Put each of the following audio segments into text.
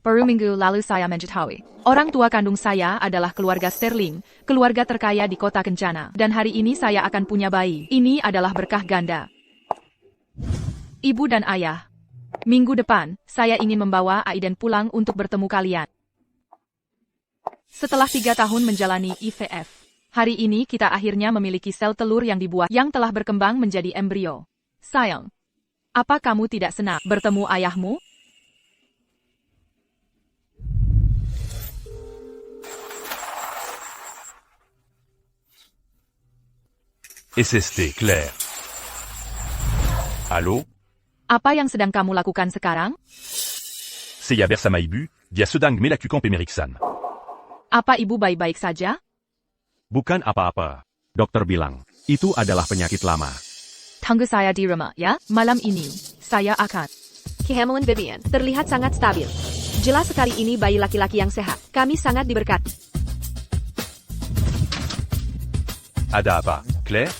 Baru minggu lalu saya mengetahui. Orang tua kandung saya adalah keluarga Sterling, keluarga terkaya di kota Kencana. Dan hari ini saya akan punya bayi. Ini adalah berkah ganda. Ibu dan ayah. Minggu depan, saya ingin membawa Aiden pulang untuk bertemu kalian. Setelah 3 tahun menjalani IVF, hari ini kita akhirnya memiliki sel telur yang dibuat yang telah berkembang menjadi embrio. Sayang, apa kamu tidak senang bertemu ayahmu? SST, Claire. Allô? Apa yang sedang kamu lakukan sekarang? Seya bersama ibu, dia sedang melakukan pemeriksaan. Apa ibu baik-baik saja? Bukan apa-apa. Dokter bilang, itu adalah penyakit lama. Tunggu saya di rumah ya, malam ini, saya akan. Kehamilan Vivian terlihat sangat stabil. Jelas sekali ini bayi laki-laki yang sehat. Kami sangat diberkati. Ada apa, Claire?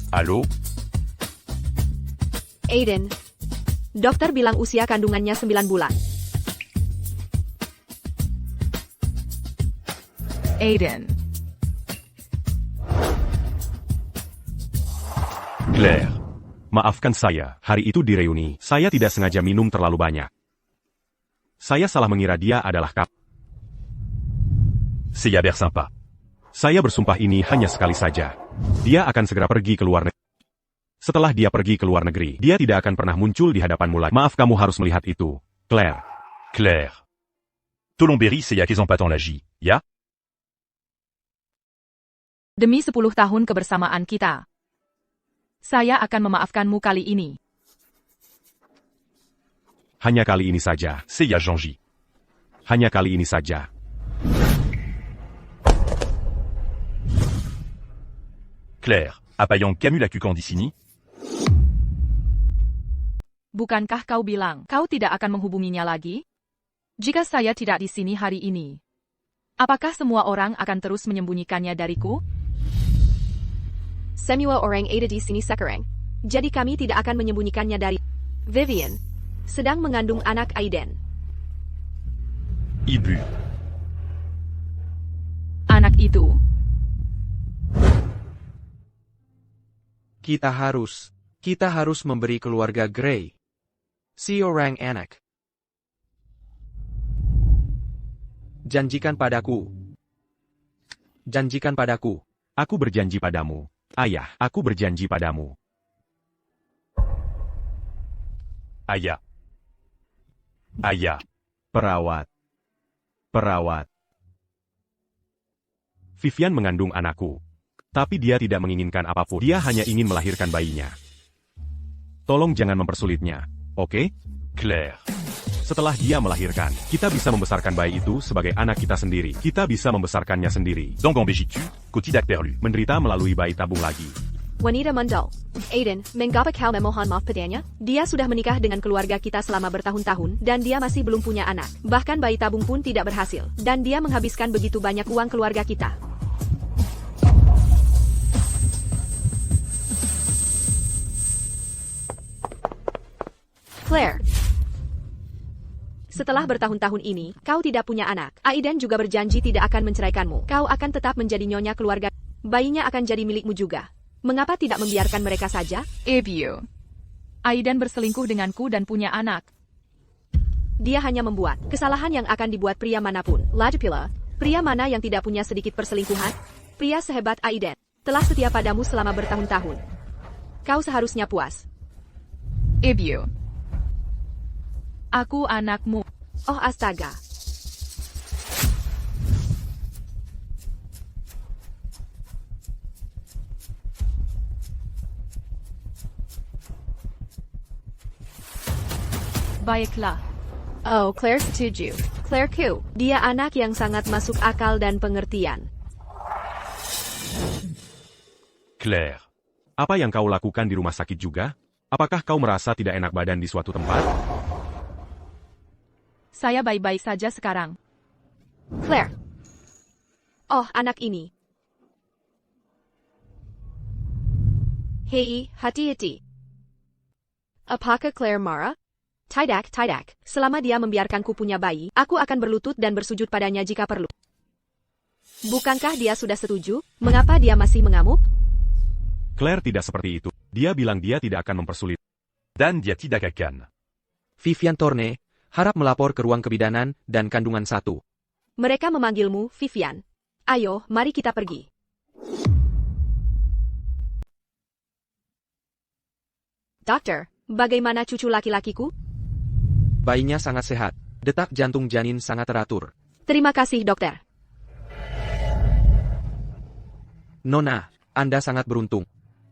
Allô? Aiden. Dokter bilang usia kandungannya 9 bulan. Aiden. Claire. Maafkan saya, hari itu di reuni, saya tidak sengaja minum terlalu banyak. Saya salah mengira dia adalah kap. Seya bersama. Saya bersumpah ini hanya sekali saja. Dia akan segera pergi ke luar negeri. Setelah dia pergi ke luar negeri, dia tidak akan pernah muncul di hadapanmu lagi. Maaf, kamu harus melihat itu. Claire. Claire. Tolong beri Seya kesempatan lagi, ya? Demi 10 tahun kebersamaan kita, saya akan memaafkanmu kali ini. Hanya kali ini saja. Seya Jean-Ji. Hanya kali ini saja. Claire, apa yang kamu lakukan di sini? Bukankah kau bilang kau tidak akan menghubunginya lagi? Jika saya tidak di sini hari ini, apakah semua orang akan terus menyembunyikannya dariku? Semua orang ada di sini sekarang. Jadi kami tidak akan menyembunyikannya dari Vivian. Sedang mengandung anak Aiden. Ibu. Anak itu. Kita harus memberi keluarga Gray si orang anak. Janjikan padaku. Janjikan padaku. Aku berjanji padamu. Ayah, aku berjanji padamu. Ayah. Ayah. Perawat. Perawat. Vivian mengandung anakku. Tapi dia tidak menginginkan apapun. Dia hanya ingin melahirkan bayinya. Tolong jangan mempersulitnya, oke? Claire. Setelah dia melahirkan, kita bisa membesarkan bayi itu sebagai anak kita sendiri. Kita bisa membesarkannya sendiri. Donc en Belgique, tidak perlu. Menderita melalui bayi tabung lagi. Wanita Mundal. Aiden, mengapa kau memohon maaf padanya? Dia sudah menikah dengan keluarga kita selama bertahun-tahun, dan dia masih belum punya anak. Bahkan bayi tabung pun tidak berhasil. Dan dia menghabiskan begitu banyak uang keluarga kita. Claire. Setelah bertahun-tahun ini, kau tidak punya anak. Aiden juga berjanji tidak akan menceraikanmu. Kau akan tetap menjadi nyonya keluarga. Bayinya akan jadi milikmu juga. Mengapa tidak membiarkan mereka saja? Ibu. Aiden berselingkuh denganku dan punya anak. Dia hanya membuat kesalahan yang akan dibuat pria manapun. Lagi pula, pria mana yang tidak punya sedikit perselingkuhan? Pria sehebat Aiden telah setia padamu selama bertahun-tahun. Kau seharusnya puas. Ibu. Aku anakmu. Oh astaga. Baiklah. Oh, Claire setuju. Claire Q. Dia anak yang sangat masuk akal dan pengertian. Claire. Apa yang kau lakukan di rumah sakit juga? Apakah kau merasa tidak enak badan di suatu tempat? Saya baik-baik saja sekarang. Claire. Oh, anak ini. Hei, hati-hati. Apakah Claire marah? Tidak, selama dia membiarkanku punya bayi, aku akan berlutut dan bersujud padanya jika perlu. Bukankah dia sudah setuju? Mengapa dia masih mengamuk? Claire tidak seperti itu. Dia bilang dia tidak akan mempersulit. Dan dia tidak akan. Vivian Thorne, harap melapor ke ruang kebidanan dan kandungan 1. Mereka memanggilmu, Vivian. Ayo, mari kita pergi. Dokter, bagaimana cucu laki-lakiku? Bayinya sangat sehat. Detak jantung janin sangat teratur. Terima kasih, dokter. Nona, Anda sangat beruntung.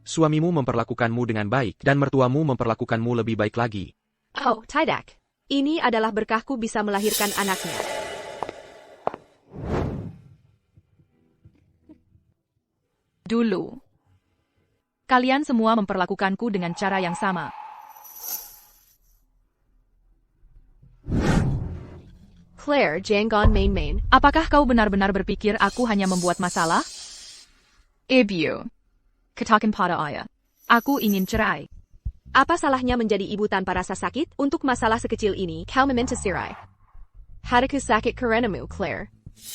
Suamimu memperlakukanmu dengan baik, dan mertuamu memperlakukanmu lebih baik lagi. Oh, tidak. Ini adalah berkahku bisa melahirkan anaknya. Dulu. Kalian semua memperlakukanku dengan cara yang sama. Claire, Jangon main. Apakah kau benar-benar berpikir aku hanya membuat masalah? Ibu. Katakan pada ayah. Aku ingin cerai. Apa salahnya menjadi ibu tanpa rasa sakit? Untuk masalah sekecil ini, kau meminta cerai. Hatiku sakit karenamu, Claire.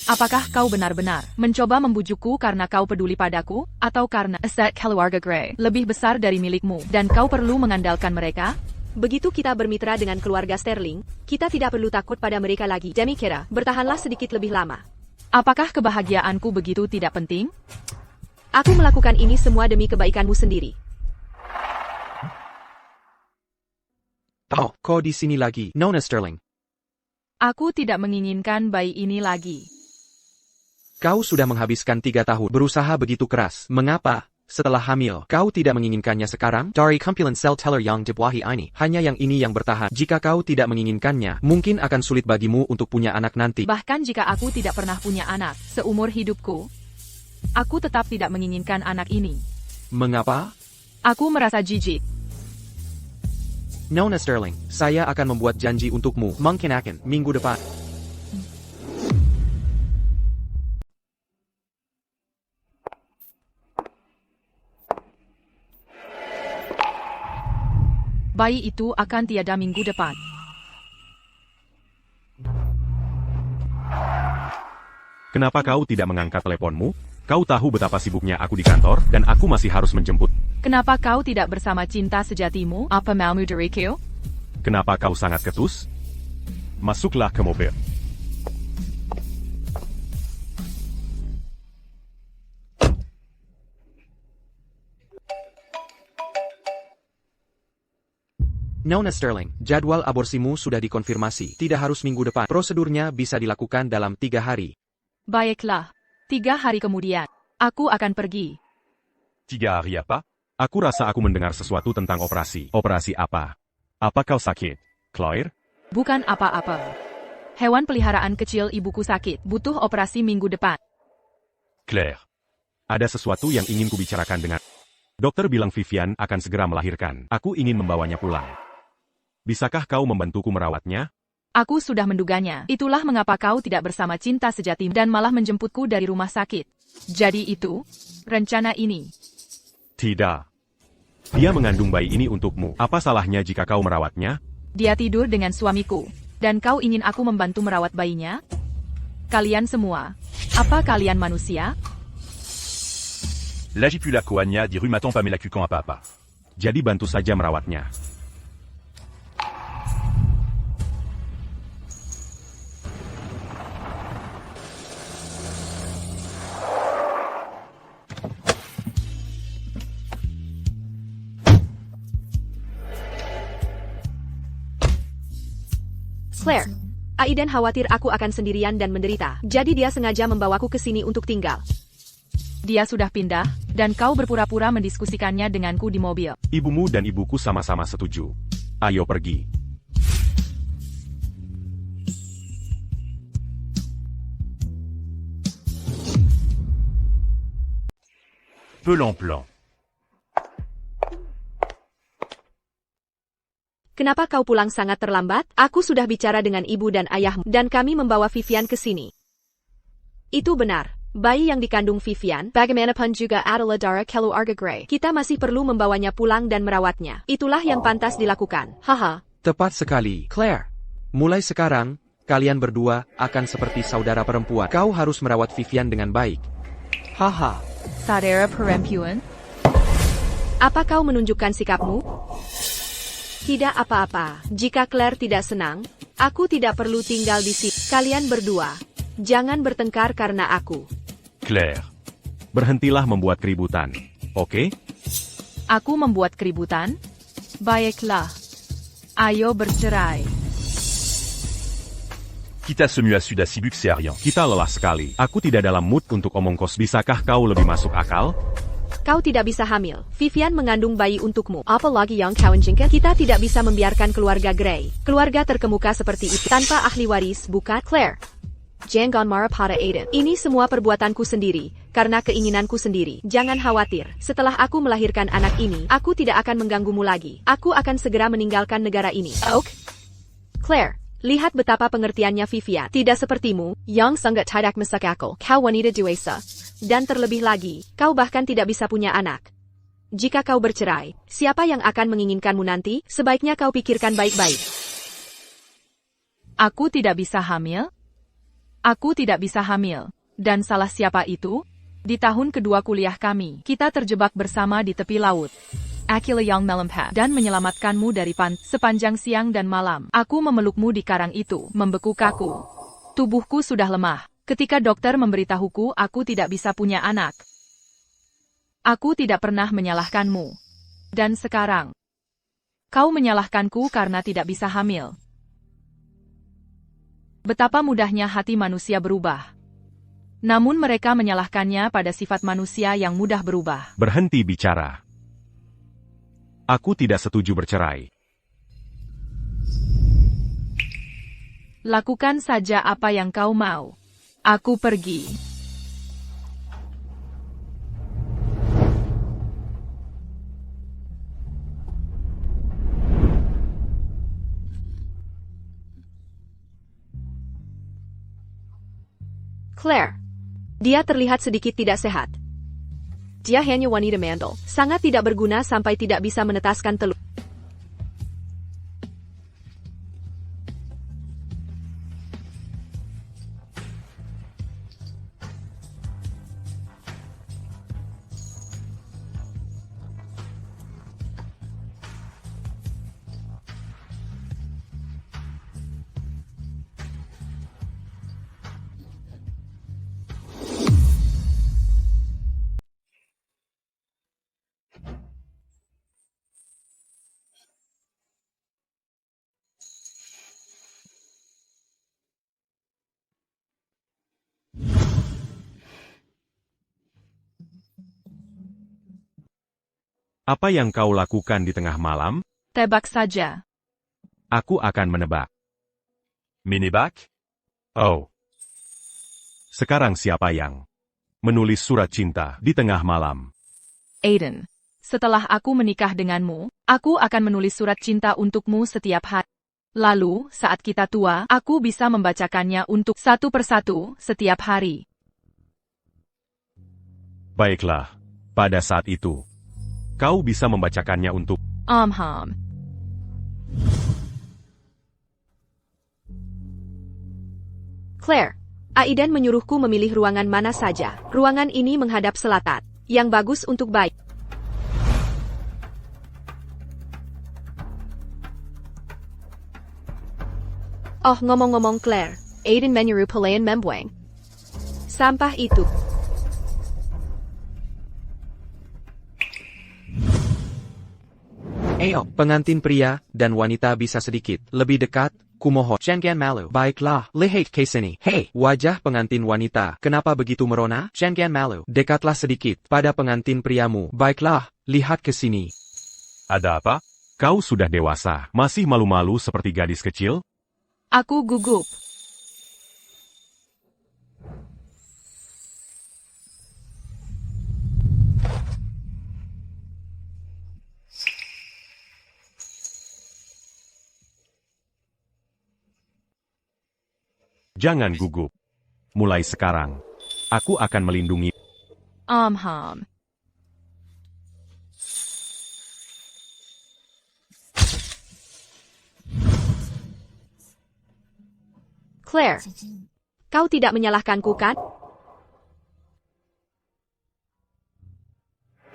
Apakah kau benar-benar mencoba membujukku karena kau peduli padaku? Atau karena aset keluarga Grey lebih besar dari milikmu dan kau perlu mengandalkan mereka? Begitu kita bermitra dengan keluarga Sterling, kita tidak perlu takut pada mereka lagi. Demi kira, bertahanlah sedikit lebih lama. Apakah kebahagiaanku begitu tidak penting? Aku melakukan ini semua demi kebaikanmu sendiri. Oh, kau di sini lagi, Nona Sterling. Aku tidak menginginkan bayi ini lagi. Kau sudah menghabiskan 3 tahun berusaha begitu keras. Mengapa? Setelah hamil, kau tidak menginginkannya sekarang? Dari kumpulan sel teller yang dibuahi ini, hanya yang ini yang bertahan. Jika kau tidak menginginkannya, mungkin akan sulit bagimu untuk punya anak nanti. Bahkan jika aku tidak pernah punya anak seumur hidupku, aku tetap tidak menginginkan anak ini. Mengapa? Aku merasa jijik. Nona Sterling, saya akan membuat janji untukmu, mungkin akan minggu depan. Bayi itu akan tiada minggu depan. Kenapa kau tidak mengangkat teleponmu? Kau tahu betapa sibuknya aku di kantor, dan aku masih harus menjemput. Kenapa kau tidak bersama cinta sejatimu? Apa maumu diriku? Kenapa kau sangat ketus? Masuklah ke mobil. Nona Sterling, jadwal aborsimu sudah dikonfirmasi. Tidak harus minggu depan. Prosedurnya bisa dilakukan dalam 3 hari. Baiklah. 3 hari kemudian, aku akan pergi. 3 hari apa? Aku rasa aku mendengar sesuatu tentang operasi. Operasi apa? Apa kau sakit, Claire? Bukan apa-apa. Hewan peliharaan kecil ibuku sakit, butuh operasi minggu depan. Claire. Ada sesuatu yang ingin kubicarakan dengan... Dokter bilang Vivian akan segera melahirkan. Aku ingin membawanya pulang. Bisakah kau membantuku merawatnya? Aku sudah menduganya. Itulah mengapa kau tidak bersama cinta sejati dan malah menjemputku dari rumah sakit. Jadi itu, rencana ini. Tidak. Dia mengandung bayi ini untukmu. Apa salahnya jika kau merawatnya? Dia tidur dengan suamiku. Dan kau ingin aku membantu merawat bayinya? Kalian semua. Apa kalian manusia? L'agipula coagna di rhumaton pamela cucan apa apa. Jadi bantu saja merawatnya. Claire, Aiden khawatir aku akan sendirian dan menderita. Jadi dia sengaja membawaku ke sini untuk tinggal. Dia sudah pindah, dan kau berpura-pura mendiskusikannya denganku di mobil. Ibumu dan ibuku sama-sama setuju. Ayo pergi. Pelan-plan. Kenapa kau pulang sangat terlambat? Aku sudah bicara dengan ibu dan ayahmu, dan kami membawa Vivian ke sini. Itu benar. Bayi yang dikandung Vivian, bagaimanapun juga adalah darah keluarga Grey. Kita masih perlu membawanya pulang dan merawatnya. Itulah yang pantas dilakukan. Haha, Tepat sekali, Claire. Mulai sekarang, kalian berdua akan seperti saudara perempuan. Kau harus merawat Vivian dengan baik. Haha. Saudara perempuan? Apa kau menunjukkan sikapmu? Tidak apa-apa. Jika Claire tidak senang, aku tidak perlu tinggal di sini. Kalian berdua, jangan bertengkar karena aku. Claire. Berhentilah membuat keributan. Oke? Aku membuat keributan? Baiklah. Ayo bercerai. Kita semua sudah sibuk seharian. Kita lelah sekali. Aku tidak dalam mood untuk omong kos. Bisakah kau lebih masuk akal? Kau tidak bisa hamil. Vivian mengandung bayi untukmu. Apalagi yang kau inginkan. Kita tidak bisa membiarkan keluarga Grey, keluarga terkemuka seperti itu, tanpa ahli waris, bukan? Claire. Jangan marah pada Aiden. Ini semua perbuatanku sendiri, karena keinginanku sendiri. Jangan khawatir. Setelah aku melahirkan anak ini, aku tidak akan mengganggumu lagi. Aku akan segera meninggalkan negara ini. Oke? Claire. Lihat betapa pengertiannya Vivian. Tidak sepertimu, yang sangat tidak masuk akal. Kau wanita dewasa. Dan terlebih lagi, kau bahkan tidak bisa punya anak. Jika kau bercerai, siapa yang akan menginginkanmu nanti? Sebaiknya kau pikirkan baik-baik. Aku tidak bisa hamil? Aku tidak bisa hamil. Dan salah siapa itu? Di tahun kedua kuliah kami, kita terjebak bersama di tepi laut. Akila yang melompat dan menyelamatkanmu dari pantai sepanjang siang dan malam. Aku memelukmu di karang itu, membeku kaku. Tubuhku sudah lemah. Ketika dokter memberitahuku aku tidak bisa punya anak. Aku tidak pernah menyalahkanmu. Dan sekarang, kau menyalahkanku karena tidak bisa hamil. Betapa mudahnya hati manusia berubah. Namun mereka menyalahkannya pada sifat manusia yang mudah berubah. Berhenti bicara. Aku tidak setuju bercerai. Lakukan saja apa yang kau mau. Aku pergi. Claire. Dia terlihat sedikit tidak sehat. Dia hanya wanita mandel, sangat tidak berguna sampai tidak bisa menetaskan telur. Apa yang kau lakukan di tengah malam? Tebak saja. Aku akan menebak. Menebak? Oh. Sekarang siapa yang menulis surat cinta di tengah malam? Aiden. Setelah aku menikah denganmu, aku akan menulis surat cinta untukmu setiap hari. Lalu, saat kita tua, aku bisa membacakannya untuk satu persatu setiap hari. Baiklah. Pada saat itu, kau bisa membacakannya untuk... Claire. Aiden menyuruhku memilih ruangan mana saja. Ruangan ini menghadap selatan, yang bagus untuk bayi. Oh, ngomong-ngomong Claire, Aiden menyuruh pelayan membuang sampah itu. Ayo, pengantin pria dan wanita bisa sedikit lebih dekat. Kumohon. Jangan malu. Baiklah, lihat ke sini. Hei, wajah pengantin wanita. Kenapa begitu merona? Jangan malu. Dekatlah sedikit pada pengantin priamu. Baiklah, lihat ke sini. Ada apa? Kau sudah dewasa. Masih malu-malu seperti gadis kecil? Aku gugup. Jangan gugup. Mulai sekarang, aku akan melindungi. Claire, kau tidak menyalahkanku kan?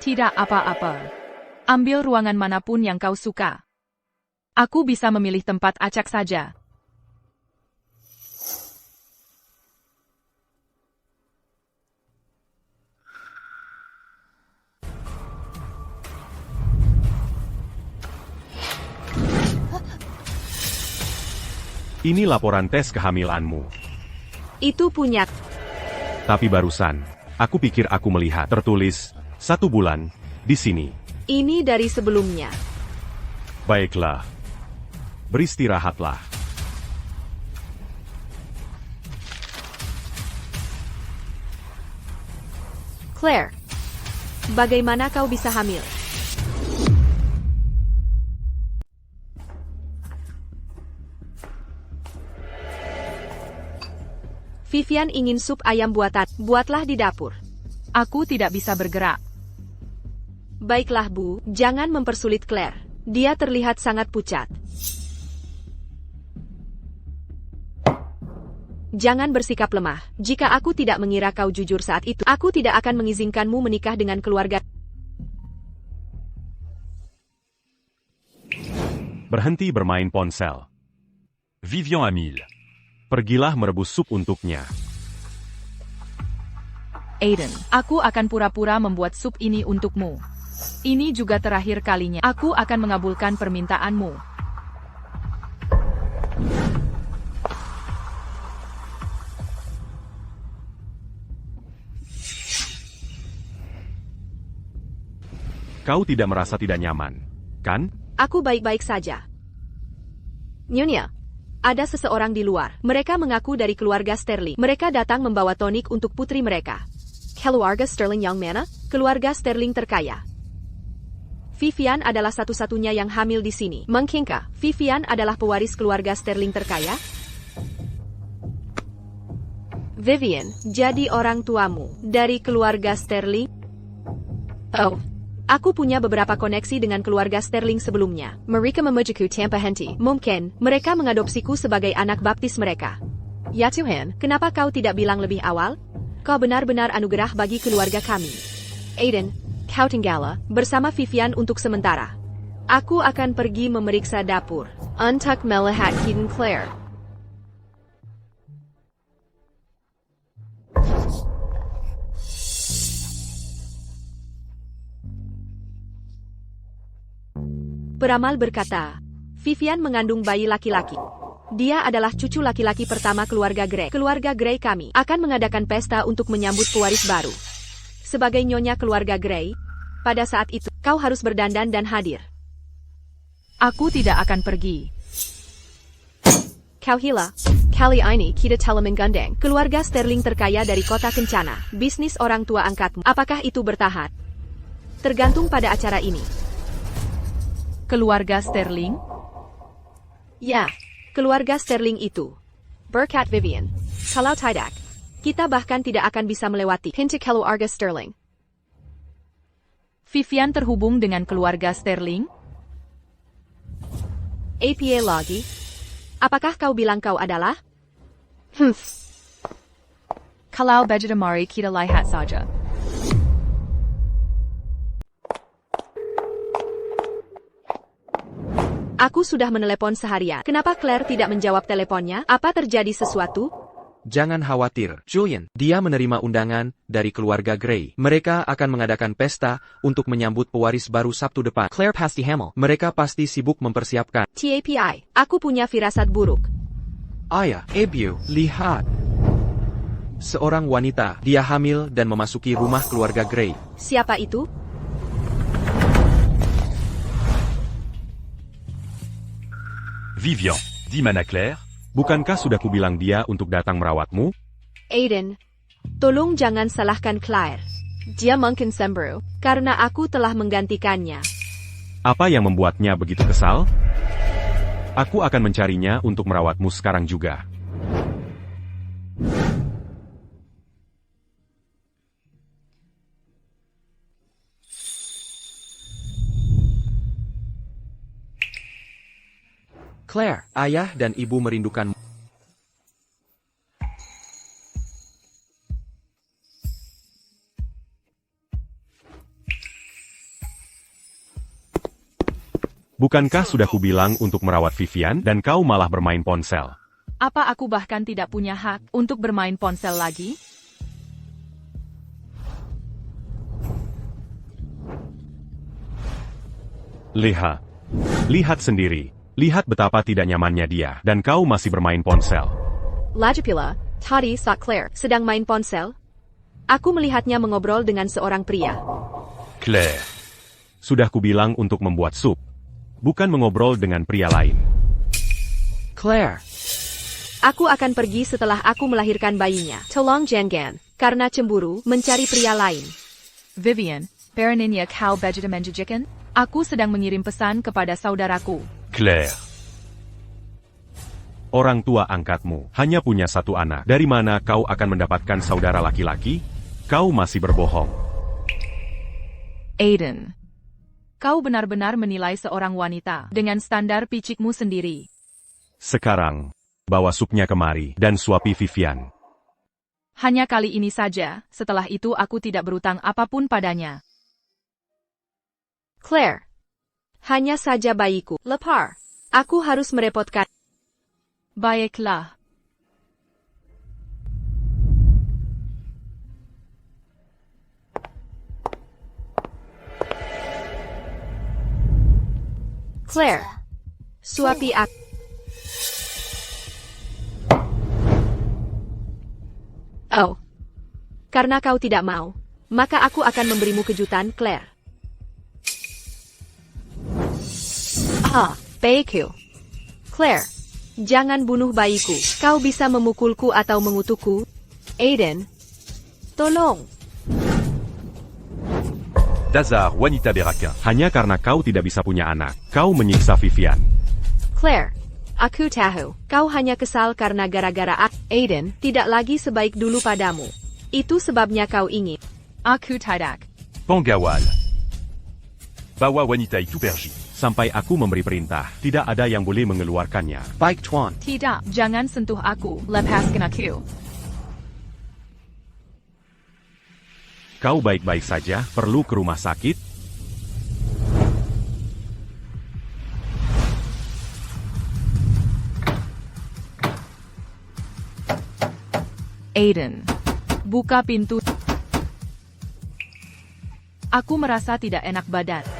Tidak apa-apa. Ambil ruangan manapun yang kau suka. Aku bisa memilih tempat acak saja. Ini laporan tes kehamilanmu. Itu punya. Tapi barusan, aku pikir aku melihat tertulis 1 bulan di sini. Ini dari sebelumnya. Baiklah. Beristirahatlah. Claire, bagaimana kau bisa hamil? Vivian ingin sup ayam buatan. Buatlah di dapur. Aku tidak bisa bergerak. Baiklah Bu, jangan mempersulit Claire. Dia terlihat sangat pucat. Jangan bersikap lemah. Jika aku tidak mengira kau jujur saat itu, aku tidak akan mengizinkanmu menikah dengan keluarga. Berhenti bermain ponsel. Vivian à 1000. Pergilah merebus sup untuknya. Aiden, aku akan pura-pura membuat sup ini untukmu. Ini juga terakhir kalinya. Aku akan mengabulkan permintaanmu. Kau tidak merasa tidak nyaman, kan? Aku baik-baik saja. Nyonya, ada seseorang di luar. Mereka mengaku dari keluarga Sterling. Mereka datang membawa tonik untuk putri mereka. Keluarga Sterling yang mana? Keluarga Sterling terkaya. Vivian adalah satu-satunya yang hamil di sini. Mungkinkah Vivian adalah pewaris keluarga Sterling terkaya? Vivian, jadi orang tuamu dari keluarga Sterling? Oh, aku punya beberapa koneksi dengan keluarga Sterling sebelumnya. Mereka memujiku tanpa henti. Mungkin mereka mengadopsiku sebagai anak baptis mereka. Ya Tuhan, kenapa kau tidak bilang lebih awal? Kau benar-benar anugerah bagi keluarga kami. Aiden, kau tinggallah bersama Vivian untuk sementara. Aku akan pergi memeriksa dapur. Untuk melihat Hidden Claire. Peramal berkata, Vivian mengandung bayi laki-laki. Dia adalah cucu laki-laki pertama keluarga Grey. Keluarga Grey kami akan mengadakan pesta untuk menyambut pewaris baru. Sebagai nyonya keluarga Grey, pada saat itu, kau harus berdandan dan hadir. Aku tidak akan pergi. Kau hila. Kali ini kita telah menggandeng keluarga Sterling terkaya dari kota Kencana. Bisnis orang tua angkatmu. Apakah itu bertahan? Tergantung pada acara ini. Keluarga Sterling? Ya, keluarga Sterling itu. Berkat Vivian. Kalau tidak, kita bahkan tidak akan bisa melewati pintu keluarga Sterling. Vivian terhubung dengan keluarga Sterling? APA lagi? Apakah kau bilang kau adalah? Kalau begitu mari kita lihat saja. Aku sudah menelepon seharian. Kenapa Claire tidak menjawab teleponnya? Apa terjadi sesuatu? Jangan khawatir, Julian. Dia menerima undangan dari keluarga Grey. Mereka akan mengadakan pesta untuk menyambut pewaris baru Sabtu depan. Claire pasti hamil. Mereka pasti sibuk mempersiapkan. TAPI, aku punya firasat buruk. Ayah, Ebu, lihat. Seorang wanita, dia hamil dan memasuki rumah keluarga Grey. Siapa itu? Vivian, dit Mana Claire. Bukankah sudah kubilang dia untuk datang merawatmu? Aiden, tolong jangan salahkan Claire. Dia mungkin cemburu, karena aku telah menggantikannya. Apa yang membuatnya begitu kesal? Aku akan mencarinya untuk merawatmu sekarang juga. Claire, ayah dan ibu merindukanmu. Bukankah sudah kubilang untuk merawat Vivian dan kau malah bermain ponsel? Apa aku bahkan tidak punya hak untuk bermain ponsel lagi? Lihat sendiri. Lihat betapa tidak nyamannya dia, dan kau masih bermain ponsel. Lagi pula, tadi saat Claire sedang main ponsel, aku melihatnya mengobrol dengan seorang pria. Claire. Sudah kubilang untuk membuat sup, bukan mengobrol dengan pria lain. Claire. Aku akan pergi setelah aku melahirkan bayinya. Tolong jangan, karena cemburu mencari pria lain. Vivian, Pereninia kau begitu menjijikan? Aku sedang mengirim pesan kepada saudaraku. Claire. Orang tua angkatmu hanya punya satu anak. Dari mana kau akan mendapatkan saudara laki-laki? Kau masih berbohong. Aiden. Kau benar-benar menilai seorang wanita dengan standar picikmu sendiri. Sekarang, bawa supnya kemari dan suapi Vivian. Hanya kali ini saja, setelah itu aku tidak berutang apapun padanya. Claire. Hanya saja bayiku. Lepar. Aku harus merepotkan. Baiklah. Claire. Suapi aku. Oh. Karena kau tidak mau, maka aku akan memberimu kejutan, Claire. Baikku. Claire. Jangan bunuh bayiku. Kau bisa memukulku atau mengutukku. Aiden. Tolong. Dazar wanita berakin. Hanya karena kau tidak bisa punya anak, kau menyiksa Vivian. Claire. Aku tahu. Kau hanya kesal karena gara-gara Aiden tidak lagi sebaik dulu padamu. Itu sebabnya kau ingin. Aku tidak. Pengawal. Bawa wanita itu pergi. Sampai aku memberi perintah, tidak ada yang boleh mengeluarkannya. Baik Tuan. Tidak, jangan sentuh aku. Lepaskan aku. Kau baik-baik saja, perlu ke rumah sakit? Aiden. Buka pintu. Aku merasa tidak enak badan.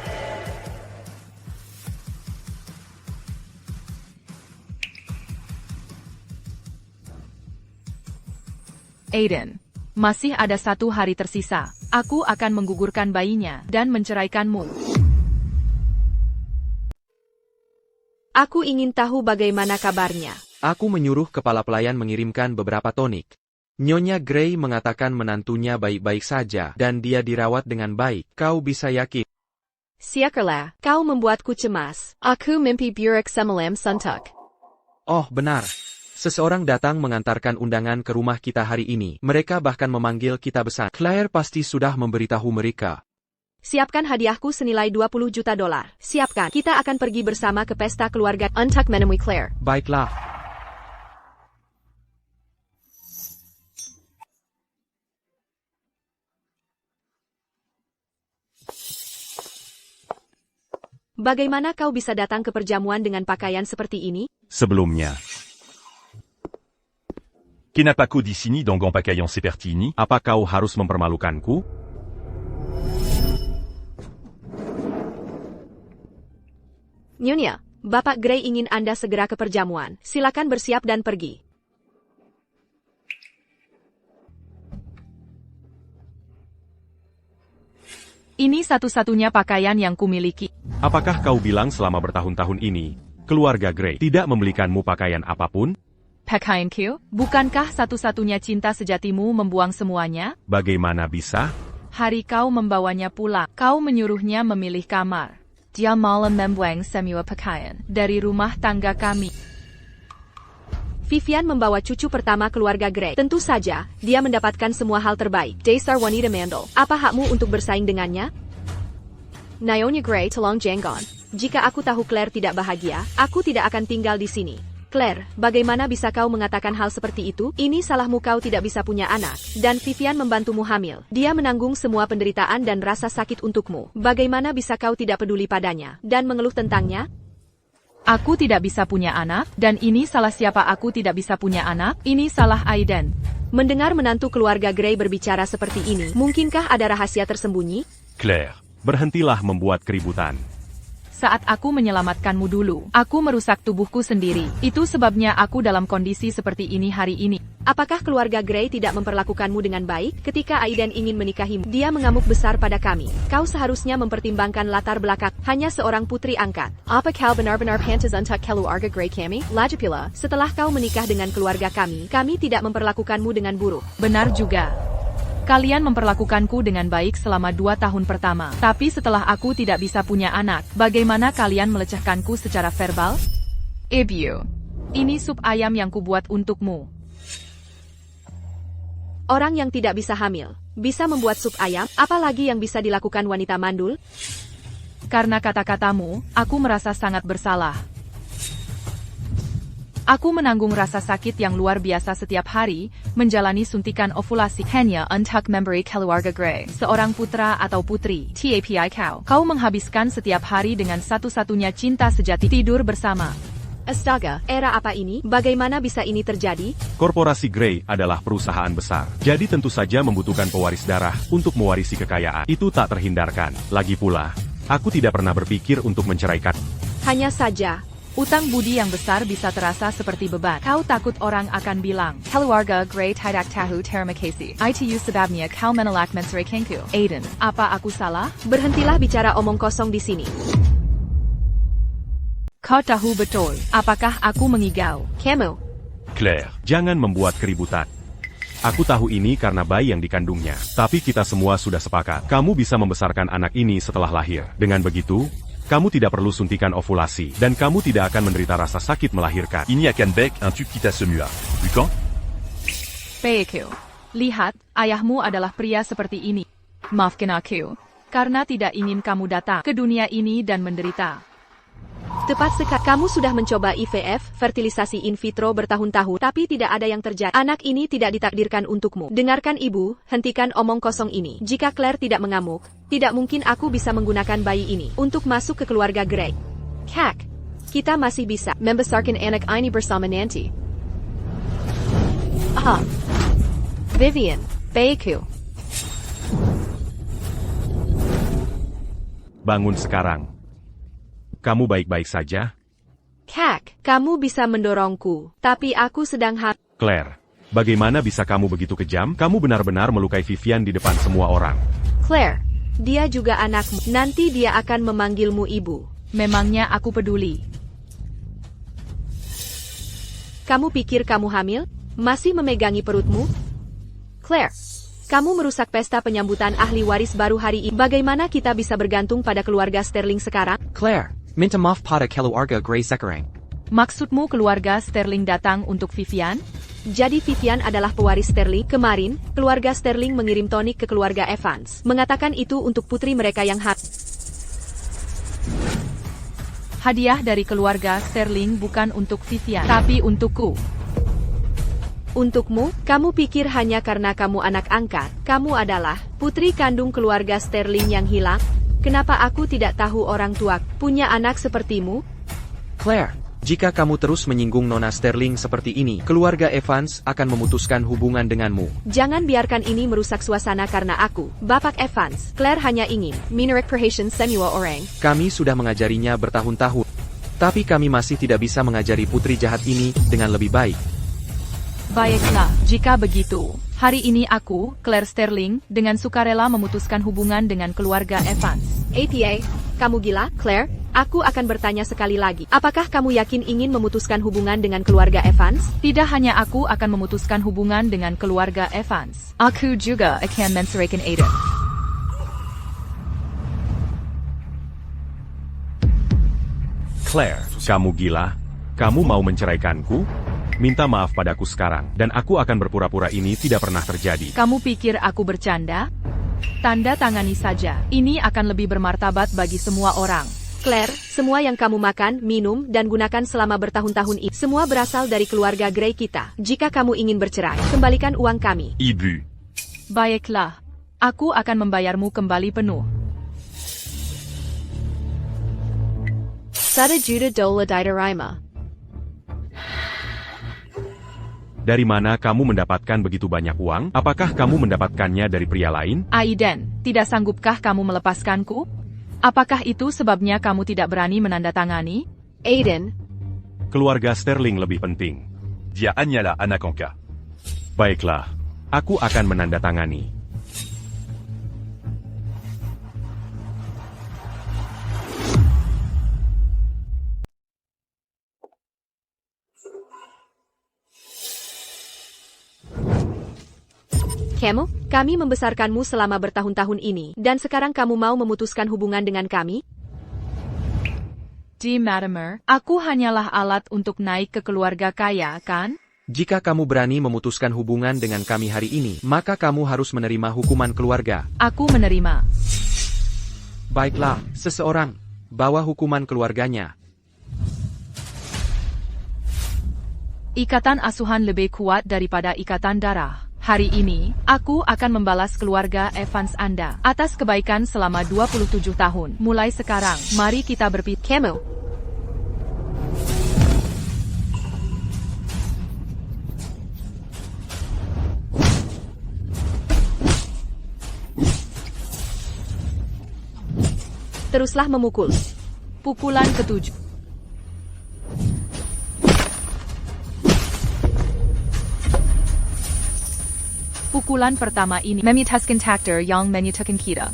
Aiden. Masih ada 1 hari tersisa. Aku akan menggugurkan bayinya dan menceraikanmu. Aku ingin tahu bagaimana kabarnya. Aku menyuruh kepala pelayan mengirimkan beberapa tonik. Nyonya Gray mengatakan menantunya baik-baik saja dan dia dirawat dengan baik. Kau bisa yakin. Syukurlah, kau membuatku cemas. Aku mimpi buruk semalam suntuk. Oh, benar. Seseorang datang mengantarkan undangan ke rumah kita hari ini. Mereka bahkan memanggil kita besar. Claire pasti sudah memberitahu mereka. Siapkan hadiahku senilai $20 juta. Siapkan. Kita akan pergi bersama ke pesta keluarga untuk menemui Claire. Baiklah. Bagaimana kau bisa datang ke perjamuan dengan pakaian seperti ini? Sebelumnya, Kenapa kau di sini dengan pakaian seperti ini? apa kau harus mempermalukanku? Nyonya, Bapak Gray ingin Anda segera ke perjamuan. Silakan bersiap dan pergi. Ini satu-satunya pakaian yang kumiliki. Apakah kau bilang selama bertahun-tahun ini, keluarga Gray tidak membelikanmu pakaian apapun? Pakaianku, bukankah satu-satunya cinta sejatimu membuang semuanya? Bagaimana bisa? Hari kau membawanya pulang, kau menyuruhnya memilih kamar. Dia malah membuang semua pakaian dari rumah tangga kami. Vivian membawa cucu pertama keluarga Gray. Tentu saja, dia mendapatkan semua hal terbaik. Dasar wanita mandel. Apa hakmu untuk bersaing dengannya? Nyonya Gray, tolong jangan. Jika aku tahu Claire tidak bahagia, aku tidak akan tinggal di sini. Claire, bagaimana bisa kau mengatakan hal seperti itu? Ini salahmu, kau tidak bisa punya anak. Dan Vivian membantumu hamil. Dia menanggung semua penderitaan dan rasa sakit untukmu. Bagaimana bisa kau tidak peduli padanya dan mengeluh tentangnya? Aku tidak bisa punya anak, dan ini salah siapa aku tidak bisa punya anak? Ini salah Aiden. Mendengar menantu keluarga Grey berbicara seperti ini, mungkinkah ada rahasia tersembunyi? Claire, Berhentilah membuat keributan. Saat aku menyelamatkanmu dulu, aku merusak tubuhku sendiri. Itu sebabnya aku dalam kondisi seperti ini hari ini. Apakah keluarga Grey tidak memperlakukanmu dengan baik? Ketika Aiden ingin menikahimu, dia mengamuk besar pada kami. Kau seharusnya mempertimbangkan latar belakang. Hanya seorang putri angkat. Apa kau benar-benar pantas untuk keluarga Grey kami? Lagi pula, setelah kau menikah dengan keluarga kami tidak memperlakukanmu dengan buruk. Benar juga. Kalian memperlakukanku dengan baik selama 2 tahun pertama. Tapi setelah aku tidak bisa punya anak, bagaimana kalian melecehkanku secara verbal? Ibu, ini sup ayam yang kubuat untukmu. Orang yang tidak bisa hamil, bisa membuat sup ayam, apalagi yang bisa dilakukan wanita mandul? Karena kata-katamu, aku merasa sangat bersalah. Aku menanggung rasa sakit yang luar biasa setiap hari, menjalani suntikan ovulasi hanya untuk memberi keluarga Grey seorang putra atau putri. Tapi kau menghabiskan setiap hari dengan satu-satunya cinta sejati, tidur bersama. Astaga, era apa ini? Bagaimana bisa ini terjadi? Korporasi Grey adalah perusahaan besar. Jadi tentu saja membutuhkan pewaris darah untuk mewarisi kekayaan. Itu tak terhindarkan. Lagi pula, aku tidak pernah berpikir untuk menceraikan. Hanya saja, utang budi yang besar bisa terasa seperti beban. Kau takut orang akan bilang, keluarga Grey tidak tahu terima kasih. Itu sebabnya kau menolak menceraikanku. Aiden, apa aku salah? berhentilah bicara omong kosong di sini. Kau tahu betul, apakah aku mengigau? Kamu, Claire, Jangan membuat keributan. Aku tahu ini karena bayi yang dikandungnya. Tapi kita semua sudah sepakat. Kamu bisa membesarkan anak ini setelah lahir. Dengan begitu, kamu tidak perlu suntikan ovulasi, dan kamu tidak akan menderita rasa sakit melahirkan. il n'y a qu'un bec, un tube qui t'assemua. Vu quand? Baikku. Lihat, ayahmu adalah pria seperti ini. Maafkan aku, karena tidak ingin kamu datang ke dunia ini dan menderita. tepat sekali. Kamu sudah mencoba IVF, fertilisasi in vitro bertahun-tahun, tapi tidak ada yang terjadi. Anak ini tidak ditakdirkan untukmu. Dengarkan ibu, hentikan omong kosong ini. Jika Claire tidak mengamuk, tidak mungkin aku bisa menggunakan bayi ini untuk masuk ke keluarga Grey. Kak, kita masih bisa membesarkan anak ini bersama nanti. Ah, Vivian, baikku. Bangun sekarang. Kamu baik-baik saja? Kak, kamu bisa mendorongku, tapi aku sedang Claire, bagaimana bisa kamu begitu kejam? Kamu benar-benar melukai Vivian di depan semua orang. Claire, dia juga anakmu. Nanti dia akan memanggilmu ibu. Memangnya aku peduli? Kamu pikir kamu hamil? Masih memegangi perutmu? Claire, kamu merusak pesta penyambutan ahli waris baru hari ini. Bagaimana kita bisa bergantung pada keluarga Sterling sekarang? Claire, minta maaf pada keluarga Grey sekarang. Maksudmu keluarga Sterling datang untuk Vivian? Jadi Vivian adalah pewaris Sterling. Kemarin, keluarga Sterling mengirim tonik ke keluarga Evans. Mengatakan itu untuk putri mereka yang Hadiah dari keluarga Sterling bukan untuk Vivian, tapi untukku. Untukmu, kamu pikir hanya karena kamu anak angkat, kamu adalah putri kandung keluarga Sterling yang hilang? Kenapa aku tidak tahu orang tua punya anak sepertimu? Claire, jika kamu terus menyinggung Nona Sterling seperti ini, keluarga Evans akan memutuskan hubungan denganmu. Jangan biarkan ini merusak suasana karena aku, Bapak Evans. Claire hanya ingin menarik perhatian semua orang. Kami sudah mengajarinya bertahun-tahun. Tapi kami masih tidak bisa mengajari putri jahat ini dengan lebih baik. Baiklah, jika begitu, hari ini aku, Claire Sterling, dengan sukarela memutuskan hubungan dengan keluarga Evans. APA, kamu gila, Claire? Aku akan bertanya sekali lagi. Apakah kamu yakin ingin memutuskan hubungan dengan keluarga Evans? Tidak hanya aku akan memutuskan hubungan dengan keluarga Evans. Aku juga akan menceraikan Aiden. Claire, kamu gila? Kamu mau menceraikanku? Minta maaf padaku sekarang, dan aku akan berpura-pura ini tidak pernah terjadi. Kamu pikir aku bercanda? Tanda tangani saja. Ini akan lebih bermartabat bagi semua orang. Claire, semua yang kamu makan, minum, dan gunakan selama bertahun-tahun ini, semua berasal dari keluarga Grey kita. Jika kamu ingin bercerai, kembalikan uang kami. Ibu. Baiklah. Aku akan membayarmu kembali penuh. $1 juta diterima. Dari mana kamu mendapatkan begitu banyak uang? Apakah kamu mendapatkannya dari pria lain? Aiden, tidak sanggupkah kamu melepaskanku? Apakah itu sebabnya kamu tidak berani menandatangani? Aiden, Keluarga Sterling lebih penting. Dia hanyalah anak angkat. Baiklah, aku akan menandatangani. kami membesarkanmu selama bertahun-tahun ini, dan sekarang kamu mau memutuskan hubungan dengan kami? Di Mortimer, aku hanyalah alat untuk naik ke keluarga kaya, kan? Jika kamu berani memutuskan hubungan dengan kami hari ini, maka kamu harus menerima hukuman keluarga. Aku menerima. Baiklah, seseorang, bawa hukuman keluarganya. Ikatan asuhan lebih kuat daripada ikatan darah. Hari ini, aku akan membalas keluarga Evans Anda atas kebaikan selama 27 tahun. Mulai sekarang, mari kita berpikir. Teruslah memukul. Pukulan ketujuh. Pukulan pertama ini memutuskan takdir yang menyatukan kita.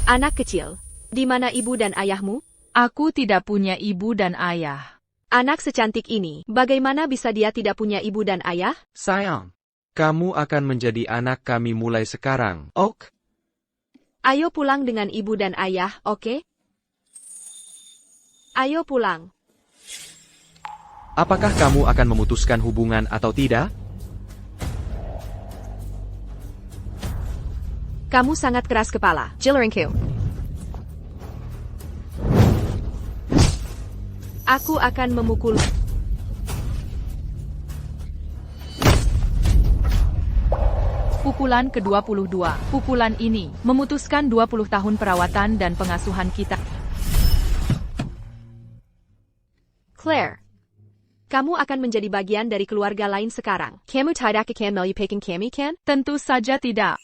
Anak kecil, di mana ibu dan ayahmu? Aku tidak punya ibu dan ayah. Anak secantik ini, bagaimana bisa dia tidak punya ibu dan ayah? Sayang, kamu akan menjadi anak kami mulai sekarang, ok? Ayo pulang dengan ibu dan ayah, oke? Ayo pulang. Apakah kamu akan memutuskan hubungan atau tidak? Kamu sangat keras kepala, Jilleringku. Aku akan memukul. Pukulan ke-22. Pukulan ini memutuskan 20 tahun perawatan dan pengasuhan kita. Claire, kamu akan menjadi bagian dari keluarga lain sekarang. Kamu tidak akan melupakan kami, kan? Tentu saja tidak.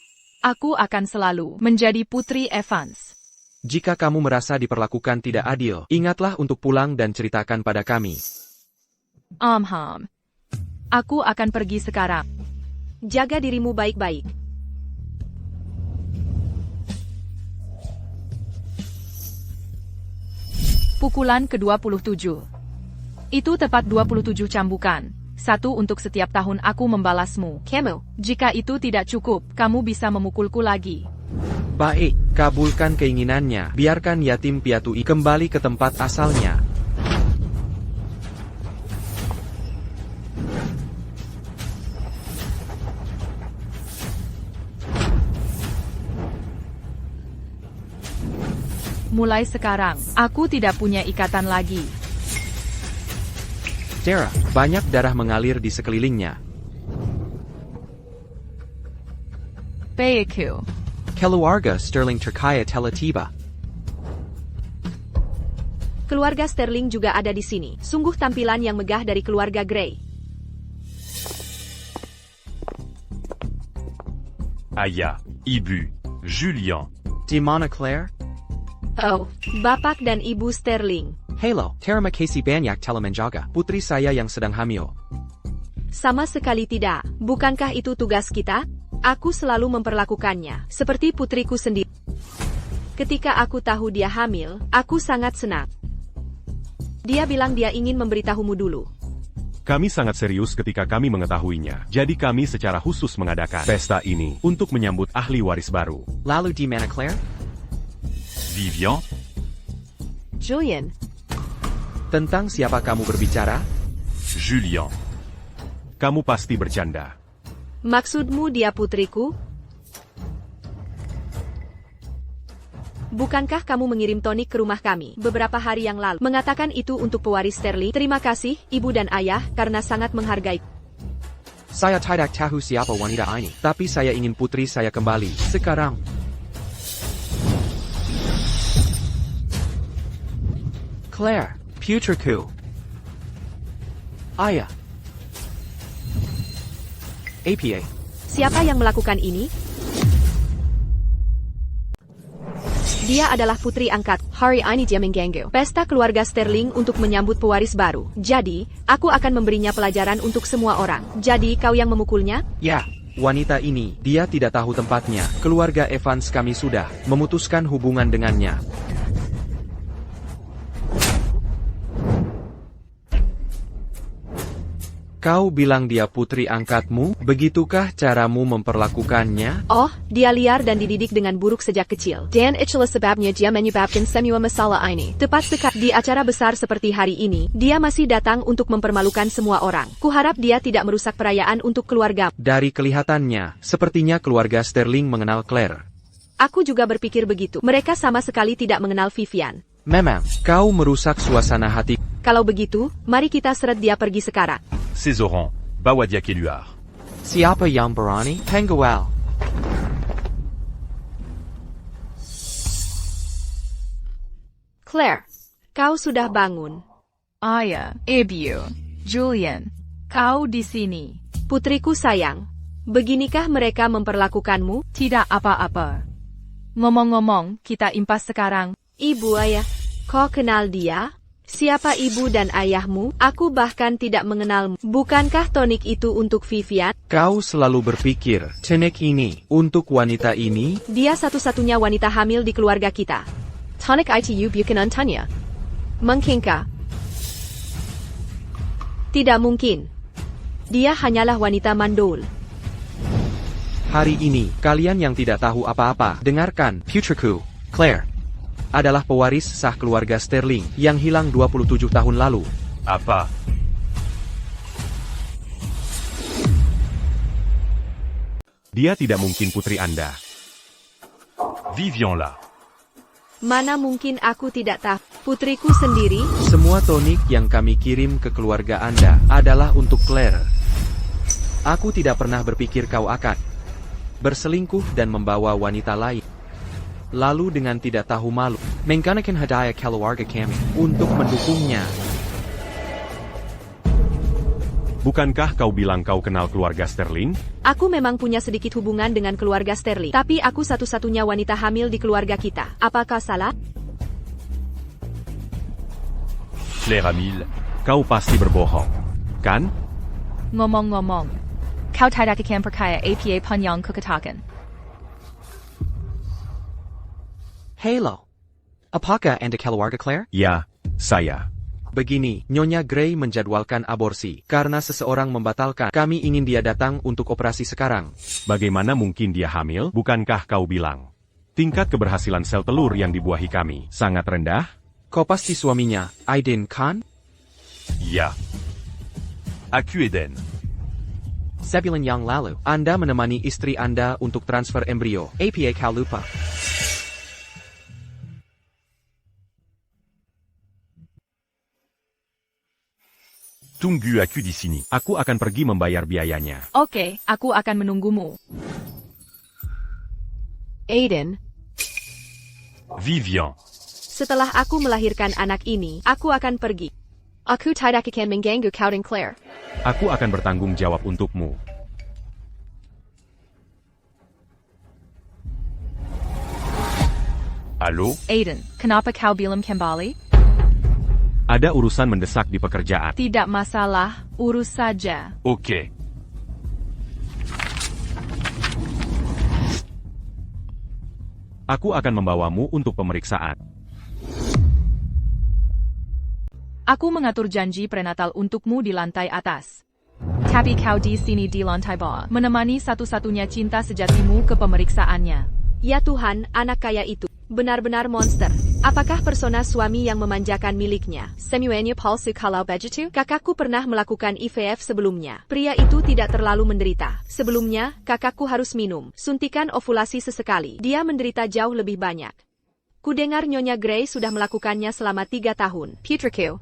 Aku akan selalu menjadi putri Evans. Jika kamu merasa diperlakukan tidak adil, ingatlah untuk pulang dan ceritakan pada kami. Aku akan pergi sekarang. Jaga dirimu baik-baik. Pukulan ke-27. Itu tepat 27 cambukan. 1 untuk setiap tahun aku membalasmu. Kamu, Jika itu tidak cukup, kamu bisa memukulku lagi. Baik, kabulkan keinginannya. Biarkan yatim piatu kembali ke tempat asalnya. Mulai sekarang, aku tidak punya ikatan lagi. Tara, banyak darah mengalir di sekelilingnya. Baikku. Keluarga Sterling terkaya telah tiba. keluarga Sterling juga ada di sini. Sungguh tampilan yang megah dari keluarga Grey. Aya, Ibu, Julian. Di mana Claire? Oh, Bapak dan Ibu Sterling. Halo, terima kasih banyak telah menjaga putri saya yang sedang hamil. Sama sekali tidak. Bukankah itu tugas kita? Aku selalu memperlakukannya seperti putriku sendiri. Ketika aku tahu dia hamil, aku sangat senang. Dia bilang dia ingin memberitahumu dulu. Kami sangat serius ketika kami mengetahuinya. Jadi kami secara khusus mengadakan pesta ini untuk menyambut ahli waris baru. Lalu di mana Claire? Vivian. Julian, Tentang siapa kamu berbicara? Julian. Kamu pasti bercanda. maksudmu dia putriku? Bukankah kamu mengirim tonik ke rumah kami beberapa hari yang lalu? Mengatakan itu untuk pewaris Sterling. Terima kasih, ibu dan ayah, karena sangat menghargai. Saya tidak tahu siapa wanita ini, tapi saya ingin putri saya kembali, sekarang. Claire, putriku. Ayah. APA. Siapa yang melakukan ini? Dia adalah putri angkat, Hari ini dia mengganggu pesta keluarga Sterling untuk menyambut pewaris baru. Jadi, aku akan memberinya pelajaran untuk semua orang. Jadi, kau yang memukulnya? Ya, wanita ini, dia tidak tahu tempatnya. Keluarga Evans kami sudah memutuskan hubungan dengannya. Kau bilang dia putri angkatmu? Begitukah caramu memperlakukannya? Oh, dia liar dan dididik dengan buruk sejak kecil. Dan itulah sebabnya dia menyebabkan semua masalah ini. Tepat sekali di acara besar seperti hari ini, dia masih datang untuk mempermalukan semua orang. Kuharap dia tidak merusak perayaan untuk keluarga. Dari kelihatannya, sepertinya keluarga Sterling mengenal Claire. Aku juga berpikir begitu. Mereka sama sekali tidak mengenal Vivian. Memang, kau merusak suasana hati. Kalau begitu, mari kita seret dia pergi sekarang. Cézoran, Bawadiak Éluard. Siapa yang berani? Pengawal. Claire, kau sudah bangun. Ayah, ibu, Julian, kau di sini. Putriku sayang, beginikah mereka memperlakukanmu? Tidak apa-apa. Ngomong-ngomong, kita impas sekarang. Ibu ayah, kau kenal dia? Siapa ibu dan ayahmu? Aku bahkan tidak mengenalmu. Bukankah tonik itu untuk Vivian? Kau selalu berpikir, tonik ini, untuk wanita ini? Dia satu-satunya wanita hamil di keluarga kita. Tonic itu bukan untanya. Mungkinkah? Tidak mungkin. Dia hanyalah wanita mandul. Hari ini, kalian yang tidak tahu apa-apa, dengarkan, putriku, Claire. Adalah pewaris sah keluarga Sterling yang hilang 27 tahun lalu. Apa? Dia tidak mungkin putri Anda. Vivian-là. Mana mungkin aku tidak tahu. Putriku sendiri? Semua tonik yang kami kirim ke keluarga Anda adalah untuk Claire. Aku tidak pernah berpikir kau akan berselingkuh dan membawa wanita lain. Lalu dengan tidak tahu malu, menggunakan hadiah keluarga kami untuk mendukungnya. Bukankah kau bilang kau kenal keluarga Sterling? Aku memang punya sedikit hubungan dengan keluarga Sterling. Tapi aku satu-satunya wanita hamil di keluarga kita. Apakah salah? Claire Amil. Kau pasti berbohong, kan? Ngomong-ngomong, kau tidak akan percaya apa pun yang kukatakan. Hello. Apakah Anda keluarga Claire? Ya, saya. Begini, Nyonya Gray menjadwalkan aborsi karena seseorang membatalkan. Kami ingin dia datang untuk operasi sekarang. Bagaimana mungkin dia hamil? Bukankah kau bilang tingkat keberhasilan sel telur yang dibuahi kami sangat rendah? Kau pasti suaminya, Aiden kan? Ya. Aku Eden. Sebulan yang lalu, Anda menemani istri Anda untuk transfer embrio. Apa kau lupa? Tunggu aku di sini. Aku akan pergi membayar biayanya. Oke, aku akan menunggumu. Aiden, Vivian. setelah aku melahirkan anak ini, aku akan pergi. Aku tidak akan mengganggu kau dan Claire. Aku akan bertanggung jawab untukmu. Halo? Aiden, kenapa kau bilang kembali? Ada urusan mendesak di pekerjaan. Tidak masalah, urus saja. Ok. Aku akan membawamu untuk pemeriksaan. Aku mengatur janji prenatal untukmu di lantai atas. Tapi kau di sini di lantai bawah, menemani satu-satunya cinta sejatimu ke pemeriksaannya. Ya Tuhan, anak kaya itu benar-benar monster. Apakah persona suami yang memanjakan miliknya semuanya palsu kalau begitu? Kakakku pernah melakukan IVF sebelumnya. Pria itu tidak terlalu menderita. Sebelumnya, kakakku harus minum suntikan ovulasi sesekali. Dia menderita jauh lebih banyak. Kudengar Nyonya Grey sudah melakukannya selama 3 tahun. Putriku.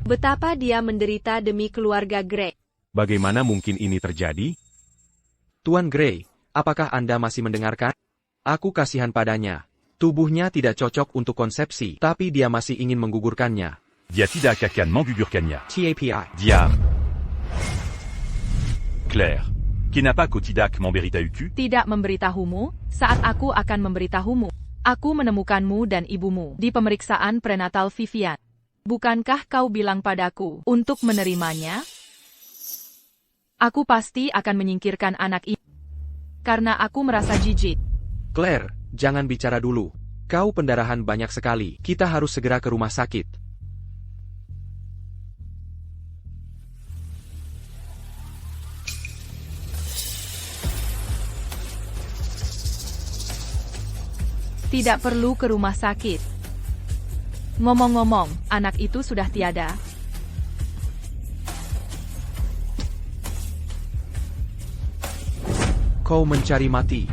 Betapa dia menderita demi keluarga Grey. Bagaimana mungkin ini terjadi? Tuan Grey, apakah Anda masih mendengarkan? Aku kasihan padanya. Tubuhnya tidak cocok untuk konsepsi, tapi dia masih ingin menggugurkannya. Dia tidak akan menggugurkannya. TAPI. Dia... Claire. Kenapa kau tidak memberitahuku? Tidak memberitahumu, saat aku akan memberitahumu. Aku menemukanmu dan ibumu di pemeriksaan prenatal Vivian. Bukankah kau bilang padaku untuk menerimanya? Aku pasti akan menyingkirkan anak ini. Karena aku merasa jijik. Claire, jangan bicara dulu. Kau pendarahan banyak sekali. Kita harus segera ke rumah sakit. Tidak perlu ke rumah sakit. Ngomong-ngomong, anak itu sudah tiada. Kau mencari mati.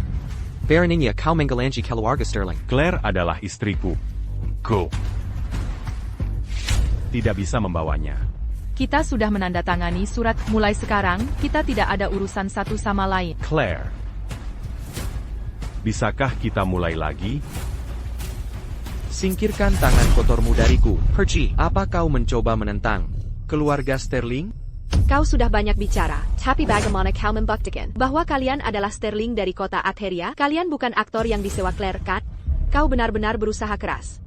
Baroninnya kau menggelanji keluarga Sterling. Claire adalah istriku. Kau. Tidak bisa membawanya. Kita sudah menandatangani surat. Mulai sekarang, kita tidak ada urusan satu sama lain. Claire. Bisakah kita mulai lagi? Singkirkan tangan kotormu dariku. Pergi. Apa kau mencoba menentang keluarga Sterling? Kau sudah banyak bicara, tapi bagaimana kau membuktikan bahwa kalian adalah Sterling dari kota Atheria? Kalian bukan aktor yang disewa Claire, kan? Kau benar-benar berusaha keras.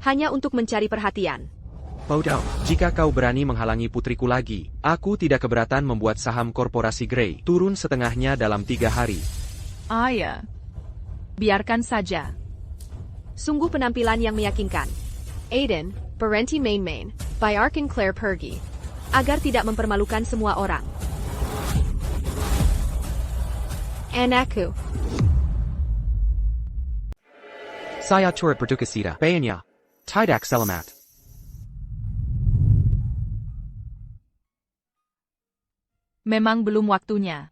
Hanya untuk mencari perhatian. Bodoh. Jika kau berani menghalangi putriku lagi, aku tidak keberatan membuat saham korporasi Grey turun setengahnya dalam 3 hari. Ya. Biarkan saja. Sungguh penampilan yang meyakinkan. Aiden, berhenti main-main, biarkan Claire pergi. Agar tidak mempermalukan semua orang. Anakku. Saya turut berduka cita. Bayanya. Tidak selamat. Memang belum waktunya.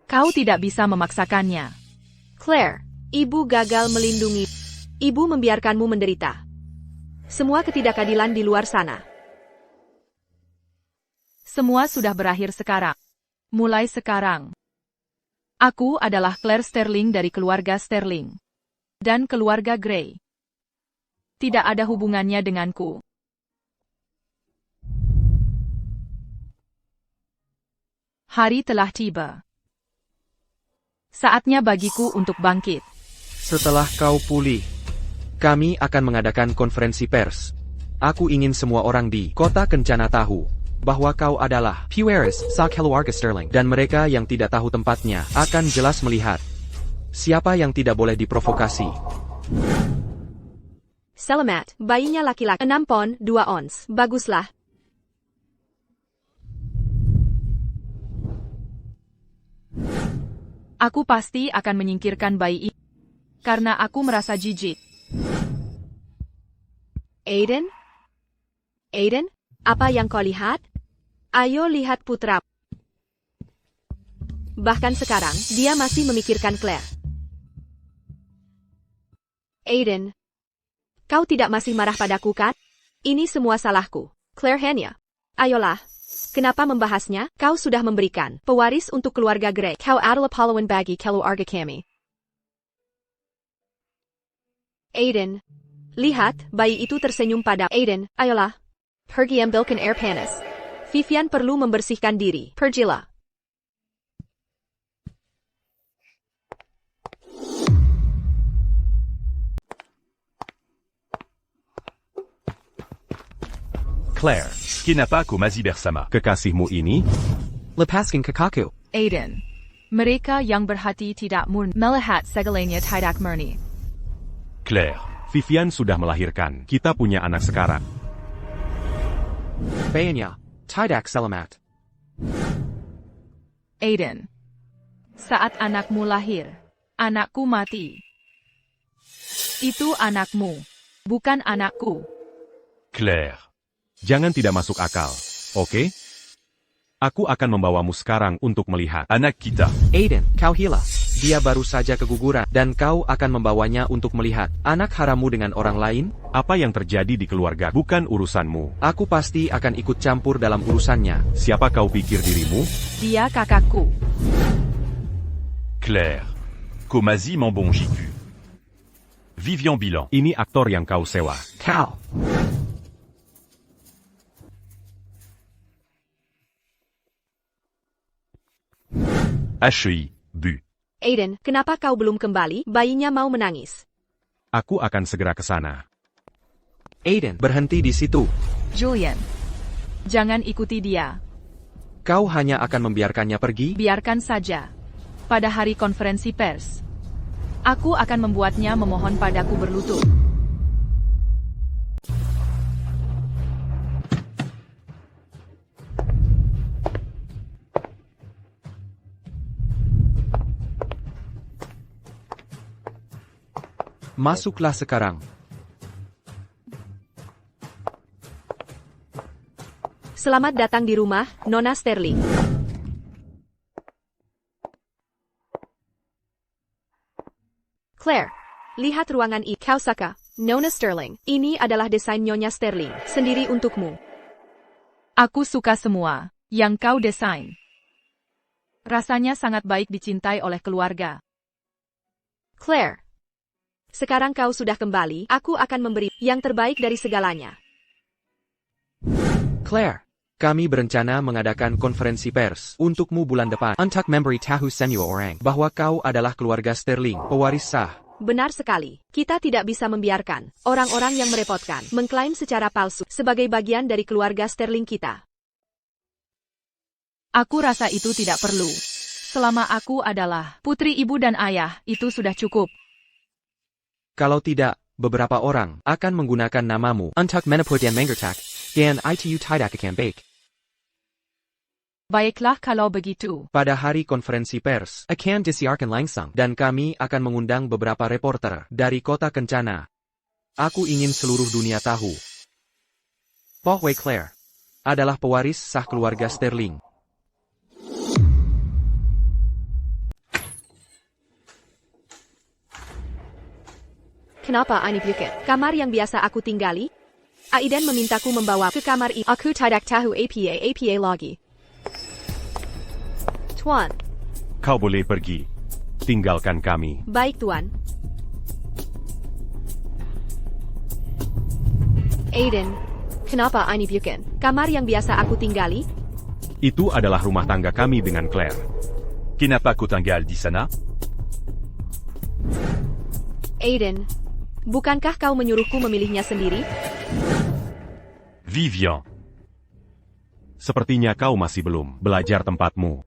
Kau tidak bisa memaksakannya. Claire, ibu gagal melindungi. Ibu membiarkanmu menderita. Semua ketidakadilan di luar sana. Semua sudah berakhir sekarang. Mulai sekarang. Aku adalah Claire Sterling dari keluarga Sterling. Dan keluarga Grey. Tidak ada hubungannya denganku. Hari telah tiba. Saatnya bagiku untuk bangkit. Setelah kau pulih, kami akan mengadakan konferensi pers. Aku ingin semua orang di kota Kencana tahu bahwa kau adalah pewaris sa keluarga Sterling, dan mereka yang tidak tahu tempatnya akan jelas melihat siapa yang tidak boleh diprovokasi. Selamat, bayinya laki-laki 6 pon 2 ons. Baguslah. Aku pasti akan menyingkirkan bayi ini. Karena aku merasa jijik. Aiden? Aiden, apa yang kau lihat? Ayo lihat putra. Bahkan sekarang, dia masih memikirkan Claire. Aiden, kau tidak masih marah padaku, kan? Ini semua salahku. Claire hanya. Ayolah. Kenapa membahasnya? Kau sudah memberikan pewaris untuk keluarga Grey. Kau adalah pahlawan bagi keluarga kami. Aiden. Lihat, bayi itu tersenyum pada Aiden. Ayolah. Pergi ambilkan air panas. Vivian perlu membersihkan diri. Pergilah. Claire, Kenapa kau masih bersama? kekasihmu ini? Lepaskan kakakku. Aiden. Mereka yang berhati tidak murni melihat segalanya tidak murni. Claire. Vivian sudah melahirkan. Kita punya anak sekarang. Bayanya. Tidak selamat. Aiden. Saat anakmu lahir, anakku mati. Itu anakmu, bukan anakku. Claire. Jangan tidak masuk akal, oke? Aku akan membawamu sekarang untuk melihat. Anak kita. Aiden, kau gila. dia baru saja keguguran, dan kau akan membawanya untuk melihat anak harammu dengan orang lain? Apa yang terjadi di keluarga bukan urusanmu. Aku pasti akan ikut campur dalam urusannya. Siapa kau pikir dirimu? Dia kakakku. Claire. Komazi Mambon Jiku. Vivian Bilan. Ini aktor yang kau sewa. Kau. HEI. Bu. Aiden, kenapa kau belum kembali? Bayinya mau menangis. Aku akan segera ke sana. Aiden, berhenti di situ. Julian. Jangan ikuti dia. Kau hanya akan membiarkannya pergi? Biarkan saja. Pada hari konferensi pers, aku akan membuatnya memohon padaku berlutut. Masuklah sekarang. Selamat datang di rumah, Nona Sterling. Claire, lihat ruangan ini. Kau Saka, Nona Sterling. Ini adalah desain Nyonya Sterling, sendiri untukmu. Aku suka semua yang kau desain. Rasanya sangat baik dicintai oleh keluarga. Claire, sekarang kau sudah kembali, aku akan memberi yang terbaik dari segalanya. Claire, kami berencana mengadakan konferensi pers untukmu bulan depan. Untuk memberi tahu semua orang bahwa kau adalah keluarga Sterling, pewaris sah. Benar sekali. Kita tidak bisa membiarkan orang-orang yang merepotkan mengklaim secara palsu sebagai bagian dari keluarga Sterling kita. Aku rasa itu tidak perlu. Selama aku adalah putri ibu dan ayah, itu sudah cukup. Kalau tidak, beberapa orang akan menggunakan namamu untuk meneput dan mengertak, dan itu tidak akan baik. Baiklah kalau begitu. Pada hari konferensi pers, akan disiarkan langsung, dan kami akan mengundang beberapa reporter dari kota Kencana. Aku ingin seluruh dunia tahu bahwa Claire adalah pewaris sah keluarga Sterling. Kenapa ini bukit? Kamar yang biasa aku tinggali? Aiden memintaku membawa ke kamar ini. Aku tidak tahu apa lagi. Tuan. Kau boleh pergi. Tinggalkan kami. Baik, Tuan. Aiden, kenapa ini bukit? Kamar yang biasa aku tinggali? Itu adalah rumah tangga kami dengan Claire. Kenapa kau tinggal di sana? Aiden, bukankah kau menyuruhku memilihnya sendiri? Vivian. Sepertinya kau masih belum belajar tempatmu.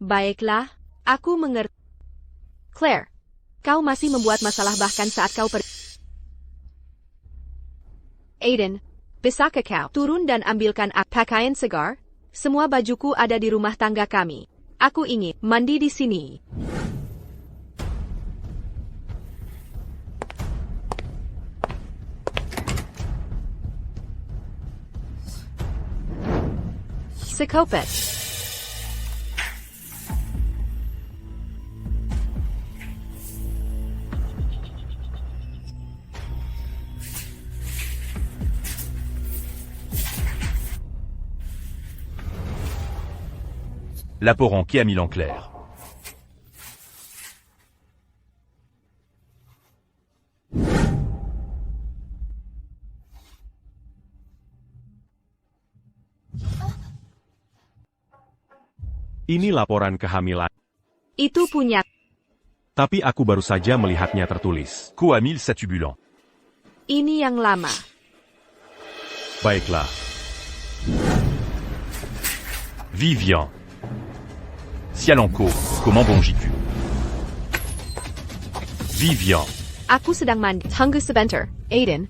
Baiklah, aku mengerti. Claire, kau masih membuat masalah bahkan saat kau pergi. Aiden, bisakah kau turun dan ambilkan pakaian segar? Semua bajuku ada di rumah tangga kami. Aku ingin mandi di sini. Sekopet. Laporan qui a mis Claire. Ini laporan kehamilan. Itu punya. Tapi aku baru saja melihatnya tertulis. Coamil Satubulan. Ini yang lama. Baiklah. Vivian. Sialanko, Mambon Jiku. Vivian. Aku sedang mandi. Tunggu sebentar, Aiden.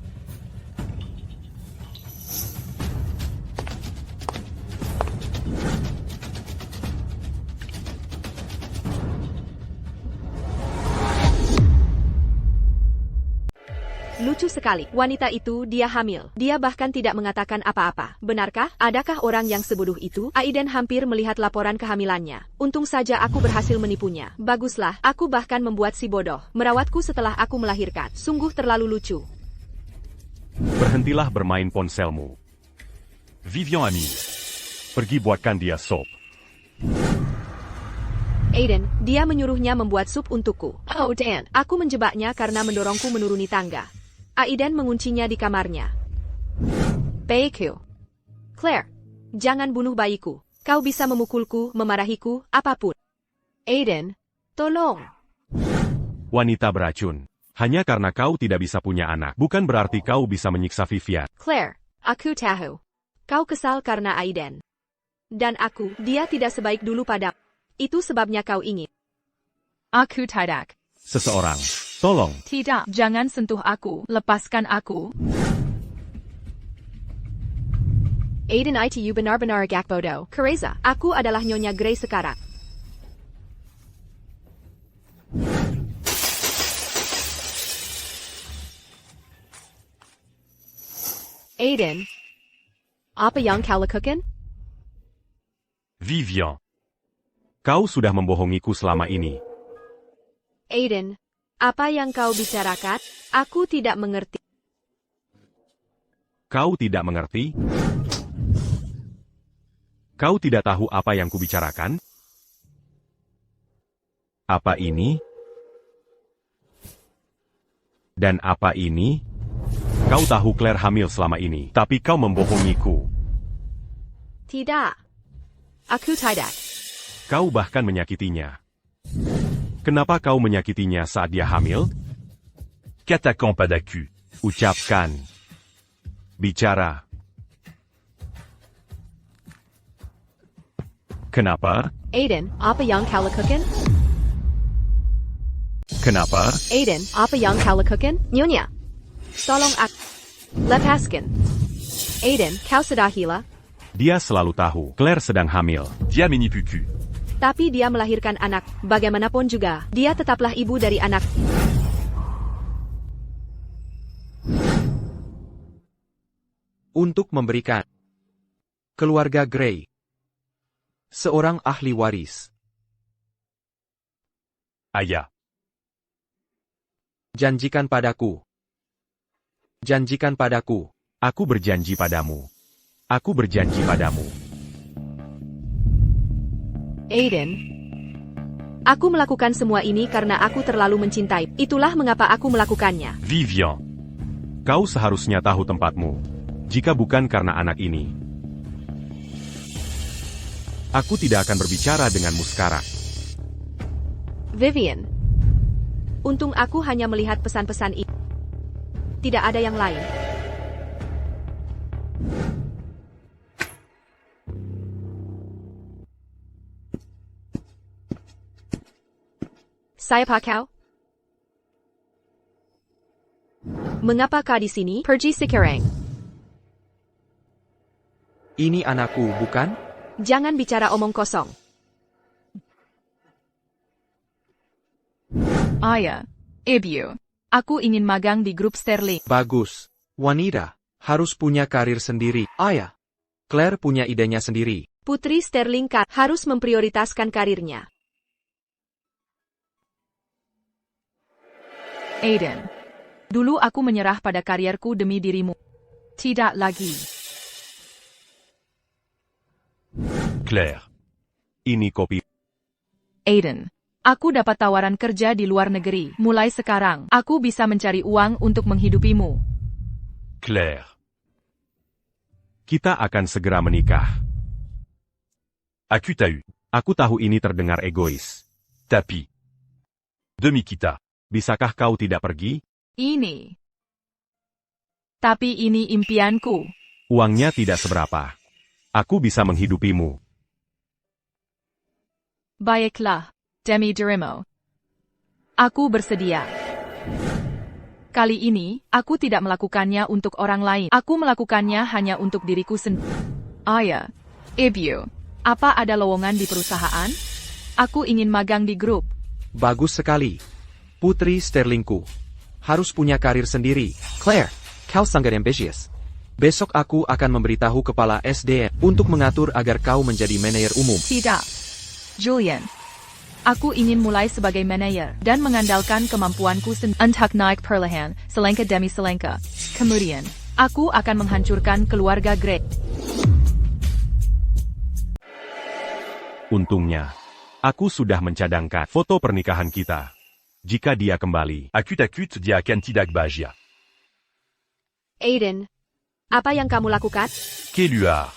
Lucu sekali. Wanita itu, dia hamil. Dia bahkan tidak mengatakan apa-apa. Benarkah? Adakah orang yang sebodoh itu? Aiden hampir melihat laporan kehamilannya. Untung saja aku berhasil menipunya. Baguslah, aku bahkan membuat si bodoh merawatku setelah aku melahirkan. Sungguh terlalu lucu. Berhentilah bermain ponselmu. Vivian ami. Pergi buatkan dia sop. Aiden, dia menyuruhnya membuat sup untukku. Oh Dan, aku menjebaknya karena mendorongku menuruni tangga. Aiden menguncinya di kamarnya. Bayiku. Claire, jangan bunuh bayiku. Kau bisa memukulku, memarahiku, apapun. Aiden, tolong. Wanita beracun. Hanya karena kau tidak bisa punya anak, bukan berarti kau bisa menyiksa Vivian. Claire, aku tahu. Kau kesal karena Aiden. Dan aku, dia tidak sebaik dulu padamu. Itu sebabnya kau ingin. Aku tidak. Seseorang. Tolong. Tidak, jangan sentuh aku. Lepaskan aku. Aiden itu benar-benar agak bodoh. Kereza, aku adalah Nyonya Grey sekarang. Aiden, apa yang kau lakukan? Vivian. Kau sudah membohongiku selama ini. Aiden, apa yang kau bicarakan? Aku tidak mengerti. Kau tidak mengerti? Kau tidak tahu apa yang kubicarakan? Apa ini? Dan apa ini? Kau tahu Claire hamil selama ini, tapi kau membohongiku. Tidak. Aku tidak. Kau bahkan menyakitinya. Kenapa kau menyakitinya saat dia hamil? Qu'attaquant pas d'accu. Ucapkan. Bicara. Kenapa? Aiden, apa yang kau lakukan? Kenapa? Aiden, apa yang kau lakukan? Nyonya. Tolong aku. Lepaskan. Aiden, kau sudah gila? Dia selalu tahu Claire sedang hamil. Diamini puku. Tapi dia melahirkan anak. Bagaimanapun juga, dia tetaplah ibu dari anak. Untuk memberikan keluarga Grey seorang ahli waris. Aya. Janjikan padaku. Janjikan padaku. Aku berjanji padamu. Aku berjanji padamu. Aiden. Aku melakukan semua ini karena aku terlalu mencintai. Itulah mengapa aku melakukannya. Vivian. Kau seharusnya tahu tempatmu. Jika bukan karena anak ini, aku tidak akan berbicara denganmu sekarang. Vivian. Untung aku hanya melihat pesan-pesan ini. Tidak ada yang lain. Siapa kau? Mengapa kau di sini? Pergi sekarang. Ini anakku, bukan? Jangan bicara omong kosong. Ayah. Ibu. Aku ingin magang di grup Sterling. Bagus. Wanita harus punya karir sendiri. Ayah. Claire punya idenya sendiri. Putri Sterling harus memprioritaskan karirnya. Aiden. Dulu aku menyerah pada karierku demi dirimu. Tidak lagi. Claire. Ini kopi. Aiden. Aku dapat tawaran kerja di luar negeri. Mulai sekarang, aku bisa mencari uang untuk menghidupimu. Claire. Kita akan segera menikah. Aku tahu. Aku tahu ini terdengar egois. Tapi. Demi kita. Bisakah kau tidak pergi? Ini. Tapi ini impianku. Uangnya tidak seberapa. Aku bisa menghidupimu. Baiklah, Demi Dirimo. Aku bersedia. Kali ini, aku tidak melakukannya untuk orang lain. Aku melakukannya hanya untuk diriku sendiri. Ayah. Ibu. Apa ada lowongan di perusahaan? Aku ingin magang di grup. Bagus sekali. Putri Sterlingku. harus punya karir sendiri. Claire, kau sangat ambisius. Besok aku akan memberitahu kepala SDM untuk mengatur agar kau menjadi manajer umum. Tidak. Julian. Aku ingin mulai sebagai manajer dan mengandalkan kemampuanku untuk naik perlahan, selangkah demi selangkah. Kemudian, aku akan menghancurkan keluarga Grey. Untungnya, aku sudah mencadangkan foto pernikahan kita. Jika dia kembali, Akut-akut dia akan tidak bahagia. Aiden, apa yang kamu lakukan? Keluar.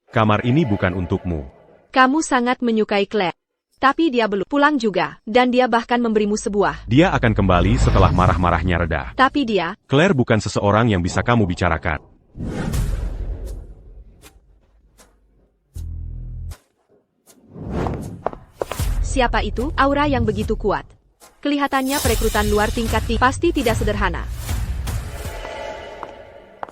kamar ini bukan untukmu. Kamu sangat menyukai Claire. Tapi dia belum pulang juga, dan dia bahkan memberimu sebuah. Dia akan kembali setelah marah-marahnya reda. Tapi dia, Claire bukan seseorang yang bisa kamu bicarakan. siapa itu? Aura yang begitu kuat. Kelihatannya perekrutan luar tingkat pasti tidak sederhana.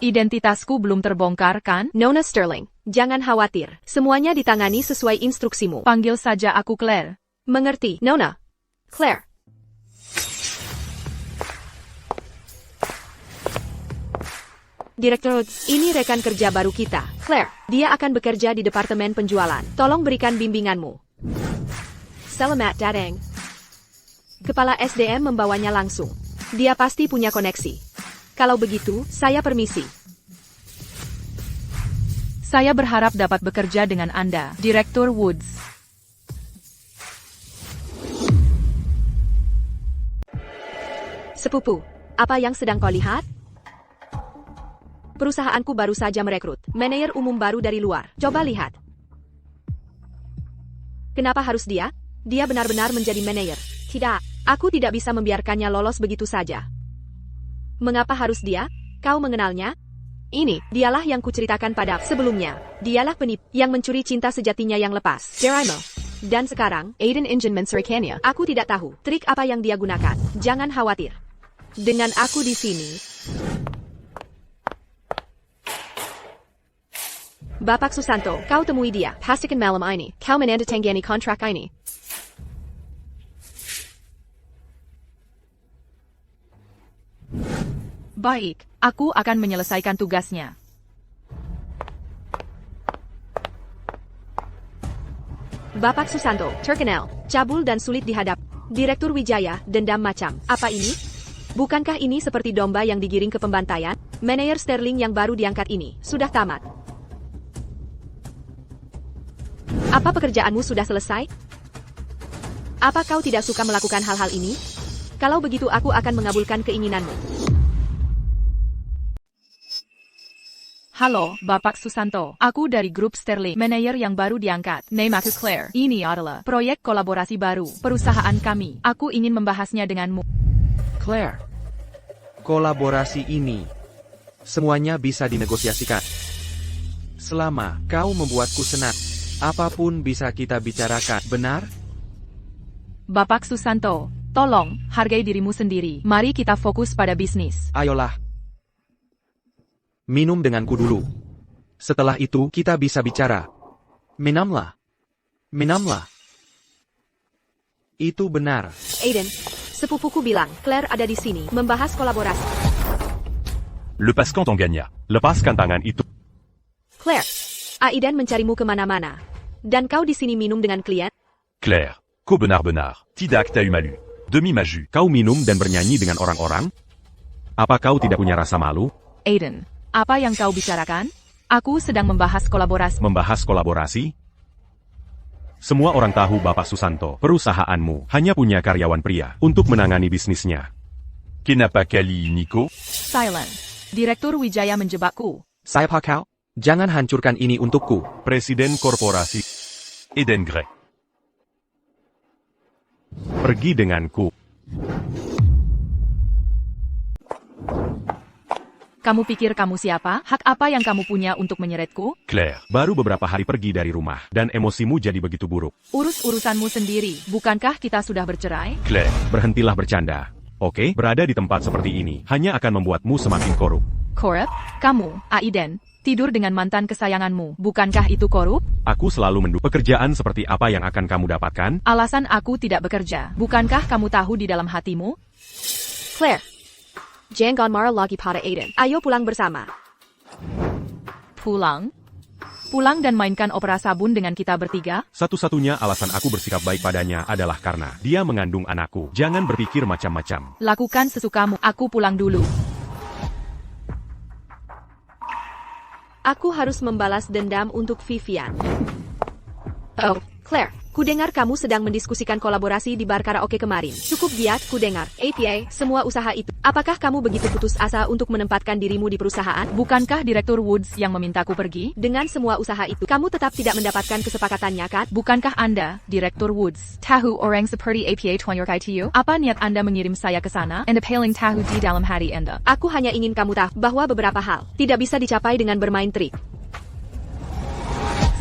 Identitasku belum terbongkar, kan? Nona Sterling, jangan khawatir. Semuanya ditangani sesuai instruksimu. Panggil saja aku Claire. Mengerti, Nona. Claire. Direktur, ini rekan kerja baru kita. Claire, dia akan bekerja di departemen penjualan. Tolong berikan bimbinganmu. Selamat datang. Kepala SDM membawanya langsung. Dia pasti punya koneksi. Kalau begitu, saya permisi. Saya berharap dapat bekerja dengan Anda, Direktur Woods. Sepupu, apa yang sedang kau lihat? Perusahaanku baru saja merekrut manajer umum baru dari luar. Coba lihat. Kenapa harus dia? Dia benar-benar menjadi manajer. Tidak, aku tidak bisa membiarkannya lolos begitu saja. Mengapa harus dia? Kau mengenalnya? Ini, dialah yang kuceritakan pada sebelumnya. Dialah penipu yang mencuri cinta sejatinya yang lepas. Jeraimo. Dan sekarang, Aiden ingin menceraikannya. Aku tidak tahu trik apa yang dia gunakan. Jangan khawatir. Dengan aku di sini. Bapak Susanto, kau temui dia. Pastikan malam ini. Kau menandatangani kontrak ini. Baik, aku akan menyelesaikan tugasnya. Bapak Susanto, terkenal, cabul dan sulit dihadap. Direktur Wijaya, dendam macam. Apa ini? Bukankah ini seperti domba yang digiring ke pembantaian? Manajer Sterling yang baru diangkat ini, sudah tamat. Apa pekerjaanmu sudah selesai? Apa kau tidak suka melakukan hal-hal ini? Kalau begitu aku akan mengabulkan keinginanmu. Halo, Bapak Susanto. Aku dari grup Sterling, manajer yang baru diangkat. Name aku Claire. Ini adalah proyek kolaborasi baru perusahaan kami. Aku ingin membahasnya denganmu. Claire, kolaborasi ini semuanya bisa dinegosiasikan. Selama kau membuatku senang, apapun bisa kita bicarakan, benar? Bapak Susanto, tolong, hargai dirimu sendiri. Mari kita fokus pada bisnis. Ayolah. Minum denganku dulu. Setelah itu, kita bisa bicara. Minumlah. Minumlah. Itu benar. Aiden, sepupuku bilang, Claire ada di sini, membahas kolaborasi. Lepaskan ton gagna. Lepaskan tangan itu. Claire, Aiden mencarimu kemana-mana. Dan kau di sini minum dengan klien? Claire. Ko benar-benar. Tidak ta eu malu. Demi maju. Kau minum dan bernyanyi dengan orang-orang? Apa kau tidak punya rasa malu? Aiden, apa yang kau bicarakan? Aku sedang membahas kolaborasi. Membahas kolaborasi? Semua orang tahu Bapak Susanto, perusahaanmu hanya punya karyawan pria untuk menangani bisnisnya. Kenapa kali Nico? Silent. Direktur Wijaya menjebakku. Siapa kau? Jangan hancurkan ini untukku. Presiden korporasi. Eden Grey. Pergi denganku. Kamu pikir kamu siapa? Hak apa yang kamu punya untuk menyeretku? Claire. Baru beberapa hari pergi dari rumah, dan emosimu jadi begitu buruk. Urus urusanmu sendiri. Bukankah kita sudah bercerai? Claire. Berhentilah bercanda. Oke, berada di tempat seperti ini hanya akan membuatmu semakin korup. Korup? Kamu, Aiden, tidur dengan mantan kesayanganmu. Bukankah itu korup? Aku selalu mendukung pekerjaan seperti apa yang akan kamu dapatkan. Alasan aku tidak bekerja. Bukankah kamu tahu di dalam hatimu? Claire. Jangan marah lagi pada Aiden. Ayo pulang bersama. Pulang? Pulang dan mainkan opera sabun dengan kita bertiga? Satu-satunya alasan aku bersikap baik padanya adalah karena dia mengandung anakku. Jangan berpikir macam-macam. Lakukan sesukamu. Aku pulang dulu. Aku harus membalas dendam untuk Vivian. Oh, Claire. Kudengar kamu sedang mendiskusikan kolaborasi di bar karaoke kemarin. Cukup giat, kudengar. APA, semua usaha itu. Apakah kamu begitu putus asa untuk menempatkan dirimu di perusahaan? Bukankah Direktur Woods yang memintaku pergi? Dengan semua usaha itu, kamu tetap tidak mendapatkan kesepakatannya, kan? Bukankah Anda, Direktur Woods, tahu orang seperti APA tunjukkan to you? Apa niat Anda mengirim saya ke sana? Anda paling tahu di dalam hati Anda. Aku hanya ingin kamu tahu bahwa beberapa hal tidak bisa dicapai dengan bermain trik.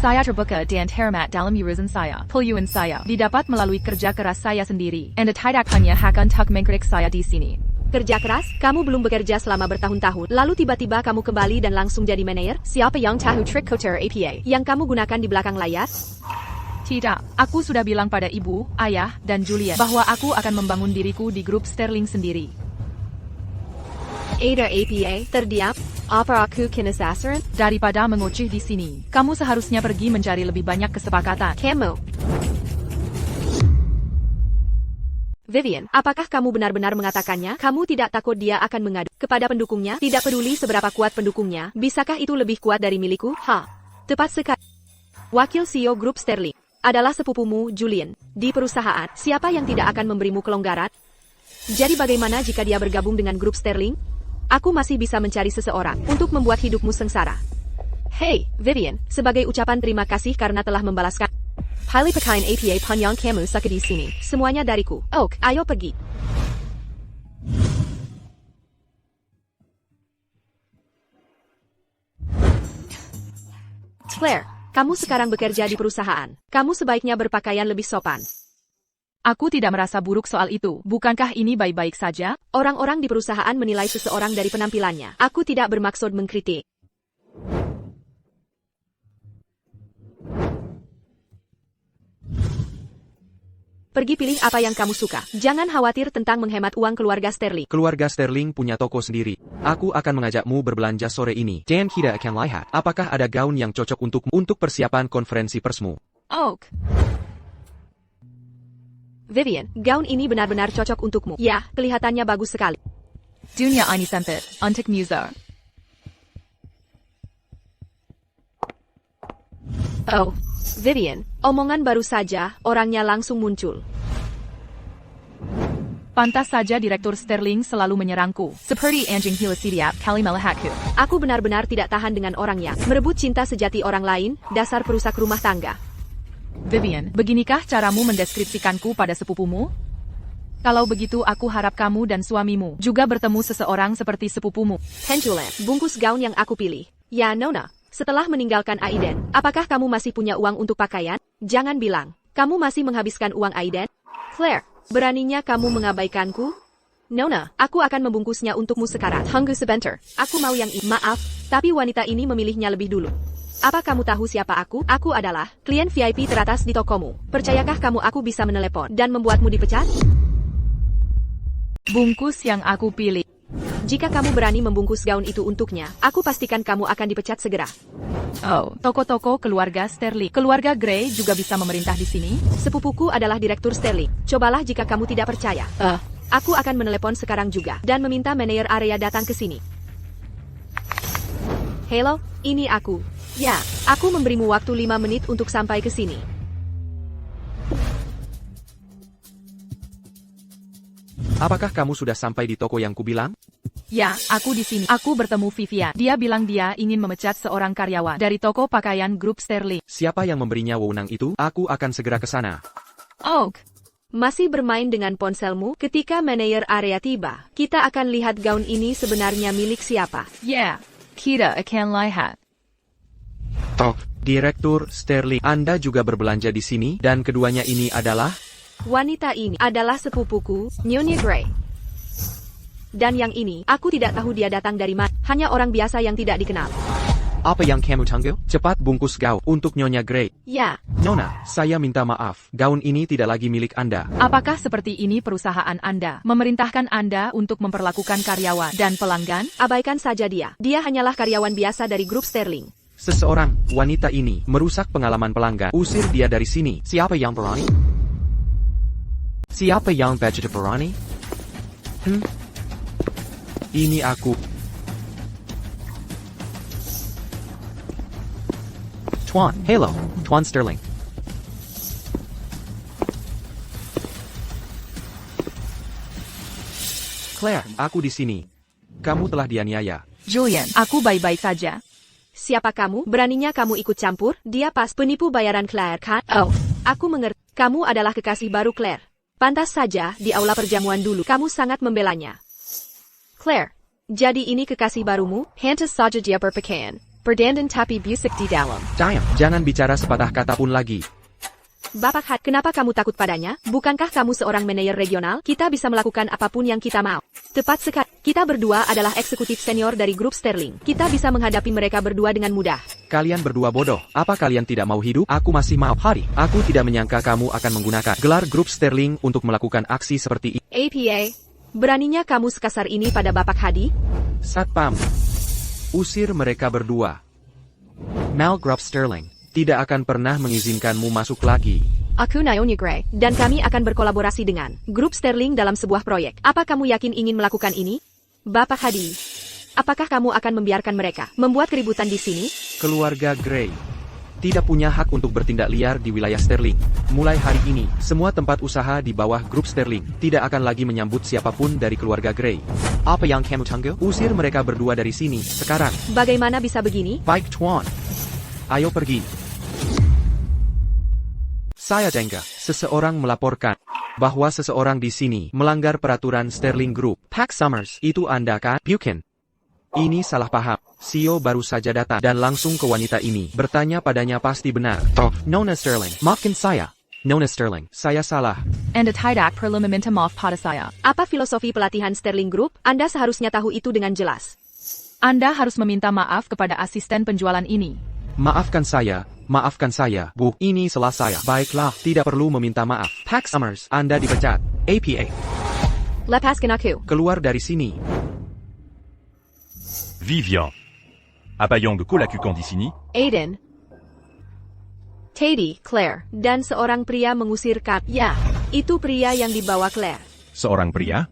Saya terbuka dan hormat dalam urusan saya. Peluang saya didapat melalui kerja keras saya sendiri. Anda tidak hanya akan tak mengkritik saya di sini. Kerja keras? Kamu belum bekerja selama bertahun-tahun, lalu tiba-tiba kamu kembali dan langsung jadi manajer? Siapa yang tahu trik Couture APA yang kamu gunakan di belakang layar? Tidak, aku sudah bilang pada ibu, ayah, dan Julian bahwa aku akan membangun diriku di grup Sterling sendiri. Ada APA, terdiam? Apa aku kinasasaran? Daripada mengoceh di sini, kamu seharusnya pergi mencari lebih banyak kesepakatan. Kamu. Vivian, apakah kamu benar-benar mengatakannya? Kamu tidak takut dia akan mengadu kepada pendukungnya? Tidak peduli seberapa kuat pendukungnya, bisakah itu lebih kuat dari milikku? Tepat sekali. Wakil CEO Grup Sterling adalah sepupumu, Julian. Di perusahaan, siapa yang tidak akan memberimu kelonggaran? Jadi bagaimana jika dia bergabung dengan Grup Sterling? Aku masih bisa mencari seseorang untuk membuat hidupmu sengsara. Hey, Vivian, sebagai ucapan terima kasih karena telah membalaskan. Highly pekain APA pun yang kamu suka di sini. Semuanya dariku. Oak, ayo pergi. Claire, kamu sekarang bekerja di perusahaan. Kamu sebaiknya berpakaian lebih sopan. Aku tidak merasa buruk soal itu. Bukankah ini baik-baik saja? Orang-orang di perusahaan menilai seseorang dari penampilannya. Aku tidak bermaksud mengkritik. Pergi pilih apa yang kamu suka. Jangan khawatir tentang menghemat uang keluarga Sterling. Keluarga Sterling punya toko sendiri. Aku akan mengajakmu berbelanja sore ini. Dan kita akan lihat apakah ada gaun yang cocok untukmu untuk persiapan konferensi persmu. Oak. Vivian, gaun ini benar-benar cocok untukmu. Ya, kelihatannya bagus sekali. Dunia ini sempit, untuk muser. Oh, Vivian, omongan baru saja, orangnya langsung muncul. Pantas saja Direktur Sterling selalu menyerangku. Seperti anjing gila setiap kali melihatku. Aku benar-benar tidak tahan dengan orang yang merebut cinta sejati orang lain, dasar perusak rumah tangga. Vivian, beginikah caramu mendeskripsikanku pada sepupumu? Kalau begitu aku harap kamu dan suamimu juga bertemu seseorang seperti sepupumu. Pendulum, bungkus gaun yang aku pilih. Ya, Nona. Setelah meninggalkan Aiden, apakah kamu masih punya uang untuk pakaian? Jangan bilang, kamu masih menghabiskan uang Aiden? Claire, beraninya kamu mengabaikanku? Nona, aku akan membungkusnya untukmu sekarang. Tunggu sebentar, aku mau yang ini. Maaf, tapi wanita ini memilihnya lebih dulu. Apa kamu tahu siapa aku? Aku adalah klien VIP teratas di tokomu. Percayakah kamu aku bisa menelepon dan membuatmu dipecat? Bungkus yang aku pilih. Jika kamu berani membungkus gaun itu untuknya, aku pastikan kamu akan dipecat segera. Oh, toko-toko keluarga Sterling. Keluarga Gray juga bisa memerintah di sini? Sepupuku adalah Direktur Sterling. Cobalah jika kamu tidak percaya. Aku akan menelepon sekarang juga dan meminta manajer area datang ke sini. Halo, ini aku. Ya, aku memberimu waktu 5 menit untuk sampai ke sini. Apakah kamu sudah sampai di toko yang kubilang? Ya, aku di sini. Aku bertemu Vivian. Dia bilang dia ingin memecat seorang karyawan dari toko pakaian grup Sterling. Siapa yang memberinya wewenang itu? Aku akan segera ke sana. Oak. Masih bermain dengan ponselmu? Ketika manajer area tiba, kita akan lihat gaun ini sebenarnya milik siapa. Ya, kita akan lihat. Direktur Sterling, Anda juga berbelanja di sini, dan keduanya ini adalah... Wanita ini adalah sepupuku, Nyonya Gray. Dan yang ini, aku tidak tahu dia datang dari mana. Hanya orang biasa yang tidak dikenal. Apa yang kamu tunggu? Cepat bungkus gaun untuk Nyonya Grey. Ya, Nona, saya minta maaf. Gaun ini tidak lagi milik Anda. Apakah seperti ini perusahaan Anda? Memerintahkan Anda untuk memperlakukan karyawan dan pelanggan? abaikan saja dia. Dia hanyalah karyawan biasa dari grup Sterling. Seseorang, wanita ini, merusak pengalaman pelanggan. Usir dia dari sini. Siapa yang berani? Siapa yang berani? Ini aku. Tuan, hello, Tuan Sterling. Claire, aku di sini. Kamu telah dianiaya. Julian, aku baik-baik saja. Siapa kamu? Beraninya kamu ikut campur? Dia pas penipu bayaran Claire, kan? Oh, aku mengerti. Kamu adalah kekasih baru Claire. Pantas saja, di aula perjamuan dulu, kamu sangat membelanya. Claire, jadi ini kekasih barumu? Pantas saja dia berpakaian berdandan tapi busuk di dalam. Diam, jangan bicara sepatah kata pun lagi. Bapak Hat, kenapa kamu takut padanya? Bukankah kamu seorang manajer regional? Kita bisa melakukan apapun yang kita mau. Tepat sekali. Kita berdua adalah eksekutif senior dari grup Sterling. Kita bisa menghadapi mereka berdua dengan mudah. Kalian berdua bodoh. Apa kalian tidak mau hidup? Aku masih mau. Hari. Aku tidak menyangka kamu akan menggunakan gelar grup Sterling untuk melakukan aksi seperti ini. APA, beraninya kamu sekasar ini pada Bapak Hadi? Satpam. Usir mereka berdua. Mal Grup Sterling tidak akan pernah mengizinkanmu masuk lagi. Aku Nyonya Grey, dan kami akan berkolaborasi dengan grup Sterling dalam sebuah proyek. Apa kamu yakin ingin melakukan ini? Bapak Hadi, apakah kamu akan membiarkan mereka membuat keributan di sini? Keluarga Grey tidak punya hak untuk bertindak liar di wilayah Sterling. Mulai hari ini, semua tempat usaha di bawah grup Sterling tidak akan lagi menyambut siapapun dari keluarga Grey. Apa yang kamu tunggu? Usir mereka berdua dari sini, sekarang. Bagaimana bisa begini? Baik, Tuan. Ayo pergi. Saya dengar, seseorang melaporkan bahwa seseorang di sini melanggar peraturan Sterling Group. Pack Summers, itu Anda kan? Bukan. Ini salah paham. CEO baru saja datang dan langsung ke wanita ini. Bertanya padanya pasti benar. Oh, Nona Sterling. Maafkan saya. Nona Sterling, saya salah. Anda tidak perlu meminta maaf pada saya. Apa filosofi pelatihan Sterling Group? Anda seharusnya tahu itu dengan jelas. Anda harus meminta maaf kepada asisten penjualan ini. Maafkan saya, Bu. Ini salah saya. Baiklah, tidak perlu meminta maaf. Pack Summers, Anda dipecat. APA. Lepaskan aku. Keluar dari sini. Vivian. Abayang de Colacu Candicini. Aiden, Teddy, Claire, dan seorang pria mengusirkan. Ya, itu pria yang dibawa Claire. Seorang pria?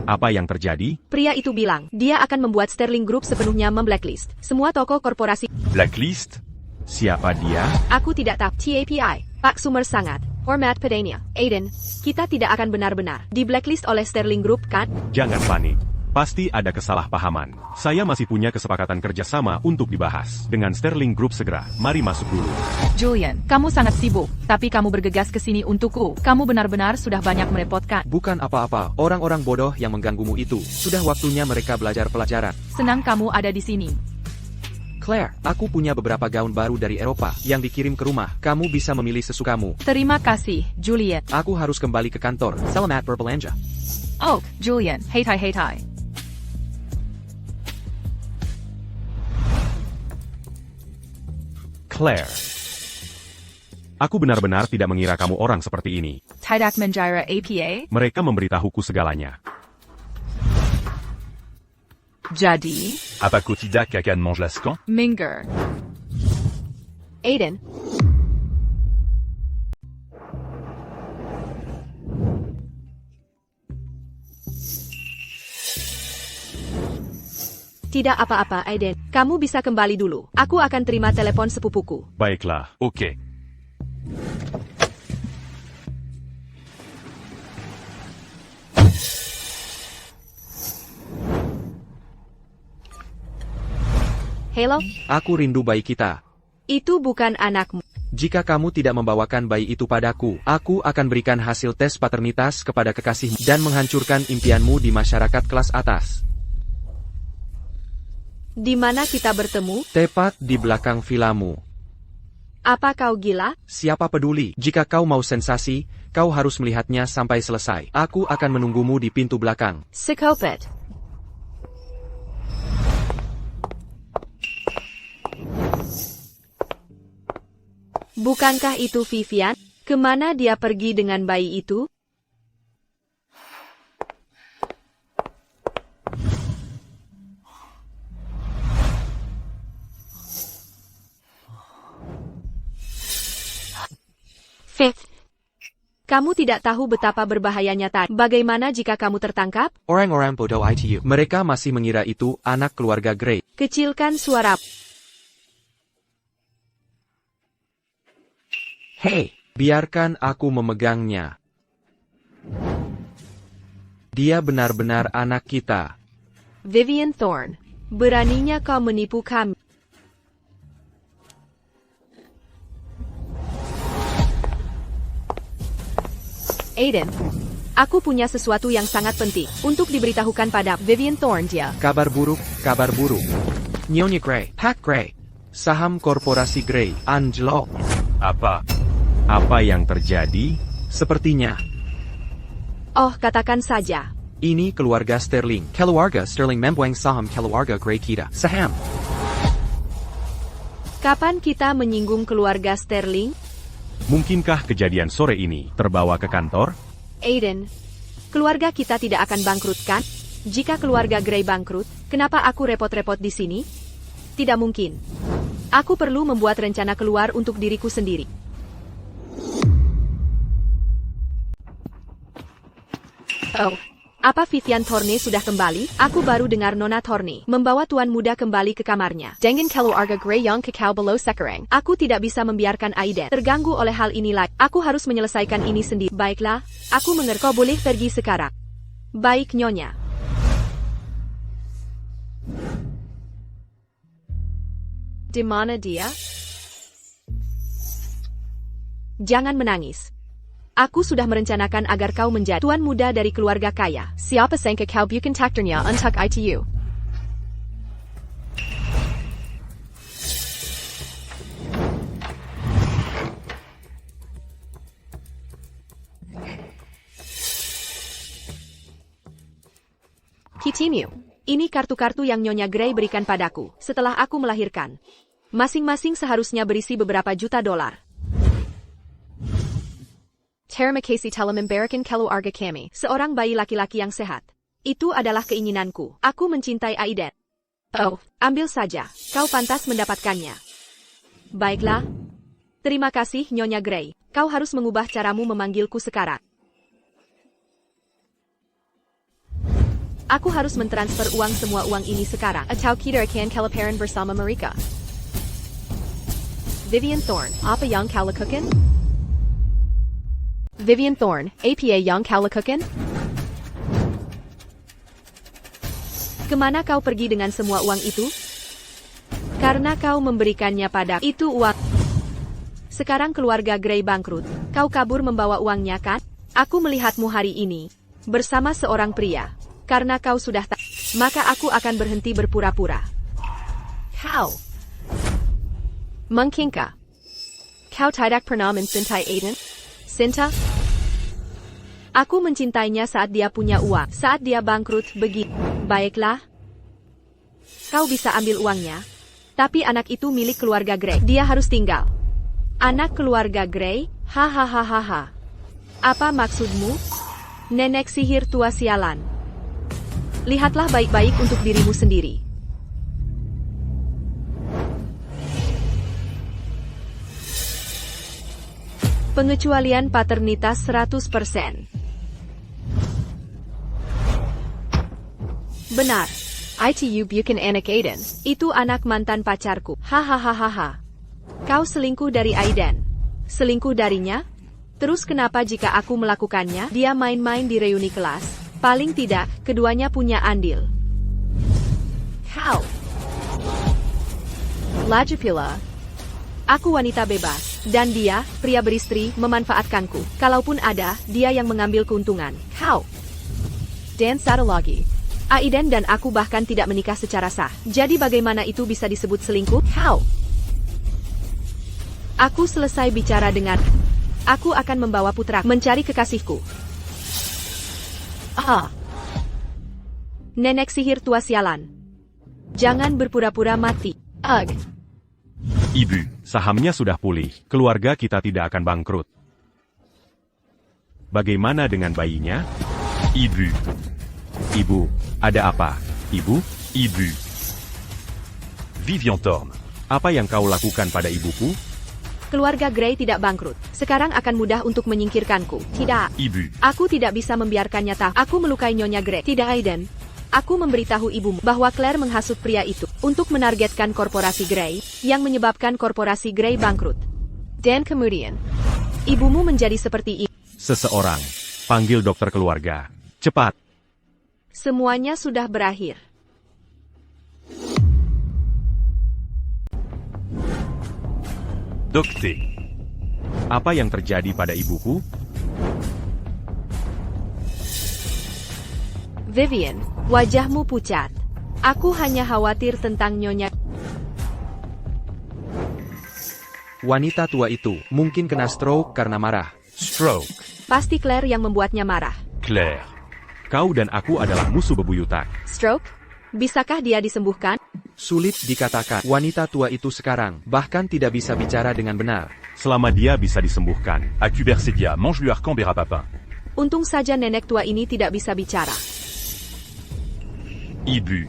Apa yang terjadi? Pria itu bilang, dia akan membuat Sterling Group sepenuhnya memblacklist semua toko korporasi. Blacklist. Siapa dia? Aku tidak tahu. TAPI, Pak Sumer sangat hormat padanya. Aiden, kita tidak akan benar-benar di blacklist oleh Sterling Group, kan? Jangan panik. Pasti ada kesalahpahaman. Saya masih punya kesepakatan kerjasama untuk dibahas. Dengan Sterling Group segera. Mari masuk dulu. Julian, kamu sangat sibuk, tapi kamu bergegas ke sini untukku. Kamu benar-benar sudah banyak merepotkan. Bukan apa-apa, orang-orang bodoh yang mengganggumu itu. Sudah waktunya mereka belajar pelajaran. Senang kamu ada di sini. Claire, aku punya beberapa gaun baru dari Eropa yang dikirim ke rumah. Kamu bisa memilih sesukamu. Terima kasih, Julian. Aku harus kembali ke kantor. Selamat berbelanja. Oh, Julian, heitai. Claire. Aku benar-benar tidak mengira kamu orang seperti ini. Tidak mengira APA? Mereka memberitahuku segalanya. Jadi, Apa Cotida Kakan mange lascan? Minger. Aiden, tidak apa-apa, Aiden. Kamu bisa kembali dulu. Aku akan terima telepon sepupuku. Baiklah. Ok. Hello, Aku rindu bayi kita. itu bukan anakmu. Jika kamu tidak membawakan bayi itu padaku, aku akan berikan hasil tes paternitas kepada kekasihmu dan menghancurkan impianmu di masyarakat kelas atas. Di mana kita bertemu? Tepat di belakang vilamu. Apa kau gila? Siapa peduli? Jika kau mau sensasi, kau harus melihatnya sampai selesai. Aku akan menunggumu di pintu belakang. Psikopat. Bukankah itu Vivian? Kemana dia pergi dengan bayi itu? Fifth. Kamu tidak tahu betapa berbahayanya tadi. Bagaimana jika kamu tertangkap? Orang-orang bodoh itu. Mereka masih mengira itu anak keluarga Gray. Kecilkan suara. Hei, biarkan aku memegangnya. Dia benar-benar anak kita. Vivian Thorne. Beraninya kau menipu kami. Aiden, aku punya sesuatu yang sangat penting untuk diberitahukan pada Vivian Thorne dia. Kabar buruk, kabar buruk. Nyonya Gray, Pak Gray, saham korporasi Gray, Angelo. Apa? Apa yang terjadi? Sepertinya, Oh, katakan saja. ini keluarga Sterling. Keluarga Sterling membuang saham keluarga Gray kita. Saham. Kapan kita menyinggung keluarga Sterling? Mungkinkah kejadian sore ini terbawa ke kantor? Aiden, keluarga kita tidak akan bangkrut kan? Jika keluarga Gray bangkrut, kenapa aku repot-repot di sini? Tidak mungkin. Aku perlu membuat rencana keluar untuk diriku sendiri. Oh, apa Vivian Thorne sudah kembali? Aku baru dengar Nona Thorne membawa tuan muda kembali ke kamarnya. Dengan keluarga Gray yang kekal below sekarang. Aku tidak bisa membiarkan Aiden terganggu oleh hal ini lagi. Aku harus menyelesaikan ini sendiri. Baiklah, aku mengerti. Kau boleh pergi sekarang. Baik, Nyonya. Di mana dia? Jangan menangis. Aku sudah merencanakan agar kau menjadi tuan muda dari keluarga kaya. Siapa sangka kau bukan takdirnya untuk itu. Continue. Ini kartu-kartu yang Nyonya Gray berikan padaku setelah aku melahirkan. Masing-masing seharusnya berisi beberapa juta dolar. Terima kasih telah memberikan keluarga kami seorang bayi laki-laki yang sehat. Itu adalah keinginanku. Aku mencintai Aiden. Oh, ambil saja. Kau pantas mendapatkannya. Baiklah. Terima kasih, Nyonya Gray. Kau harus mengubah caramu memanggilku sekarang. Aku harus mentransfer semua uang ini sekarang. Atau kita akan kelaparan bersama mereka. Vivian Thorne, apa yang kau lakukan? Vivian Thorne, apa yang kau lakukan? Kemana kau pergi dengan semua uang itu? Karena kau memberikannya pada itu uang. Sekarang keluarga Gray bangkrut. Kau kabur membawa uangnya kan? Aku melihatmu hari ini bersama seorang pria. Karena kau sudah tak, maka aku akan berhenti berpura-pura. Kau mungkinkah kau tidak pernah mencintai Aiden? Sinta? Aku mencintainya saat dia punya uang. Saat dia bangkrut begitu. Baiklah. Kau bisa ambil uangnya. Tapi anak itu milik keluarga Gray. Dia harus tinggal. Anak keluarga Gray? Hahaha. Apa maksudmu? Nenek sihir tua sialan. Lihatlah baik-baik untuk dirimu sendiri. Pengecualian paternitas 100%. Benar. Itu bukan anak Aiden. Itu anak mantan pacarku. Hahaha. Kau selingkuh dari Aiden. Selingkuh darinya? Terus kenapa jika aku melakukannya? Dia main-main di reuni kelas. Paling tidak, keduanya punya andil. Kau. Lagi pula. Aku wanita bebas. Dan dia, pria beristri, memanfaatkanku. Kalaupun ada, dia yang mengambil keuntungan. Kau. Dan satu lagi. Aiden dan aku bahkan tidak menikah secara sah. Jadi bagaimana itu bisa disebut selingkuh? Kau. Aku selesai bicara dengan. Aku akan membawa putra mencari kekasihku. Nenek sihir tua sialan. Jangan berpura-pura mati. Ibu. Sahamnya sudah pulih, keluarga kita tidak akan bangkrut. Bagaimana dengan bayinya? Ibu. Ibu, ada apa? Ibu, Ibu. Vivian Thorne. apa yang kau lakukan pada ibuku? Keluarga Grey tidak bangkrut. Sekarang akan mudah untuk menyingkirkanku. Tidak. Ibu. Aku tidak bisa membiarkannya tahu. Aku melukai Nyonya Grey. Tidak, Aiden. Aku memberitahu ibumu bahwa Claire menghasut pria itu untuk menargetkan korporasi Grey, yang menyebabkan korporasi Grey bangkrut. Dan kemudian, ibumu menjadi seperti ini. Seseorang. Panggil dokter keluarga. Cepat. Semuanya sudah berakhir. Docté. Apa yang terjadi pada ibuku? Vivian, wajahmu pucat. Aku hanya khawatir tentang Nyonya. Wanita tua itu mungkin kena stroke karena marah. Stroke. Pasti Claire yang membuatnya marah. Claire. Kau dan aku adalah musuh bebuyutan. Stroke? Bisakah dia disembuhkan? Sulit dikatakan. Wanita tua itu sekarang bahkan tidak bisa bicara dengan benar. Selama dia bisa disembuhkan. Acubercedia, mange-lui arcan berapapin. Untung saja nenek tua ini tidak bisa bicara. Ibu.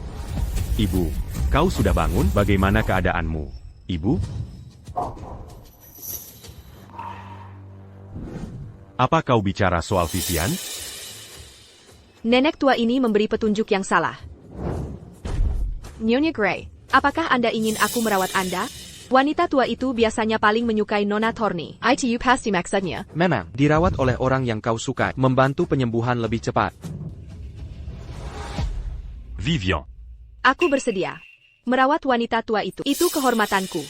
Ibu, kau sudah bangun? Bagaimana keadaanmu? Ibu? Apa kau bicara soal Vivian? Nenek tua ini memberi petunjuk yang salah. Nyonya Grey, apakah Anda ingin aku merawat Anda? Wanita tua itu biasanya paling menyukai Nona Thorne. ITU pasti maksudnya. Memang, dirawat oleh orang yang kau sukai, membantu penyembuhan lebih cepat. Vivian. Aku bersedia merawat wanita tua itu. Itu kehormatanku.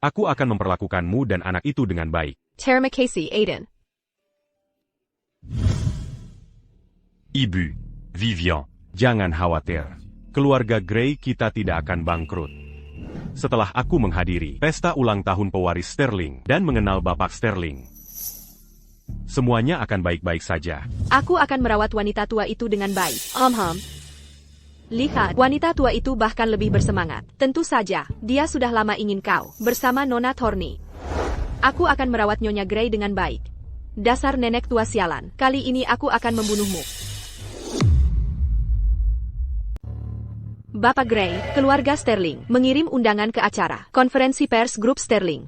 Aku akan memperlakukanmu dan anak itu dengan baik. Terima kasih, Aiden. Ibu. Vivian. Jangan khawatir. Keluarga Grey kita tidak akan bangkrut. Setelah aku menghadiri pesta ulang tahun pewaris Sterling dan mengenal Bapak Sterling, semuanya akan baik-baik saja. Aku akan merawat wanita tua itu dengan baik. Lihat, wanita tua itu bahkan lebih bersemangat. Tentu saja, dia sudah lama ingin kau bersama Nona Thorne. Aku akan merawat Nyonya Grey dengan baik. Dasar nenek tua sialan, kali ini aku akan membunuhmu. Bapak Grey, keluarga Sterling, mengirim undangan ke acara konferensi pers grup Sterling.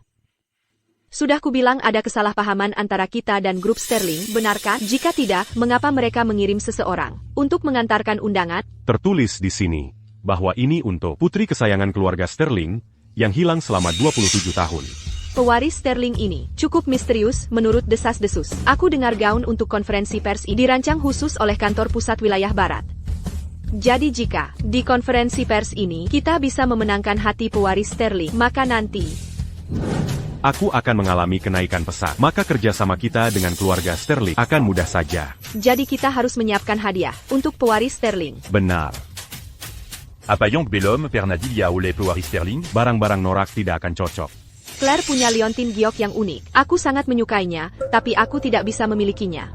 Sudah kubilang ada kesalahpahaman antara kita dan grup Sterling, benarkah? Jika tidak, mengapa mereka mengirim seseorang untuk mengantarkan undangan? Tertulis di sini bahwa ini untuk putri kesayangan keluarga Sterling yang hilang selama 27 tahun. Pewaris Sterling ini cukup misterius menurut desas-desus. Aku dengar gaun untuk konferensi pers ini dirancang khusus oleh kantor pusat wilayah barat. Jadi jika di konferensi pers ini kita bisa memenangkan hati pewaris Sterling, maka nanti Aku akan mengalami kenaikan pesat. Maka kerjasama kita dengan keluarga Sterling akan mudah saja. jadi kita harus menyiapkan hadiah untuk pewaris Sterling. Benar. Apayong Bellum, Pernadilia Olay Pewaris Sterling. Barang-barang norak tidak akan cocok. Claire punya liontin giok yang unik. Aku sangat menyukainya, tapi aku tidak bisa memilikinya.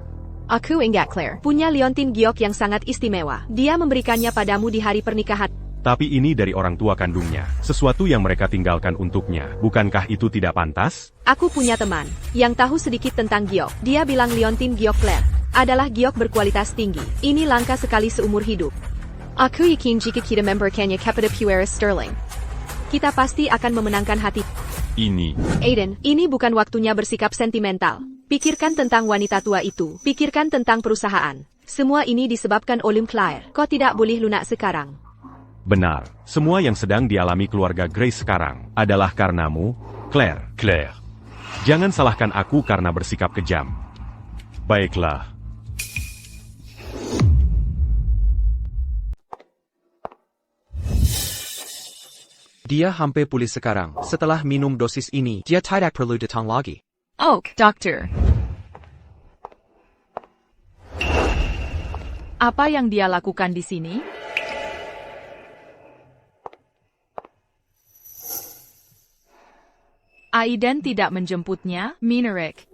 Aku ingat Claire punya liontin giok yang sangat istimewa. Dia memberikannya padamu di hari pernikahan. Tapi ini dari orang tua kandungnya. Sesuatu yang mereka tinggalkan untuknya. Bukankah itu tidak pantas? Aku punya teman yang tahu sedikit tentang giok. Dia bilang liontin giok Claire adalah giok berkualitas tinggi. Ini langka sekali seumur hidup. Aku yakin jika kita memberikannya kepada pewaris Sterling, kita pasti akan memenangkan hati. Ini. Aiden, ini bukan waktunya bersikap sentimental. Pikirkan tentang wanita tua itu. Pikirkan tentang perusahaan. Semua ini disebabkan oleh Claire. Kau tidak boleh lunak sekarang. Benar. Semua yang sedang dialami keluarga Grey sekarang adalah karenamu, Claire. Claire. Jangan salahkan aku karena bersikap kejam. Baiklah. Dia hampir pulih sekarang. Setelah minum dosis ini, dia tidak perlu datang lagi. Oak, Doctor. Apa yang dia lakukan di sini? Aiden tidak menjemputnya, Minerick.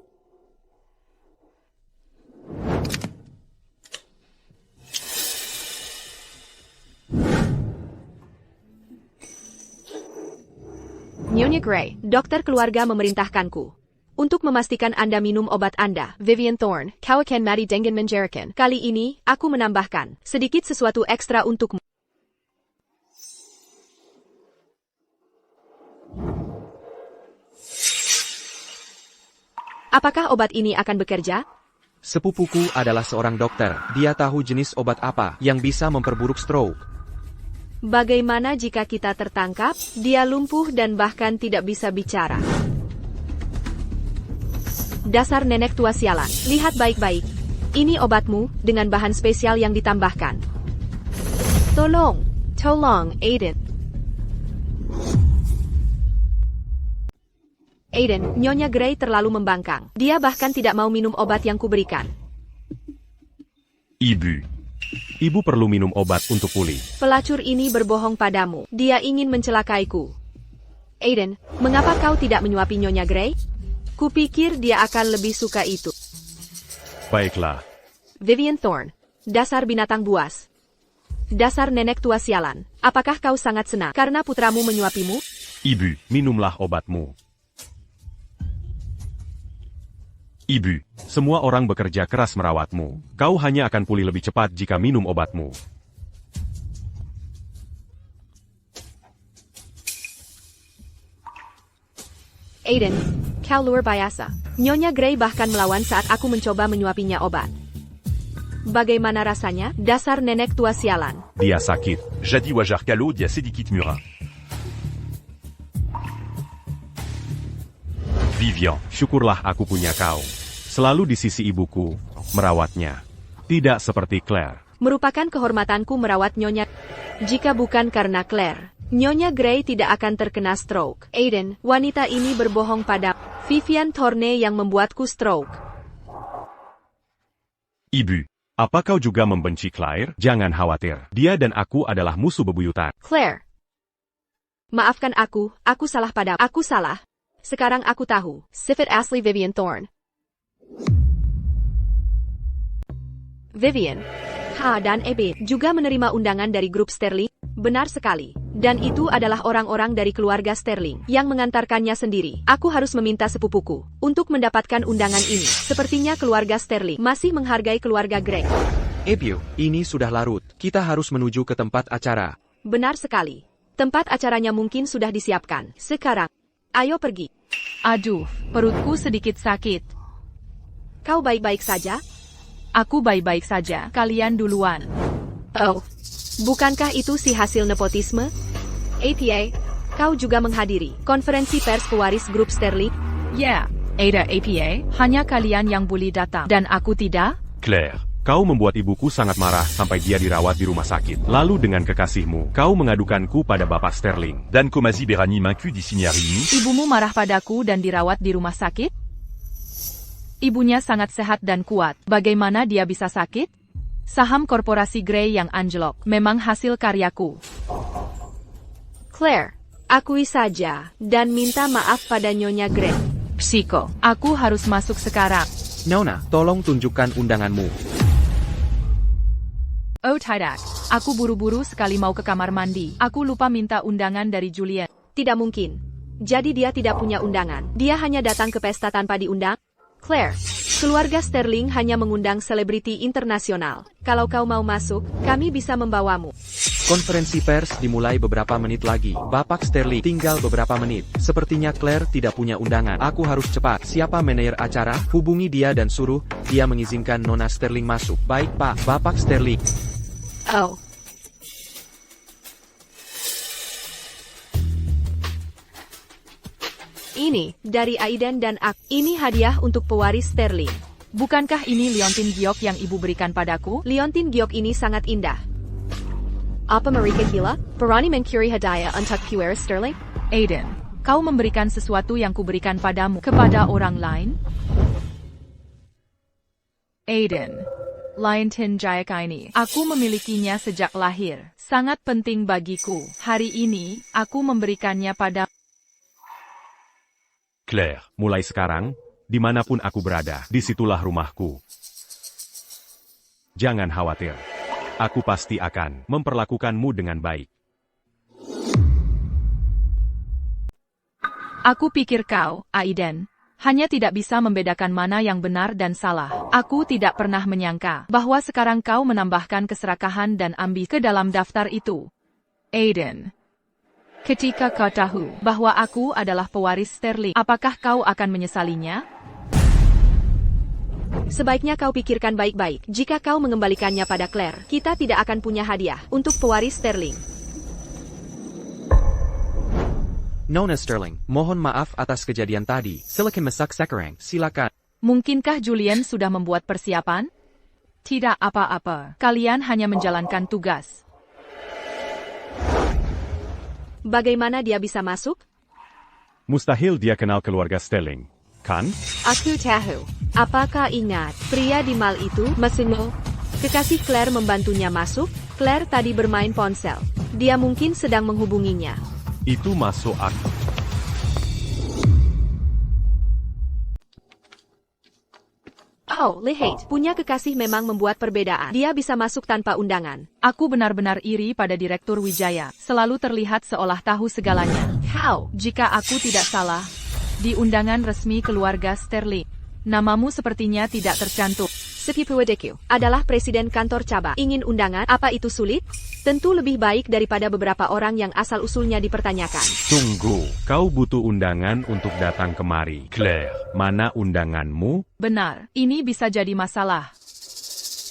Nyonya Gray, dokter keluarga memerintahkanku untuk memastikan Anda minum obat Anda. Vivian Thorne, kau akan mati dengan menjarakan. Kali ini, aku menambahkan sedikit sesuatu ekstra untukmu. Apakah obat ini akan bekerja? Sepupuku adalah seorang dokter. Dia tahu jenis obat apa yang bisa memperburuk stroke. Bagaimana jika kita tertangkap, dia lumpuh dan bahkan tidak bisa bicara? Dasar nenek tua sialan, lihat baik-baik. Ini obatmu, dengan bahan spesial yang ditambahkan. Tolong, Aiden. Aiden, Nyonya Gray terlalu membangkang. Dia bahkan tidak mau minum obat yang kuberikan. Ibu perlu minum obat untuk pulih. Pelacur ini berbohong padamu. Dia ingin mencelakaiku. Aiden, mengapa kau tidak menyuapi Nyonya Gray? Kupikir dia akan lebih suka itu. Baiklah. Vivian Thorne, dasar binatang buas. Dasar nenek tua sialan. Apakah kau sangat senang karena putramu menyuapimu? Minumlah obatmu. Semua orang bekerja keras merawatmu. Kau hanya akan pulih lebih cepat jika minum obatmu. Aiden, kau luar biasa. Nyonya Gray bahkan melawan saat aku mencoba menyuapinya obat. Bagaimana rasanya, dasar nenek tua sialan? Dia sakit. Jadi wajar kalau dia sedikit murah. Vivian, syukurlah aku punya kau. Selalu di sisi ibuku, merawatnya. Tidak seperti Claire. Merupakan kehormatanku merawat Nyonya. Jika bukan karena Claire, Nyonya Gray tidak akan terkena stroke. Aiden, wanita ini berbohong pada Vivian Thorne yang membuatku stroke. Apa kau juga membenci Claire? Jangan khawatir. Dia dan aku adalah musuh bebuyutan. Claire. Maafkan aku salah pada. Aku salah. Sekarang aku tahu. Sifat asli Vivian Thorne. Vivian, dan Ebe juga menerima undangan dari grup Sterling. Benar sekali. Dan itu adalah orang-orang dari keluarga Sterling yang mengantarkannya sendiri. Aku harus meminta sepupuku untuk mendapatkan undangan ini. Sepertinya keluarga Sterling masih menghargai keluarga Gray. Ebio, ini sudah larut. Kita harus menuju ke tempat acara. Benar sekali. Tempat acaranya mungkin sudah disiapkan. Sekarang, ayo pergi. Aduh, perutku sedikit sakit. Kau baik-baik saja? Aku baik-baik saja. Kalian duluan. Oh, bukankah itu si hasil nepotisme? APA, kau juga menghadiri konferensi pers pewaris grup Sterling? Ya, ada APA, hanya kalian yang boleh datang. Dan aku tidak? Claire, kau membuat ibuku sangat marah sampai dia dirawat di rumah sakit. Lalu dengan kekasihmu, kau mengadukanku pada Bapak Sterling. Dan Komazi Berani vaincu di sini hari ini. Ibumu marah padaku dan dirawat di rumah sakit? Ibunya sangat sehat dan kuat. Bagaimana dia bisa sakit? Saham korporasi Gray yang anjlok memang hasil karyaku. Claire, akui saja dan minta maaf pada Nyonya Gray. Psiko, aku harus masuk sekarang. Nona, tolong tunjukkan undanganmu. Oh tidak, aku buru-buru sekali mau ke kamar mandi. Aku lupa minta undangan dari Julian. Tidak mungkin. Jadi dia tidak punya undangan. Dia hanya datang ke pesta tanpa diundang? Claire, keluarga Sterling hanya mengundang selebriti internasional. Kalau kau mau masuk, kami bisa membawamu. Konferensi pers dimulai beberapa menit lagi. Bapak Sterling, tinggal beberapa menit. Sepertinya Claire tidak punya undangan. Aku harus cepat. Siapa manajer acara? Hubungi dia dan suruh dia mengizinkan Nona Sterling masuk. Baik Pak, Bapak Sterling. Oh. Ini, dari Aiden dan aku. Ini hadiah untuk pewaris Sterling. Bukankah ini liontin giok yang ibu berikan padaku? Liontin giok ini sangat indah. Apa mereka gila? Berani mencuri hadiah untuk pewaris Sterling? Aiden, kau memberikan sesuatu yang kuberikan padamu kepada orang lain? Aiden, liontin Jayaka ini, aku memilikinya sejak lahir. Sangat penting bagiku. Hari ini, aku memberikannya pada Claire, mulai sekarang, dimanapun aku berada, disitulah rumahku. Jangan khawatir. Aku pasti akan memperlakukanmu dengan baik. Aku pikir kau, Aiden, hanya tidak bisa membedakan mana yang benar dan salah. Aku tidak pernah menyangka bahwa sekarang kau menambahkan keserakahan dan ambisi ke dalam daftar itu. Aiden, ketika kau tahu bahwa aku adalah pewaris Sterling, apakah kau akan menyesalinya? Sebaiknya kau pikirkan baik-baik. Jika kau mengembalikannya pada Claire, kita tidak akan punya hadiah untuk pewaris Sterling. Nona Sterling, mohon maaf atas kejadian tadi. Silakan masak sekarang, silakan. Mungkinkah Julian sudah membuat persiapan? Tidak apa-apa, kalian hanya menjalankan tugas. Bagaimana dia bisa masuk? Mustahil dia kenal keluarga Sterling, kan? Aku tahu. Apakah ingat, pria di mal itu, Massimo? Kekasih Claire membantunya masuk. Claire tadi bermain ponsel. Dia mungkin sedang menghubunginya. Itu masuk akal. Oh, lihat, punya kekasih memang membuat perbedaan. Dia bisa masuk tanpa undangan. Aku benar-benar iri pada Direktur Wijaya. Selalu terlihat seolah tahu segalanya. How? Jika aku tidak salah, di undangan resmi keluarga Sterling, namamu sepertinya tidak tercantum. Sepupu adikku adalah presiden kantor cabang. Ingin undangan, apa itu sulit? Tentu lebih baik daripada beberapa orang yang asal-usulnya dipertanyakan. Tunggu, kau butuh undangan untuk datang kemari. Claire, Mana undanganmu? Benar, ini bisa jadi masalah.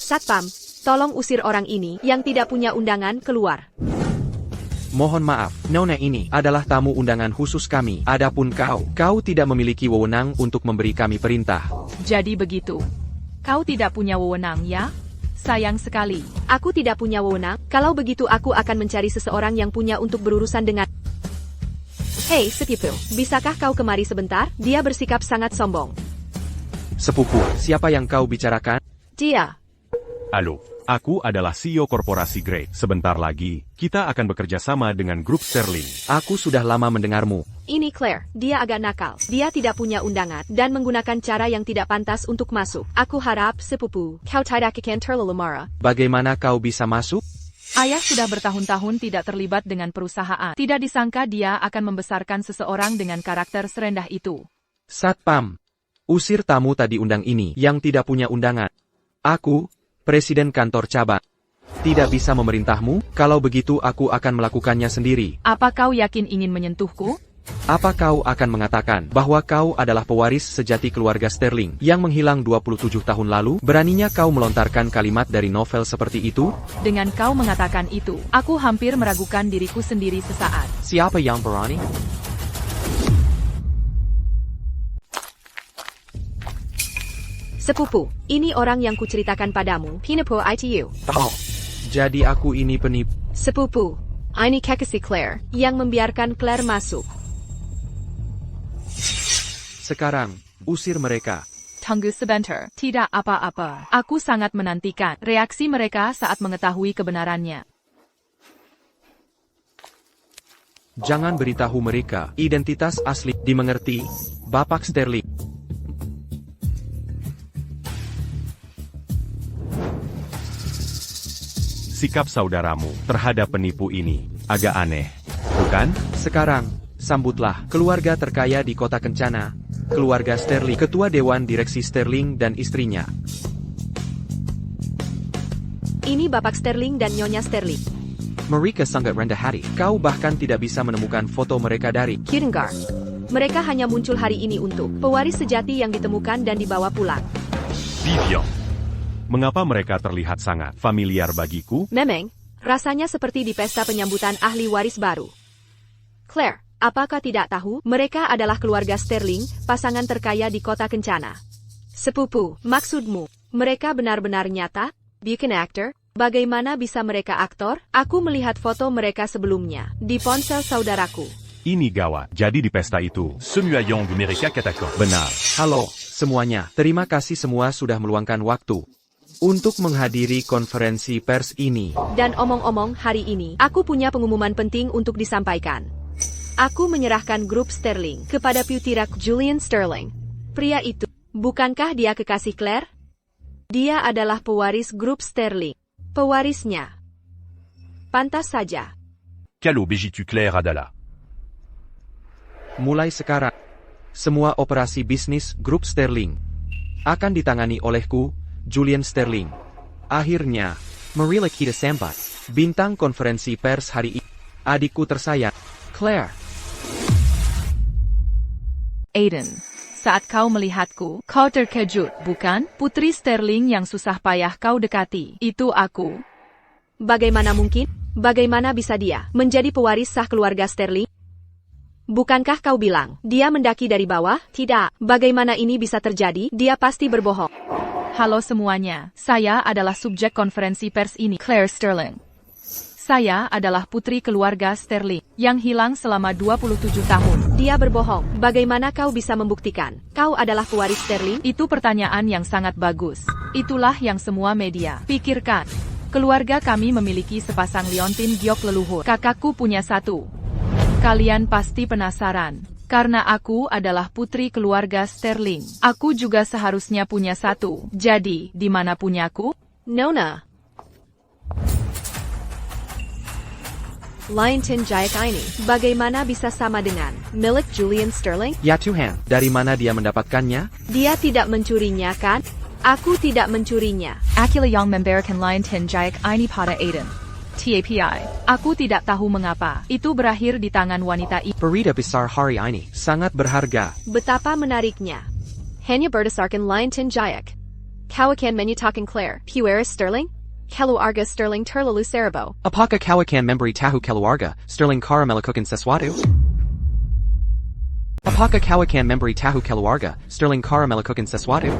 Satpam, tolong usir orang ini yang tidak punya undangan keluar. Mohon maaf, Nona ini adalah tamu undangan khusus kami. Adapun kau tidak memiliki wewenang untuk memberi kami perintah. Jadi begitu. Kau tidak punya wewenang, ya? Sayang sekali. Aku tidak punya wewenang. Kalau begitu aku akan mencari seseorang yang punya untuk berurusan dengan... Hei, sepupu, bisakah kau kemari sebentar? Dia bersikap sangat sombong. Sepupu, siapa yang kau bicarakan? Dia. Halo, aku adalah CEO Korporasi Great. Sebentar lagi, kita akan bekerja sama dengan grup Sterling. Aku sudah lama mendengarmu. Ini Claire, dia agak nakal. Dia tidak punya undangan dan menggunakan cara yang tidak pantas untuk masuk. Aku harap, sepupu, kau tidak akan terlalu marah. Bagaimana kau bisa masuk? Ayah sudah bertahun-tahun tidak terlibat dengan perusahaan. Tidak disangka dia akan membesarkan seseorang dengan karakter serendah itu. Satpam, usir tamu tadi undang ini yang tidak punya undangan. Aku, presiden kantor cabang, tidak bisa memerintahmu. Kalau begitu aku akan melakukannya sendiri. Apa kau yakin ingin menyentuhku? Apa kau akan mengatakan bahwa kau adalah pewaris sejati keluarga Sterling yang menghilang 27 tahun lalu? Beraninya kau melontarkan kalimat dari novel seperti itu? Dengan kau mengatakan itu, aku hampir meragukan diriku sendiri sesaat. Siapa yang berani? Sepupu, ini orang yang kuceritakan padamu, penipu ITU. Oh, jadi aku ini penipu. Sepupu, ini kekasih Claire, yang membiarkan Claire masuk. Sekarang, usir mereka. Tunggu sebentar, tidak apa-apa. Aku sangat menantikan reaksi mereka saat mengetahui kebenarannya. Jangan beritahu mereka identitas asli. Dimengerti, Bapak Sterling? Sikap saudaramu terhadap penipu ini agak aneh, bukan? Sekarang, sambutlah keluarga terkaya di kota Kencana, keluarga Sterling, ketua dewan direksi Sterling dan istrinya. Ini Bapak Sterling dan Nyonya Sterling. Mereka sangat rendah hati. Kau bahkan tidak bisa menemukan foto mereka dari Kirengar. Mereka hanya muncul hari ini untuk pewaris sejati yang ditemukan dan dibawa pulang. Vivian, Mengapa mereka terlihat sangat familiar bagiku? Memang, rasanya seperti di pesta penyambutan ahli waris baru. Claire, apakah tidak tahu, mereka adalah keluarga Sterling, pasangan terkaya di kota Kencana. Sepupu, maksudmu, mereka benar-benar nyata? Bukan aktor? Bagaimana bisa mereka aktor? Aku melihat foto mereka sebelumnya, di ponsel saudaraku. Ini gawat. Jadi di pesta itu. Semuayong Mereka Katakan. Benar. Halo, semuanya. Terima kasih semua sudah meluangkan waktu untuk menghadiri konferensi pers ini. Dan omong-omong, hari ini, aku punya pengumuman penting untuk disampaikan. Aku menyerahkan grup Sterling kepada putiraku Julian Sterling. Pria itu, bukankah dia kekasih Claire? Dia adalah pewaris grup Sterling. Pewarisnya. Pantas saja. Calo Begitu Claire Adala. Mulai sekarang, semua operasi bisnis grup Sterling akan ditangani olehku, Julian Sterling. Akhirnya, marilah kita sampai bintang konferensi pers hari ini. Adikku tersayang, Claire. Aiden, saat kau melihatku, kau terkejut, bukan? Putri Sterling yang susah payah kau dekati, itu aku. Bagaimana mungkin? Bagaimana bisa dia menjadi pewaris sah keluarga Sterling? Bukankah kau bilang, dia mendaki dari bawah? Tidak, bagaimana ini bisa terjadi? Dia pasti berbohong. Halo semuanya, saya adalah subjek konferensi pers ini, Claire Sterling. Saya adalah putri keluarga Sterling, yang hilang selama 27 tahun. Dia berbohong. Bagaimana kau bisa membuktikan? Kau adalah pewaris Sterling? Itu pertanyaan yang sangat bagus. Itulah yang semua media pikirkan. Keluarga kami memiliki sepasang liontin giok leluhur. Kakakku punya satu. Kalian pasti penasaran. Karena aku adalah putri keluarga Sterling. Aku juga seharusnya punya satu. Jadi, di mana punyaku? Nona. Liontin Jayak ini, bagaimana bisa sama dengan milik Julian Sterling? Ya Tuhan, dari mana dia mendapatkannya? Dia tidak mencurinya, kan? Aku tidak mencurinya. Akila yang memberikan liontin Jayak ini pada Aiden. TAPI. Aku tidak tahu mengapa. Itu berakhir di tangan wanita ini. Berita besar hari ini sangat berharga. Betapa menariknya. Hanya berdasarkan liontin Jayak. Kau akan menyatakan Claire, pewaris Sterling? Keluarga Sterling terlalu serbo. Apakah kau akan memberi tahu keluarga Sterling cara melakukan sesuatu? Apakah kau akan memberi tahu keluarga Sterling cara melakukan sesuatu?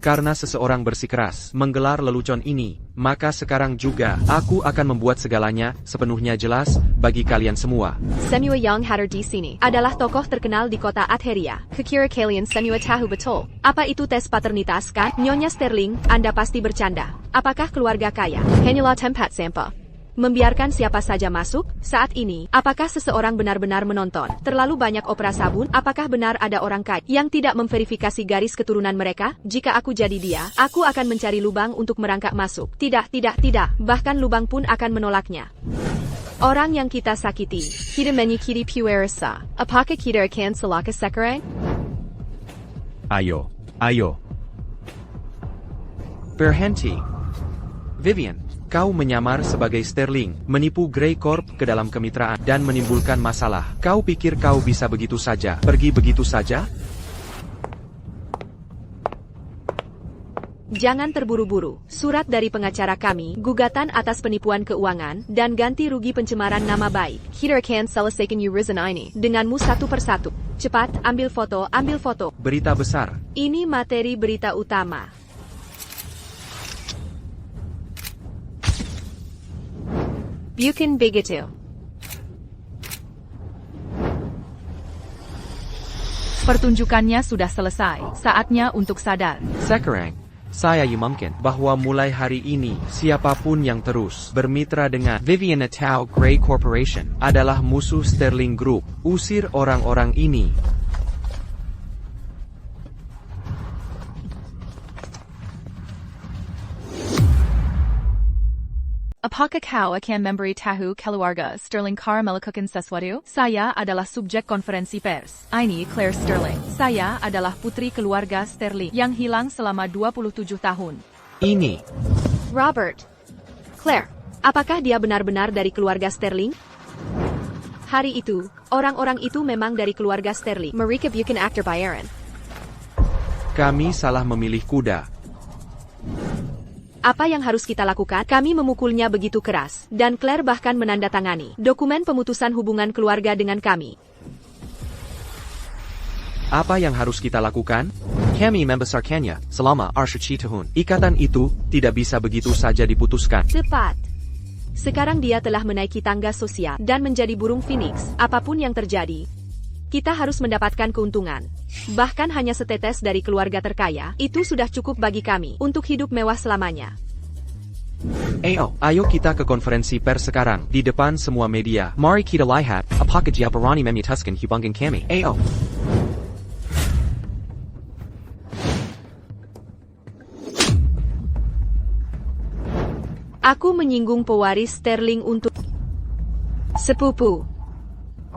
Karena seseorang bersikeras menggelar lelucon ini, maka sekarang juga aku akan membuat segalanya sepenuhnya jelas bagi kalian semua. Semua yang hadir di sini adalah tokoh terkenal di kota Atheria. Kukira kalian semua tahu betul. Apa itu tes paternitas, kan? Nyonya Sterling, Anda pasti bercanda. Apakah keluarga kaya? Hanyalah tempat sampah. Membiarkan siapa saja masuk? Saat ini, apakah seseorang benar-benar menonton? Terlalu banyak opera sabun? Apakah benar ada orang kaya yang tidak memverifikasi garis keturunan mereka? Jika aku jadi dia, aku akan mencari lubang untuk merangkak masuk. Tidak. Bahkan lubang pun akan menolaknya. Orang yang kita sakiti, kita menyakiti puersa. Apakah kita akan celaka sekarang? Ayo. Berhenti. Vivian, kau menyamar sebagai Sterling, menipu Grey Corp ke dalam kemitraan, dan menimbulkan masalah. Kau pikir kau bisa begitu saja, pergi begitu saja? Jangan terburu-buru. Surat dari pengacara kami, gugatan atas penipuan keuangan, dan ganti rugi pencemaran nama baik. Kita akan selesaikan urusan ini denganmu satu persatu. Cepat, ambil foto. Berita besar. Ini materi berita utama. Bukan begitu. Pertunjukannya sudah selesai. Saatnya untuk sadar. Sekarang, saya yakin bahwa mulai hari ini, siapapun yang terus bermitra dengan Vivian atau Grey Corporation adalah musuh Sterling Group. Usir orang-orang ini. Apakah kau akan memberi tahu keluarga Sterling cara melakukan sesuatu? Saya adalah subjek konferensi pers. Ini Claire Sterling. Saya adalah putri keluarga Sterling yang hilang selama 27 tahun. Ini. Robert. Claire, apakah dia benar-benar dari keluarga Sterling? Hari itu, orang-orang itu memang dari keluarga Sterling. Mereka bukan aktor bayaran. Kami salah memilih kuda. Apa yang harus kita lakukan? Kami memukulnya begitu keras, dan Claire bahkan menandatangani dokumen pemutusan hubungan keluarga dengan kami. Apa yang harus kita lakukan? Kami membesarkannya selama 27 tahun. Ikatan itu tidak bisa begitu saja diputuskan. Tepat. Sekarang dia telah menaiki tangga sosial dan menjadi burung phoenix. Apapun yang terjadi, kita harus mendapatkan keuntungan. Bahkan hanya setetes dari keluarga terkaya, itu sudah cukup bagi kami untuk hidup mewah selamanya. Ayo kita ke konferensi pers sekarang, di depan semua media. Mari kita lihat, apakah dia berani memutuskan hubungan kami. Ayo. Aku menyinggung pewaris Sterling untuk sepupu.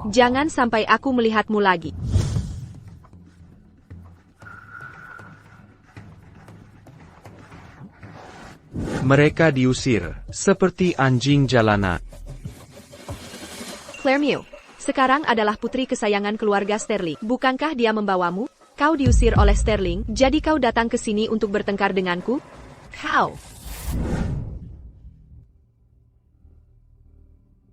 Jangan sampai aku melihatmu lagi. Mereka diusir, seperti anjing jalanan. Claire Mew, sekarang adalah putri kesayangan keluarga Sterling. Bukankah dia membawamu? Kau diusir oleh Sterling, jadi kau datang ke sini untuk bertengkar denganku? Kau.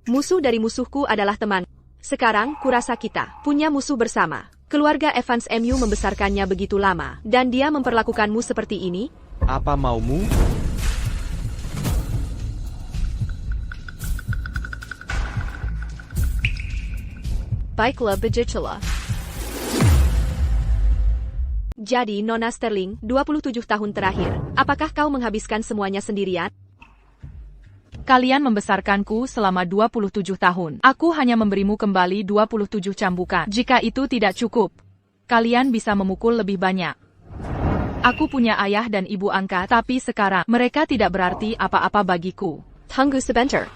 Musuh dari musuhku adalah teman. Sekarang, kurasa kita punya musuh bersama. Keluarga Evans MU membesarkannya begitu lama, dan dia memperlakukanmu seperti ini? Apa maumu? Baiklah, begitulah. Jadi, Nona Sterling, 27 tahun terakhir, apakah kau menghabiskan semuanya sendirian? Kalian membesarkanku selama 27 tahun. Aku hanya memberimu kembali 27 cambukan. Jika itu tidak cukup, kalian bisa memukul lebih banyak. Aku punya ayah dan ibu angkat, tapi sekarang mereka tidak berarti apa-apa bagiku. Tunggu sebentar.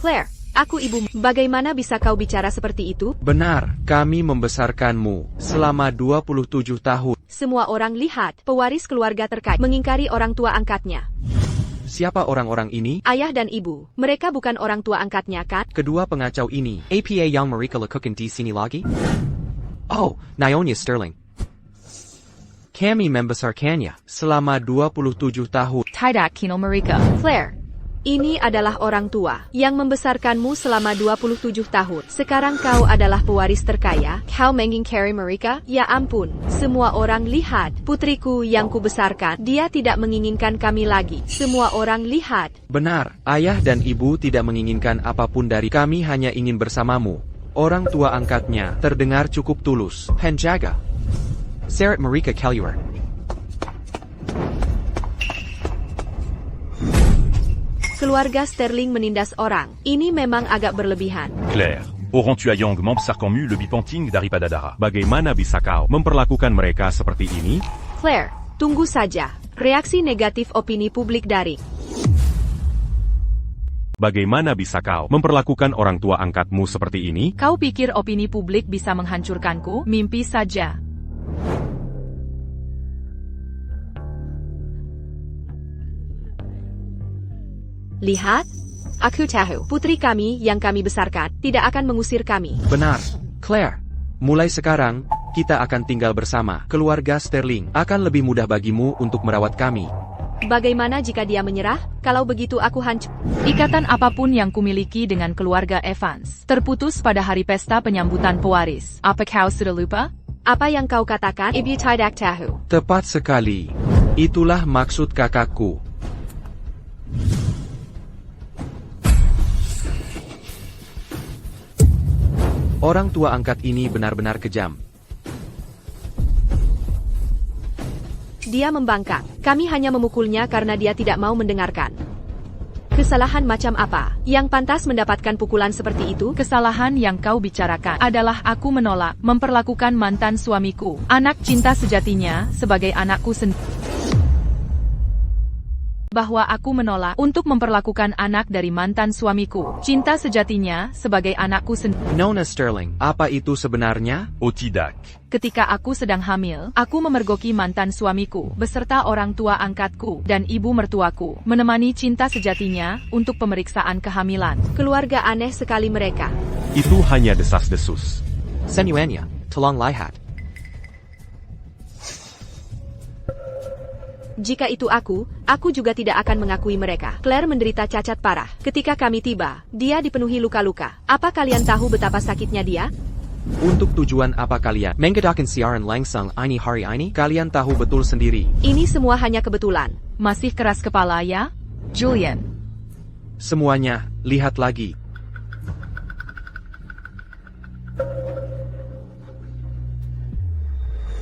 Claire, aku ibumu. Bagaimana bisa kau bicara seperti itu? Benar, kami membesarkanmu selama 27 tahun. Semua orang lihat, pewaris keluarga terkait mengingkari orang tua angkatnya. Siapa orang-orang ini? Ayah dan ibu, mereka bukan orang tua angkatnya kan? Kedua pengacau ini, APA yang mereka lakukan di sini lagi? Oh, Nyonya Sterling. Kami membesarkannya selama 27 tahun. Tidak, Kino mereka. Claire, ini adalah orang tua yang membesarkanmu selama 27 tahun. Sekarang kau adalah pewaris terkaya. Kau mengingkari mereka? Ya ampun, semua orang lihat. Putriku yang kubesarkan, dia tidak menginginkan kami lagi. Semua orang lihat. Benar, ayah dan ibu tidak menginginkan apapun dari kami, hanya ingin bersamamu. Orang tua angkatnya terdengar cukup tulus. Penjaga. Seret mereka keluar. Keluarga Sterling menindas orang. Ini memang agak berlebihan. Claire, Orang Tuayang membesarkanmu lebih penting daripada darah. Bagaimana bisa kau memperlakukan mereka seperti ini? Claire, tunggu saja. Reaksi negatif opini publik dari. Bagaimana bisa kau memperlakukan orang tua angkatmu seperti ini? Kau pikir opini publik bisa menghancurkanku? Mimpi saja. Lihat, aku tahu, putri kami yang kami besarkan tidak akan mengusir kami. Benar, Claire. Mulai sekarang, kita akan tinggal bersama. Keluarga Sterling akan lebih mudah bagimu untuk merawat kami. Bagaimana jika dia menyerah? Kalau begitu aku hancur. Ikatan apapun yang kumiliki dengan keluarga Evans terputus pada hari pesta penyambutan pewaris. Apa kau sudah lupa? Apa yang kau katakan? Ibu tidak tahu. Tepat sekali. Itulah maksud kakakku. Orang tua angkat ini benar-benar kejam. Dia membangkang. Kami hanya memukulnya karena dia tidak mau mendengarkan. Kesalahan macam apa yang pantas mendapatkan pukulan seperti itu? Kesalahan yang kau bicarakan adalah aku menolak memperlakukan mantan suamiku, anak cinta sejatinya, sebagai anakku sendiri. Bahwa aku menolak untuk memperlakukan anak dari mantan suamiku, cinta sejatinya, sebagai anakku sendiri. Nona Sterling, apa itu sebenarnya? Au Tidak. Ketika aku sedang hamil, aku memergoki mantan suamiku, beserta orang tua angkatku dan ibu mertuaku, menemani cinta sejatinya untuk pemeriksaan kehamilan. Keluarga aneh sekali mereka. Itu hanya desas-desus. Senyuannya, tolong lihat. Jika itu aku juga tidak akan mengakui mereka. Claire menderita cacat parah. Ketika kami tiba, dia dipenuhi luka-luka. Apa kalian tahu betapa sakitnya dia? Untuk tujuan apa kalian mengadakan siaran langsung ini hari ini? Kalian tahu betul sendiri. Ini semua hanya kebetulan. Masih keras kepala ya, Julian? Semuanya, lihat lagi.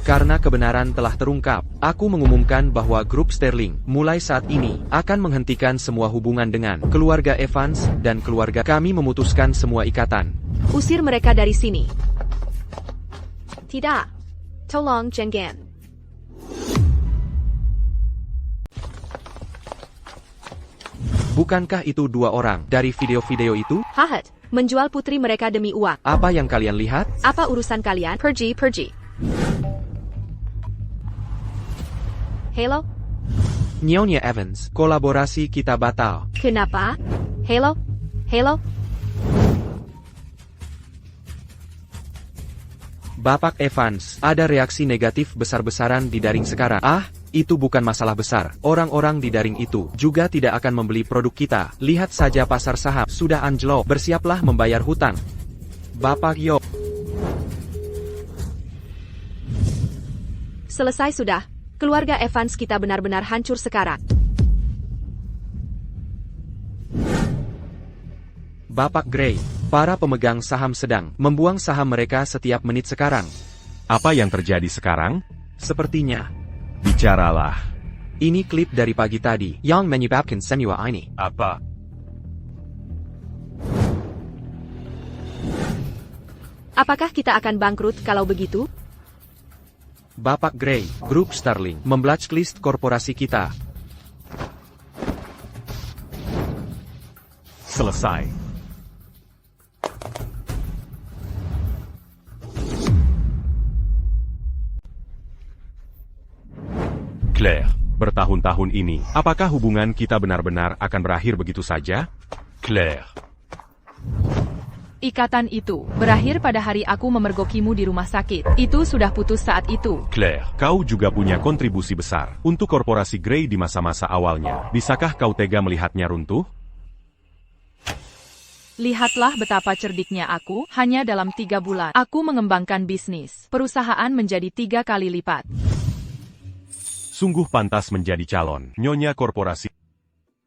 Karena kebenaran telah terungkap, aku mengumumkan bahwa grup Sterling mulai saat ini akan menghentikan semua hubungan dengan keluarga Evans dan keluarga kami, memutuskan semua ikatan. Usir mereka dari sini. Tidak. Tolong jangan. Bukankah itu dua orang dari video-video itu? Hahat, menjual putri mereka demi uang. Apa yang kalian lihat? Apa urusan kalian? Pergi. Halo? Nyonya Evans, kolaborasi kita batal. Kenapa? Halo? Bapak Evans, ada reaksi negatif besar-besaran di daring sekarang. Itu bukan masalah besar. Orang-orang di daring itu juga tidak akan membeli produk kita. Lihat saja pasar saham sudah anjlok. Bersiaplah membayar hutang. Bapak Yo. Selesai sudah. Keluarga Evans kita benar-benar hancur sekarang. Bapak Gray, para pemegang saham sedang membuang saham mereka setiap menit sekarang. Apa yang terjadi sekarang? Sepertinya. Bicaralah. Ini klip dari pagi tadi yang menyebabkan semua ini. Apa? Apakah kita akan bangkrut kalau begitu? Bapak Gray, grup Starling, memblacklist korporasi kita. Selesai. Claire. Bertahun-tahun ini, apakah hubungan kita benar-benar akan berakhir begitu saja? Claire. Ikatan itu berakhir pada hari aku memergokimu di rumah sakit. Itu sudah putus saat itu. Claire. Kau juga punya kontribusi besar untuk korporasi Gray di masa-masa awalnya. Bisakah kau tega melihatnya runtuh? Lihatlah betapa cerdiknya aku. Hanya dalam 3 bulan, aku mengembangkan bisnis. Perusahaan menjadi 3 kali lipat. Sungguh pantas menjadi calon nyonya korporasi.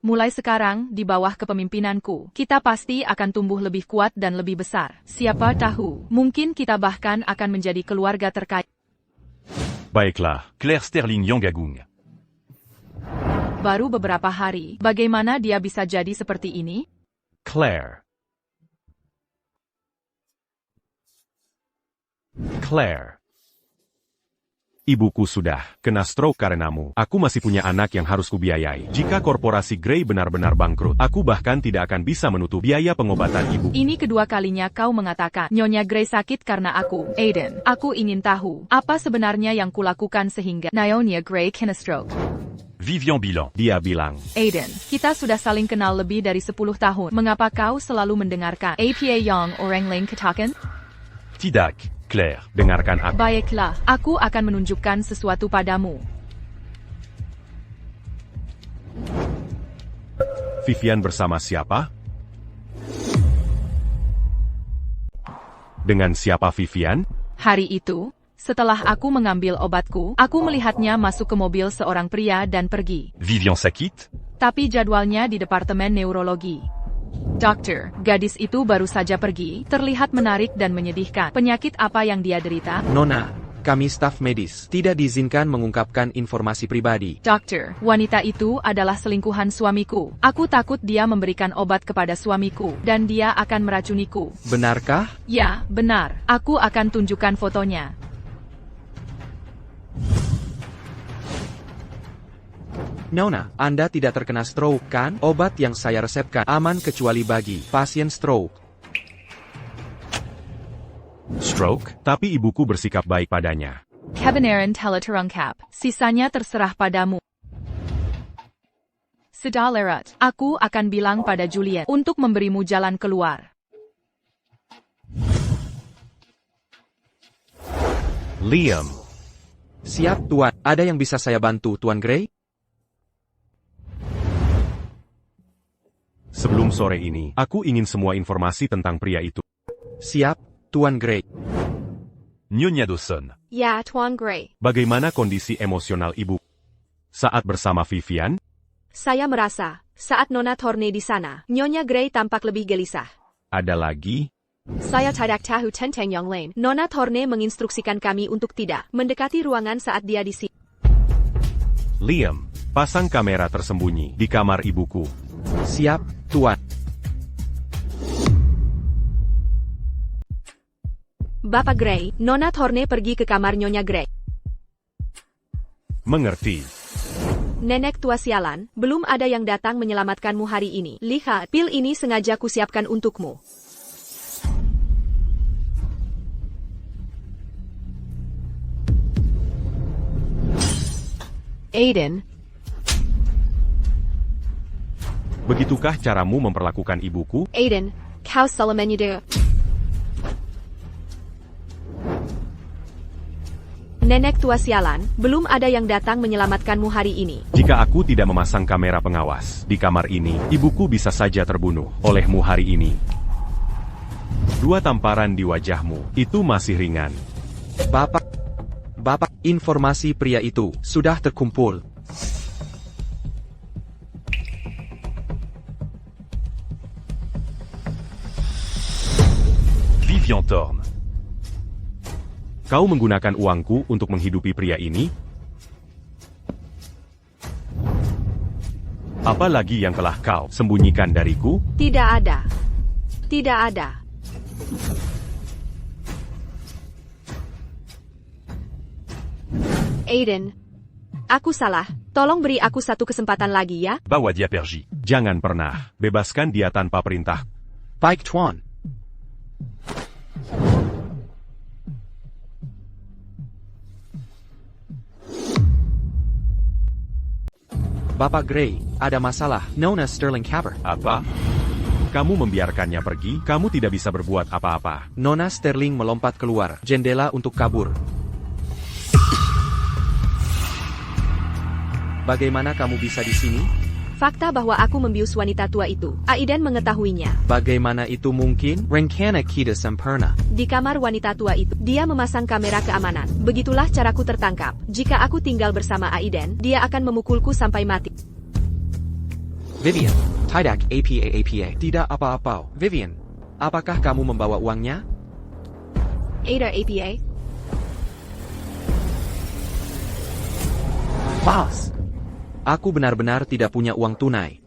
Mulai sekarang, di bawah kepemimpinanku, kita pasti akan tumbuh lebih kuat dan lebih besar. Siapa tahu, mungkin kita bahkan akan menjadi keluarga terkaya. Baiklah, Claire Sterling Yang Agung. Baru beberapa hari, bagaimana dia bisa jadi seperti ini? Claire. Ibuku sudah kena stroke karenamu. Aku masih punya anak yang harus kubiayai. Jika korporasi Gray benar-benar bangkrut, aku bahkan tidak akan bisa menutup biaya pengobatan ibu. Ini kedua kalinya kau mengatakan, Nyonya Gray sakit karena aku. Aiden, aku ingin tahu, apa sebenarnya yang kulakukan sehingga Nyonya Gray kena stroke? Vivian Bilan. Dia bilang, Aiden, kita sudah saling kenal lebih dari 10 tahun. Mengapa kau selalu mendengarkan apa yang orang lain katakan? Tidak, Claire. dengarkan aku. Baiklah, aku akan menunjukkan sesuatu padamu. Vivian bersama siapa? Dengan siapa Vivian? Hari itu, setelah aku mengambil obatku, aku melihatnya masuk ke mobil seorang pria dan pergi. Vivian sakit? Tapi jadwalnya di departemen neurologi. Dokter, gadis itu baru saja pergi, terlihat menarik dan menyedihkan. Penyakit apa yang dia derita? Nona, kami staf medis tidak diizinkan mengungkapkan informasi pribadi. Dokter, wanita itu adalah selingkuhan suamiku. Aku takut dia memberikan obat kepada suamiku, dan dia akan meracuniku. Benarkah? Ya, benar. Aku akan tunjukkan fotonya. Nona, Anda tidak terkena stroke kan? Obat yang saya resepkan aman kecuali bagi pasien stroke. Stroke? Tapi ibuku bersikap baik padanya. Kebenaran telah terungkap. Sisanya terserah padamu. Sudah lewat. Aku akan bilang pada Juliet untuk memberimu jalan keluar. Liam. Siap, Tuan. Ada yang bisa saya bantu, Tuan Gray? Sebelum sore ini, aku ingin semua informasi tentang pria itu. Siap, Tuan Gray. Nyonya Dawson. Ya, Tuan Gray. Bagaimana kondisi emosional ibu saat bersama Vivian? Saya merasa, saat Nona Thorne di sana, Nyonya Gray tampak lebih gelisah. Ada lagi? Saya tidak tahu tentang yang lain. Nona Thorne menginstruksikan kami untuk tidak mendekati ruangan saat dia di sini. Liam, pasang kamera tersembunyi di kamar ibuku. Siap, Tuan. Bapak Gray, Nona Thorne pergi ke kamar Nyonya Gray. Mengerti. Nenek tua sialan, belum ada yang datang menyelamatkanmu hari ini. Lihat, pil ini sengaja kusiapkan untukmu. Aiden, Begitukah caramu memperlakukan ibuku? Aiden, kau salah menyudah. Nenek tua sialan, belum ada yang datang menyelamatkanmu hari ini. Jika aku tidak memasang kamera pengawas di kamar ini, ibuku bisa saja terbunuh olehmu hari ini. 2 tamparan di wajahmu, itu masih ringan. Bapak, informasi pria itu sudah terkumpul. Vivian Thorne. Kau menggunakan uangku untuk menghidupi pria ini? Apa lagi yang telah kau sembunyikan dariku? Tidak ada. Tidak ada. Aiden, aku salah. Tolong beri aku satu kesempatan lagi ya. Bawa dia pergi. Jangan pernah bebaskan dia tanpa perintah. Baik Tuan. Bapak Gray, ada masalah. Nona Sterling Caber. Apa? Kamu membiarkannya pergi, kamu tidak bisa berbuat apa-apa. Nona Sterling melompat keluar jendela untuk kabur. Bagaimana kamu bisa di sini? Fakta bahwa aku membius wanita tua itu. Aiden mengetahuinya. Bagaimana itu mungkin? Rencana kita sempurna. Di kamar wanita tua itu, dia memasang kamera keamanan. Begitulah caraku tertangkap. Jika aku tinggal bersama Aiden, dia akan memukulku sampai mati. Vivian, tidak apa. Tidak apa-apa. Vivian, apakah kamu membawa uangnya? Ada apa? Boss, aku benar-benar tidak punya uang tunai.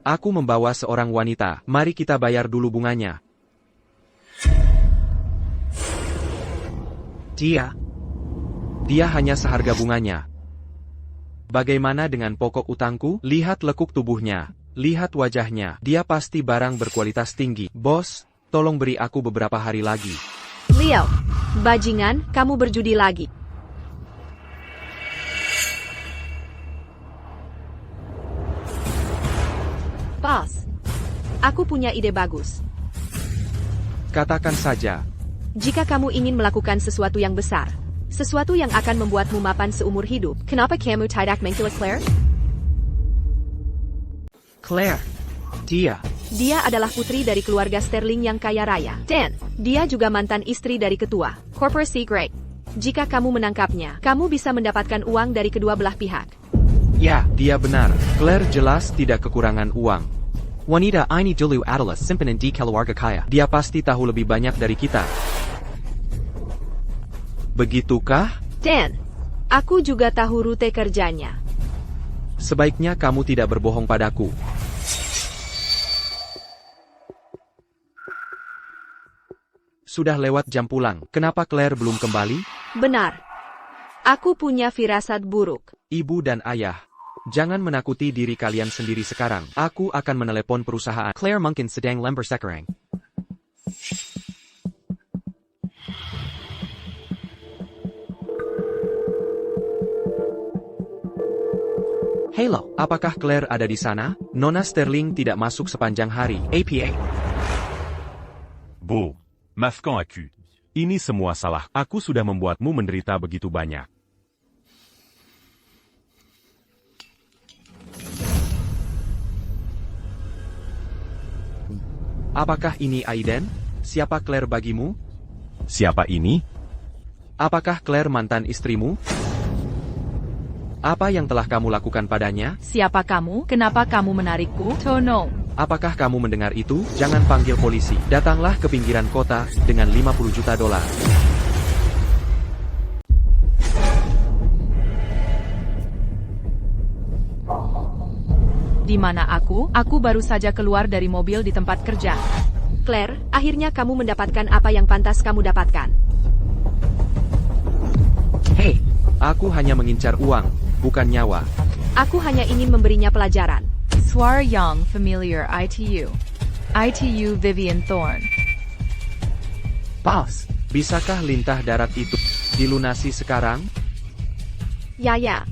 Aku membawa seorang wanita. Mari kita bayar dulu bunganya. Dia hanya seharga bunganya. Bagaimana dengan pokok utangku? Lihat lekuk tubuhnya. Lihat wajahnya. Dia pasti barang berkualitas tinggi. Bos, tolong beri aku beberapa hari lagi. Leo, bajingan, kamu berjudi lagi. Bos, aku punya ide bagus. Katakan saja. Jika kamu ingin melakukan sesuatu yang besar, sesuatu yang akan membuatmu mapan seumur hidup, kenapa kamu tidak mengkilap Claire? Claire, Dia adalah putri dari keluarga Sterling yang kaya raya. Dan, dia juga mantan istri dari ketua, Korporasi Grey. Jika kamu menangkapnya, kamu bisa mendapatkan uang dari kedua belah pihak. ya, dia benar. Claire jelas tidak kekurangan uang. Wanita ini dulu adalah simpanan di keluarga kaya. Dia pasti tahu lebih banyak dari kita. Begitukah? Dan, aku juga tahu rute kerjanya. Sebaiknya kamu tidak berbohong padaku. Sudah lewat jam pulang. Kenapa Claire belum kembali? Benar. Aku punya firasat buruk. Ibu dan ayah, jangan menakuti diri kalian sendiri sekarang. Aku akan menelepon perusahaan. Claire mungkin sedang lempar sekarang. Halo, apakah Claire ada di sana? Nona Sterling tidak masuk sepanjang hari. APA. Beau. Mafkan aku. Ini semua salah. Aku sudah membuatmu menderita begitu banyak. Apakah ini Aiden? Siapa Claire bagimu? Siapa ini? Apakah Claire mantan istrimu? Apa yang telah kamu lakukan padanya? Siapa kamu? Kenapa kamu menarikku? Tono. Apakah kamu mendengar itu? Jangan panggil polisi. Datanglah ke pinggiran kota dengan 50 juta dolar. Di mana aku? Aku baru saja keluar dari mobil di tempat kerja. Claire, akhirnya kamu mendapatkan apa yang pantas kamu dapatkan. Hei, aku hanya mengincar uang, bukan nyawa. Aku hanya ingin memberinya pelajaran. Swar Young Familiar ITU. ITU Vivian Thorne. Boss, bisakah lintah darat itu dilunasi sekarang? Ya.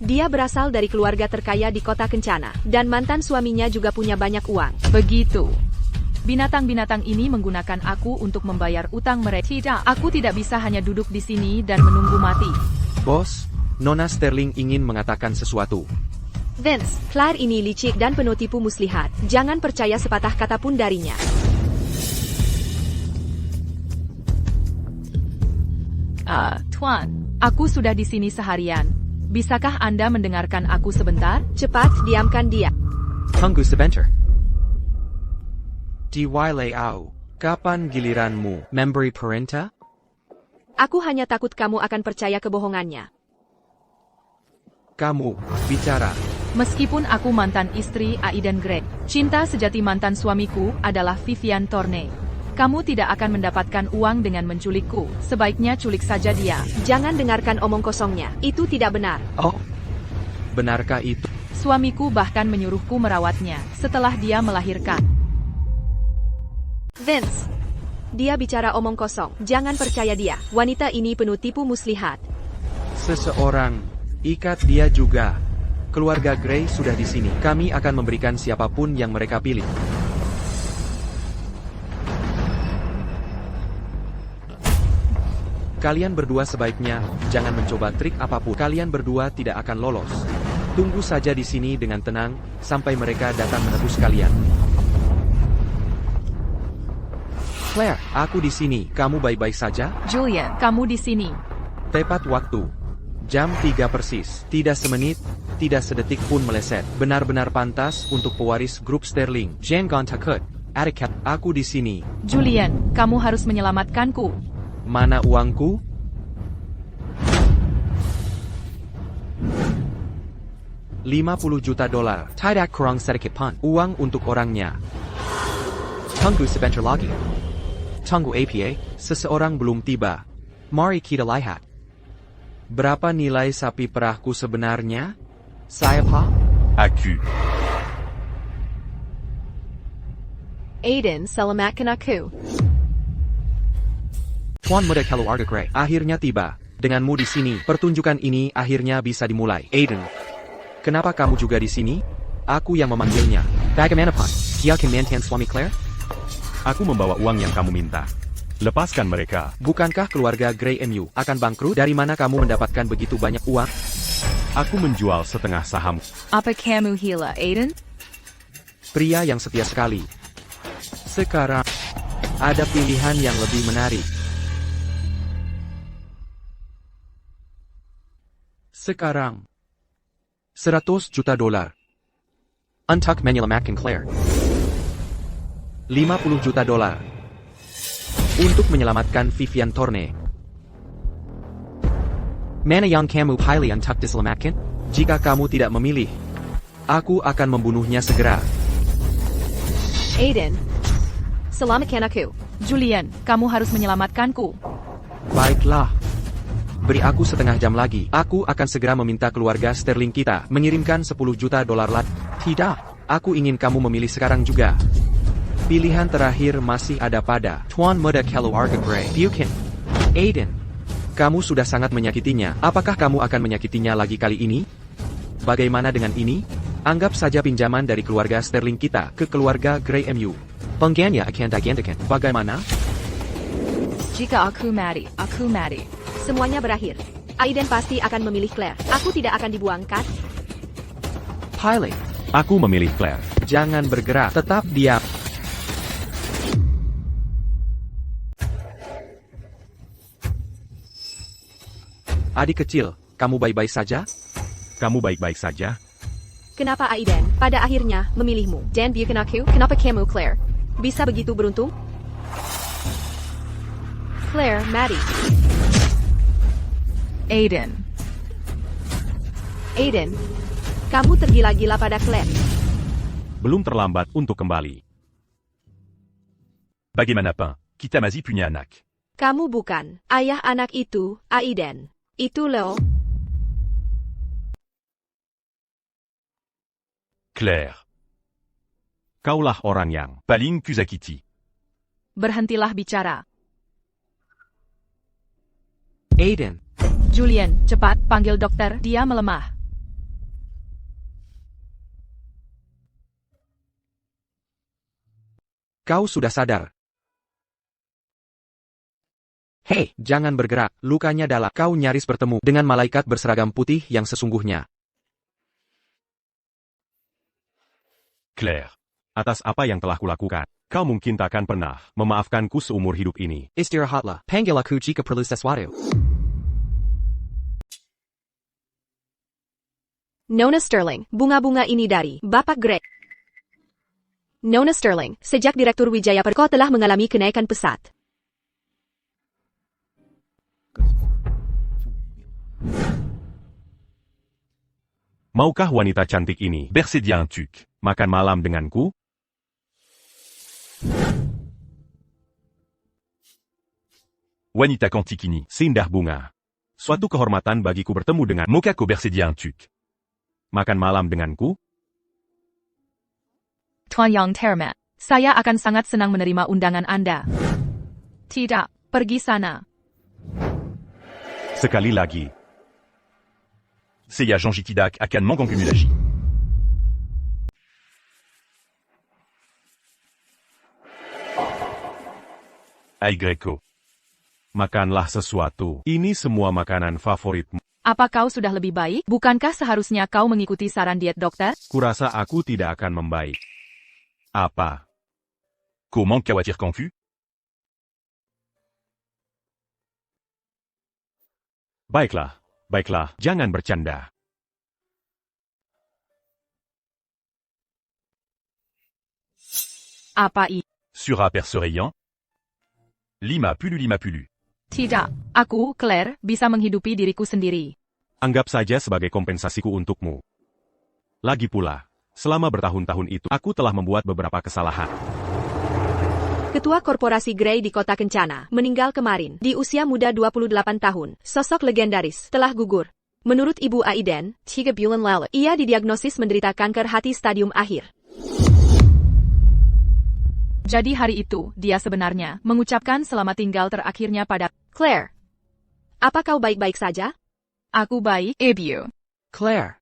Dia berasal dari keluarga terkaya di kota Kencana, dan mantan suaminya juga punya banyak uang. Begitu. Binatang-binatang ini menggunakan aku untuk membayar utang mereka. Tidak, aku tidak bisa hanya duduk di sini dan menunggu mati. Bos, Nona Sterling ingin mengatakan sesuatu. Vince, Claire ini licik dan penuh tipu muslihat. Jangan percaya sepatah kata pun darinya. Tuan, aku sudah di sini seharian. Bisakah Anda mendengarkan aku sebentar? Cepat, diamkan dia. Tunggu sebentar. DY Au, kapan giliranmu memberi perintah? Aku hanya takut kamu akan percaya kebohongannya. Kamu, bicara. Meskipun aku mantan istri Aiden Gray, cinta sejati mantan suamiku adalah Vivian Thorne. Kamu tidak akan mendapatkan uang dengan menculikku, sebaiknya culik saja dia. Jangan dengarkan omong kosongnya, itu tidak benar. Oh, benarkah itu? Suamiku bahkan menyuruhku merawatnya, setelah dia melahirkan. Vince, dia bicara omong kosong, jangan percaya dia. Wanita ini penuh tipu muslihat. Seseorang, ikat dia juga. Keluarga Gray sudah di sini. Kami akan memberikan siapapun yang mereka pilih. Kalian berdua sebaiknya jangan mencoba trik apapun. Kalian berdua tidak akan lolos. Tunggu saja di sini dengan tenang sampai mereka datang menebus kalian. Claire, aku di sini. Kamu baik-baik saja? Julian, kamu di sini. Tepat waktu. Jam 3 persis. Tidak semenit, tidak sedetik pun meleset. Benar-benar pantas untuk pewaris grup Sterling. Jangan takut. Atikat, aku di sini. Julian, kamu harus menyelamatkanku. Mana uangku? $50 juta. Tidak kurang sedikit pun. Uang untuk orangnya. Tunggu sebentar lagi. Tunggu APA, seseorang belum tiba. Mari kita lihat. Berapa nilai sapi perahku sebenarnya? Saya Pak? Accu. Aiden, selamatkan aku. Tuan Muda Keluarga Gray akhirnya tiba. Denganmu di sini, pertunjukan ini akhirnya bisa dimulai. Aiden, kenapa kamu juga di sini? Aku yang memanggilnya. Bagaimanapun, dia mantan suami Claire? Aku membawa uang yang kamu minta. Lepaskan mereka. Bukankah keluarga Gray MU akan bangkrut? Dari mana kamu mendapatkan begitu banyak uang? Aku menjual setengah saham. Apa kamu gila, Aiden? Pria yang setia sekali. Sekarang, ada pilihan yang lebih menarik. Sekarang, $100 juta. Untuk menyelamatkan Claire. $50 juta. Untuk menyelamatkan Vivian Thorne. Mana yang kamu pilih untuk diselamatkan? Jika kamu tidak memilih, aku akan membunuhnya segera. Aiden, selamatkan aku. Julian, kamu harus menyelamatkanku. Baiklah. Beri aku setengah jam lagi. Aku akan segera meminta keluarga Sterling kita mengirimkan $10 juta lagi. Tidak, aku ingin kamu memilih sekarang juga. Pilihan terakhir masih ada pada Tuan Muda Keluarga Gray. Bukan. Aiden, kamu sudah sangat menyakitinya. Apakah kamu akan menyakitinya lagi kali ini? Bagaimana dengan ini? Anggap saja pinjaman dari keluarga Sterling kita ke keluarga Gray MU. Penggantinya akan digantikan. Bagaimana? Jika aku mati. Semuanya berakhir. Aiden pasti akan memilih Claire. Aku tidak akan dibuangkan. Pilih. Aku memilih Claire. Jangan bergerak. Tetap diam. Adik kecil, kamu baik-baik saja? Kamu baik-baik saja? Kenapa Aiden, pada akhirnya, memilihmu? Dan bukan aku? Kenapa kamu, Claire? Bisa begitu beruntung? Claire, mati. Aiden, kamu tergila-gila pada Claire. Belum terlambat untuk kembali. Bagaimanapun, kita masih punya anak. Kamu bukan ayah anak itu, Aiden. Itu lo. Claire. Kaulah orang yang... Paling Kusakiti. Berhentilah bicara. Aiden. Julian, cepat, panggil dokter, dia melemah. Kau sudah sadar. Hei, jangan bergerak, lukanya dalam. Kau nyaris bertemu dengan malaikat berseragam putih yang sesungguhnya. Claire. Atas apa yang telah kulakukan, kau mungkin takkan pernah memaafkanku seumur hidup ini. Istirahatlah, panggil aku jika perlu sesuatu. Nona Sterling, bunga-bunga ini dari Bapak Greg. Nona Sterling, sejak Direktur Wijaya Perko telah mengalami kenaikan pesat. Maukah wanita cantik ini Bersedia un tuc. makan malam denganku? Wanita Kantikini. Sindah bunga. Suatu kehormatan bagiku bertemu dengan Mokako Bersedia un tuc. makan malam denganku. Tuan Yang Termat, saya akan sangat senang menerima undangan Anda. Tidak, pergi sana. Sekali lagi. Seiya Janjitidak akan mengkonkumulasi. Ai Greco. Makanlah sesuatu. Ini semua makanan favoritmu. Apa kau sudah lebih baik? Bukankah seharusnya kau mengikuti saran diet dokter? Kurasa aku tidak akan membaik. Apa? Comment Kawatir confus? Baiklah, baiklah, jangan bercanda. Apa i? Sura perserayant. Lima pulu. Tidak, aku, Claire, bisa menghidupi diriku sendiri. Anggap saja sebagai kompensasiku untukmu. Lagi pula, selama bertahun-tahun itu, aku telah membuat beberapa kesalahan. Ketua Korporasi Grey di Kota Kencana, meninggal kemarin, di usia muda 28 tahun, sosok legendaris, telah gugur. Menurut Ibu Aiden, 3 bulan lalu, ia didiagnosis menderita kanker hati stadium akhir. Jadi hari itu, dia sebenarnya mengucapkan selamat tinggal terakhirnya pada Claire, apa kau baik-baik saja? aku baik, Ibu. Claire,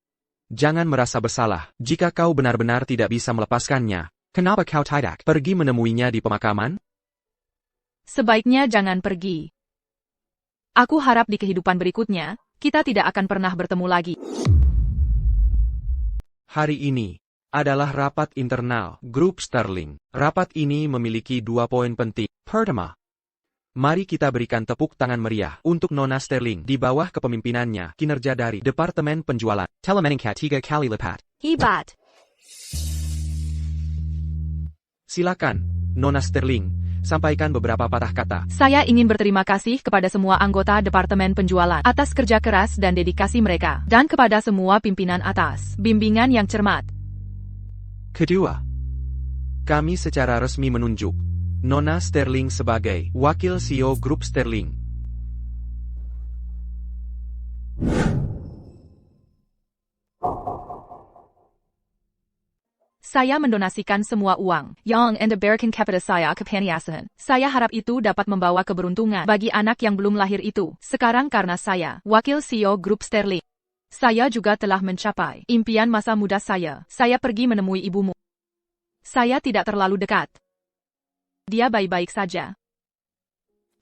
jangan merasa bersalah jika kau benar-benar tidak bisa melepaskannya. Kenapa kau tidak pergi menemuinya di pemakaman? Sebaiknya jangan pergi. Aku harap di kehidupan berikutnya, kita tidak akan pernah bertemu lagi. Hari ini adalah rapat internal Grup Sterling. Rapat ini memiliki 2 poin penting. Pertama, mari kita berikan tepuk tangan meriah untuk Nona Sterling di bawah kepemimpinannya kinerja dari Departemen Penjualan telah meningkat 3 kali lipat. Hebat. Silakan, Nona Sterling, sampaikan beberapa patah kata. Saya ingin berterima kasih kepada semua anggota Departemen Penjualan atas kerja keras dan dedikasi mereka, dan kepada semua pimpinan atas bimbingan yang cermat. Kedua, kami secara resmi menunjuk Nona Sterling sebagai Wakil CEO Grup Sterling. Saya mendonasikan semua uang yang Anda berikan kepada saya ke Paniasahan. Saya harap itu dapat membawa keberuntungan bagi anak yang belum lahir itu. Sekarang karena saya, Wakil CEO Grup Sterling, saya juga telah mencapai impian masa muda saya. Saya pergi menemui ibumu. Saya tidak terlalu dekat. Dia baik-baik saja.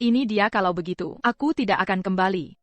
Ini dia kalau begitu, aku tidak akan kembali.